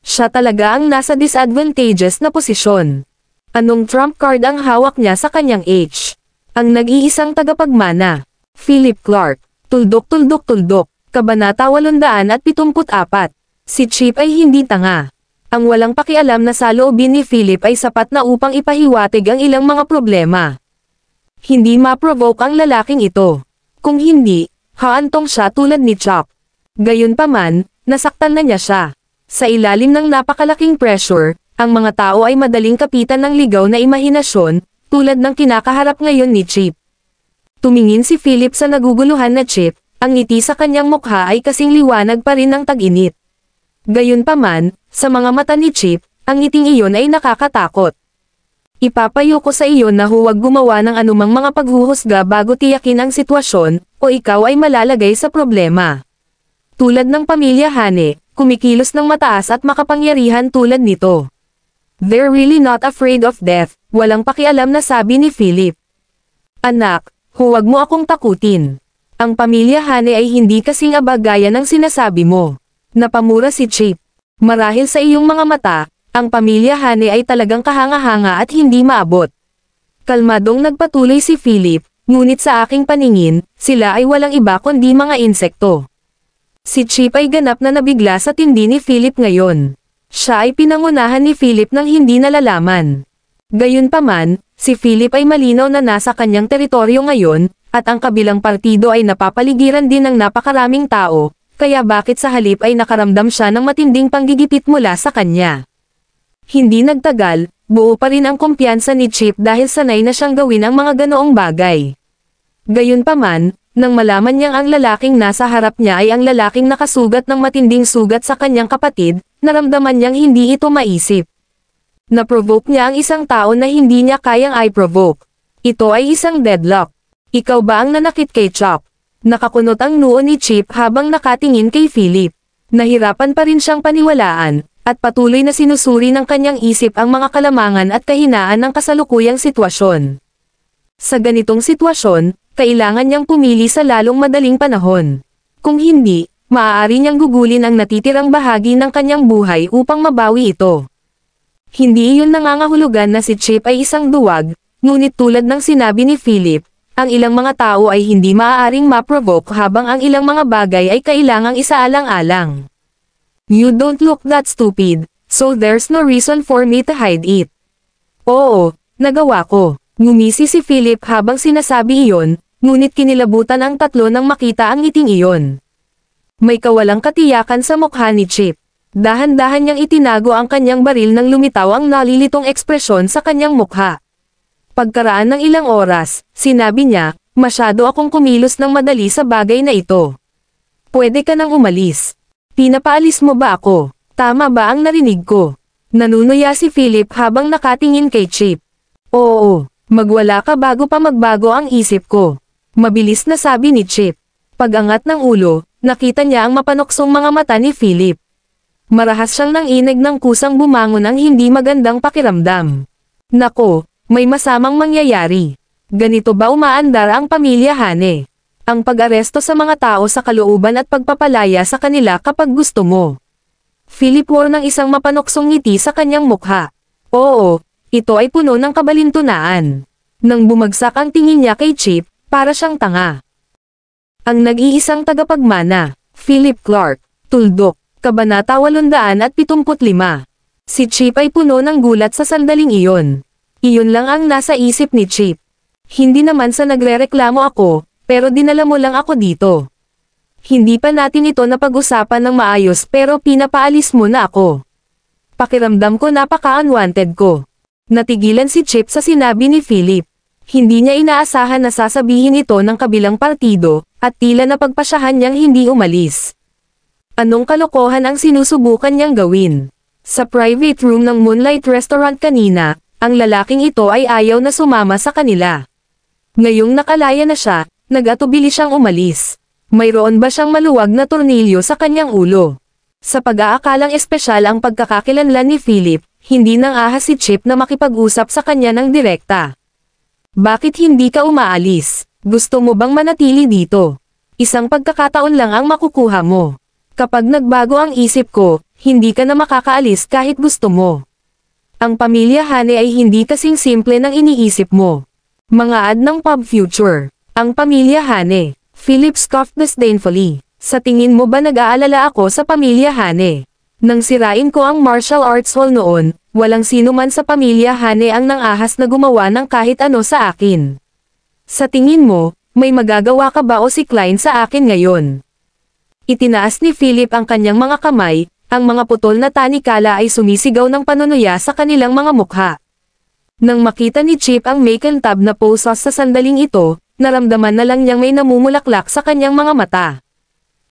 Siya talaga ang nasa disadvantageous na posisyon. Anong trump card ang hawak niya sa kanyang H? Ang nag-iisang tagapagmana. Philip Clark. Tuldok-tuldok-tuldok. Kabanata 874. Si Chip ay hindi tanga. Ang walang pakialam na saloobin ni Philip ay sapat na upang ipahiwatig ang ilang mga problema. Hindi ma-provoke ang lalaking ito. Kung hindi, haantong siya tulad ni Chuck. Gayunpaman, nasaktan na niya siya. Sa ilalim ng napakalaking pressure, ang mga tao ay madaling kapitan ng ligaw na imahinasyon, tulad ng kinakaharap ngayon ni Chip. Tumingin si Philip sa naguguluhan na Chip, ang ngiti sa kanyang mukha ay kasing liwanag pa rin ng tag-init. Gayunpaman, sa mga mata ni Chip, ang ngiting iyon ay nakakatakot. Ipapayo ko sa iyo na huwag gumawa ng anumang mga paghuhusga bago tiyakin ang sitwasyon, o ikaw ay malalagay sa problema. Tulad ng pamilya Hane, kumikilos ng mataas at makapangyarihan tulad nito. They're really not afraid of death, walang pakialam na sabi ni Philip. Anak, huwag mo akong takutin. Ang pamilya Hane ay hindi kasing abag gaya ng sinasabi mo. Napamura si Chip. Marahil sa iyong mga mata, ang pamilya Hane ay talagang kahanga-hanga at hindi maabot. Kalmadong nagpatuloy si Philip, ngunit sa aking paningin, sila ay walang iba kundi mga insekto. Si Chip ay ganap na nabigla sa tindi ni Philip ngayon. Siya ay pinangunahan ni Philip ng hindi nalalaman. Gayunpaman, si Philip ay malinaw na nasa kanyang teritoryo ngayon, at ang kabilang partido ay napapaligiran din ng napakaraming tao, kaya bakit sa halip ay nakaramdam siya ng matinding panggigipit mula sa kanya. Hindi nagtagal, buo pa rin ang kumpiyansa ni Chip dahil sanay na siyang gawin ang mga ganoong bagay. Gayunpaman, nang malaman niyang ang lalaking nasa harap niya ay ang lalaking nakasugat ng matinding sugat sa kanyang kapatid, naramdaman niyang hindi ito maisip. Naprovoke niya ang isang tao na hindi niya kayang i-provoke. Ito ay isang deadlock. Ikaw ba ang nanakit kay Chop? Nakakunot ang noo ni Chip habang nakatingin kay Philip. Nahirapan pa rin siyang paniwalaan, at patuloy na sinusuri ng kanyang isip ang mga kalamangan at kahinaan ng kasalukuyang sitwasyon. Sa ganitong sitwasyon, kailangan niyang pumili sa lalong madaling panahon. Kung hindi, maaari niyang gugulin ang natitirang bahagi ng kanyang buhay upang mabawi ito. Hindi iyon nangangahulugan na si Chip ay isang duwag, ngunit tulad ng sinabi ni Philip, ang ilang mga tao ay hindi maaaring ma-provoke habang ang ilang mga bagay ay kailangang isaalang-alang. You don't look that stupid, so there's no reason for me to hide it. Oo, nagawa ko. Ngumisi si Philip habang sinasabi iyon, ngunit kinilabutan ang tatlo nang makita ang ngiting iyon. May kawalang katiyakan sa mukha ni Chip. Dahan-dahan niyang itinago ang kanyang baril nang lumitaw ang nalilitong ekspresyon sa kanyang mukha. Pagkaraan ng ilang oras, sinabi niya, masyado akong kumilos ng madali sa bagay na ito. Pwede ka nang umalis. Pinapaalis mo ba ako? Tama ba ang narinig ko? Nanunuya si Philip habang nakatingin kay Chip. Oo, magwala ka bago pa magbago ang isip ko. Mabilis na sabi ni Chip. Pag-angat ng ulo, nakita niya ang mapanoksong mga mata ni Philip. Marahas siyang nanginig ng kusang bumangon ang hindi magandang pakiramdam. Nako, may masamang mangyayari. Ganito ba umaandar ang pamilya Hane? Ang pag-aresto sa mga tao sa kalooban at pagpapalaya sa kanila kapag gusto mo. Philip wore ng isang mapanoksong ngiti sa kanyang mukha. Oo, ito ay puno ng kabalintunaan. Nang bumagsak ang tingin niya kay Chip, para siyang tanga. Ang nag-iisang tagapagmana, Philip Clark, Tuldok, Kabanata 875. Si Chip ay puno ng gulat sa sandaling iyon. Iyon lang ang nasa isip ni Chip. Hindi naman sa nagrereklamo ako, pero dinala mo lang ako dito. Hindi pa natin ito napag-usapan ng maayos pero pinapaalis mo na ako. Pakiramdam ko napaka-unwanted ko. Natigilan si Chip sa sinabi ni Philip. Hindi niya inaasahan na sasabihin ito ng kabilang partido, at tila napagpasyahan niyang hindi umalis. Anong kalokohan ang sinusubukan niyang gawin? Sa private room ng Moonlight Restaurant kanina, ang lalaking ito ay ayaw na sumama sa kanila. Ngayong nakalaya na siya, nag-atubili siyang umalis. Mayroon ba siyang maluwag na tornilyo sa kanyang ulo? Sa pag-aakalang espesyal ang pagkakakilanlan ni Philip, hindi nang ahas si Chip na makipag-usap sa kanya ng direkta. Bakit hindi ka umaalis? Gusto mo bang manatili dito? Isang pagkakataon lang ang makukuha mo. Kapag nagbago ang isip ko, hindi ka na makakaalis kahit gusto mo. Ang pamilya Hane ay hindi kasing simple ng iniisip mo. Mga ad ng pub future. Ang pamilya Hane. Philip scoffed disdainfully. Sa tingin mo ba nag-aalala ako sa pamilya Hane? Nang sirain ko ang martial arts hall noon, walang sino man sa pamilya Hane ang nang-ahas na gumawa ng kahit ano sa akin. Sa tingin mo, may magagawa ka ba o si Klein sa akin ngayon? Itinaas ni Philip ang kanyang mga kamay, ang mga putol na tanikala ay sumisigaw ng panunuya sa kanilang mga mukha. Nang makita ni Chip ang makintab na poses sa sandaling ito, naramdaman na lang niyang may namumulaklak sa kanyang mga mata.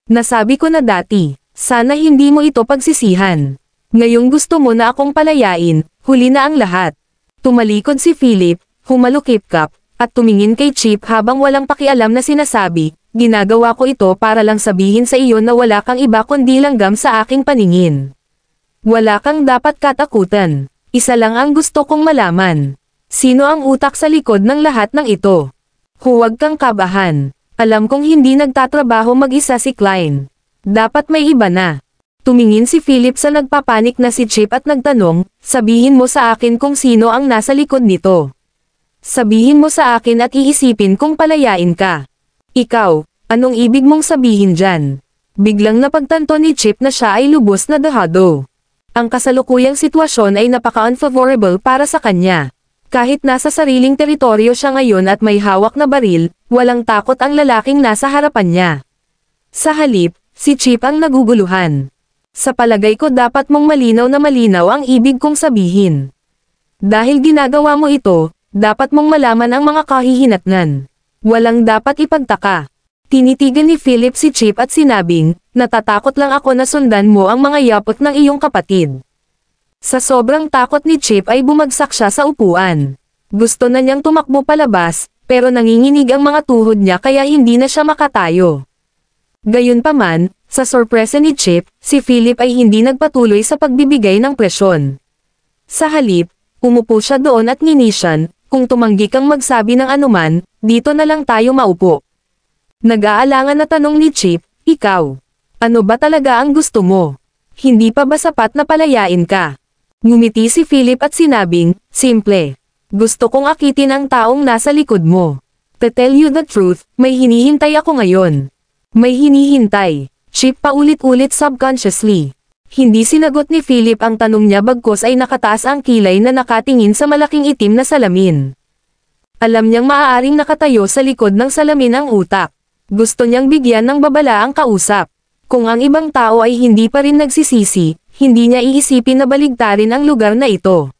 Nasabi ko na dati, sana hindi mo ito pagsisihan. Ngayong gusto mo na akong palayain, huli na ang lahat. Tumalikod si Philip, humalukip-kap, at tumingin kay Chip habang walang pakialam na sinasabi, ginagawa ko ito para lang sabihin sa iyo na wala kang iba kundi langgam sa aking paningin. Wala kang dapat katakutan. Isa lang ang gusto kong malaman. Sino ang utak sa likod ng lahat ng ito? Huwag kang kabahan. Alam kong hindi nagtatrabaho mag-isa si Klein. Dapat may iba na. Tumingin si Philip sa nagpapanik na si Chip at nagtanong, sabihin mo sa akin kung sino ang nasa likod nito. Sabihin mo sa akin at iisipin kung palayain ka. Ikaw, anong ibig mong sabihin dyan? Biglang napagtanto ni Chip na siya ay lubos na dahado. Ang kasalukuyang sitwasyon ay napaka-unfavorable para sa kanya. Kahit nasa sariling teritoryo siya ngayon at may hawak na baril, walang takot ang lalaking nasa harapan niya. Sa halip, si Chip ang naguguluhan. Sa palagay ko dapat mong malinaw na malinaw ang ibig kong sabihin. Dahil ginagawa mo ito, dapat mong malaman ang mga kahihinatnan. Walang dapat ipagtaka. Tinitigan ni Philip si Chip at sinabing, natatakot lang ako na sundan mo ang mga yapot ng iyong kapatid. Sa sobrang takot ni Chip ay bumagsak siya sa upuan. Gusto na niyang tumakbo palabas, pero nanginginig ang mga tuhod niya kaya hindi na siya makatayo. Gayunpaman, sa sorpresa ni Chip, si Philip ay hindi nagpatuloy sa pagbibigay ng presyon. Sa halip, umupo siya doon at nginisyan, kung tumanggi kang magsabi ng anuman, dito na lang tayo maupo. Nag-aalangan na tanong ni Chip, ikaw, ano ba talaga ang gusto mo? Hindi pa ba sapat na palayain ka? Ngumiti si Philip at sinabing, simple. Gusto kong akitin ang taong nasa likod mo. To tell you the truth, may hinihintay ako ngayon. May hinihintay. Chip paulit-ulit subconsciously. Hindi sinagot ni Philip ang tanong niya bagkus ay nakataas ang kilay na nakatingin sa malaking itim na salamin. Alam niyang maaaring nakatayo sa likod ng salamin ang utak. Gusto niyang bigyan ng babala ang kausap. Kung ang ibang tao ay hindi pa rin nagsisisi, hindi niya iisipin na baligtarin ang lugar na ito.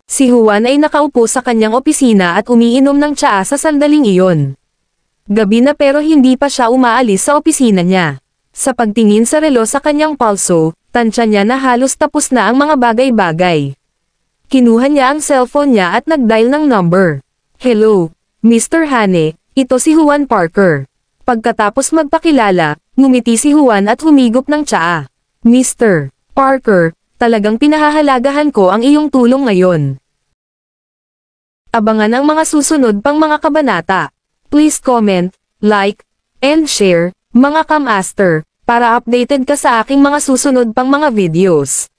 Si Juan ay nakaupo sa kanyang opisina at umiinom ng tsaa sa sandaling iyon. Gabi na pero hindi pa siya umaalis sa opisina niya. Sa pagtingin sa relo sa kanyang palso, tansya niya na halos tapos na ang mga bagay-bagay. Kinuha niya ang cellphone niya at nag-dial ng number. Hello, Mr. Hane, ito si Juan Parker. Pagkatapos magpakilala, ngumiti si Juan at humigop ng tsaa. Mr. Parker, talagang pinahahalagahan ko ang iyong tulong ngayon. Abangan ang mga susunod pang mga kabanata. Please comment, like, and share, mga kamaster, para updated ka sa aking mga susunod pang mga videos.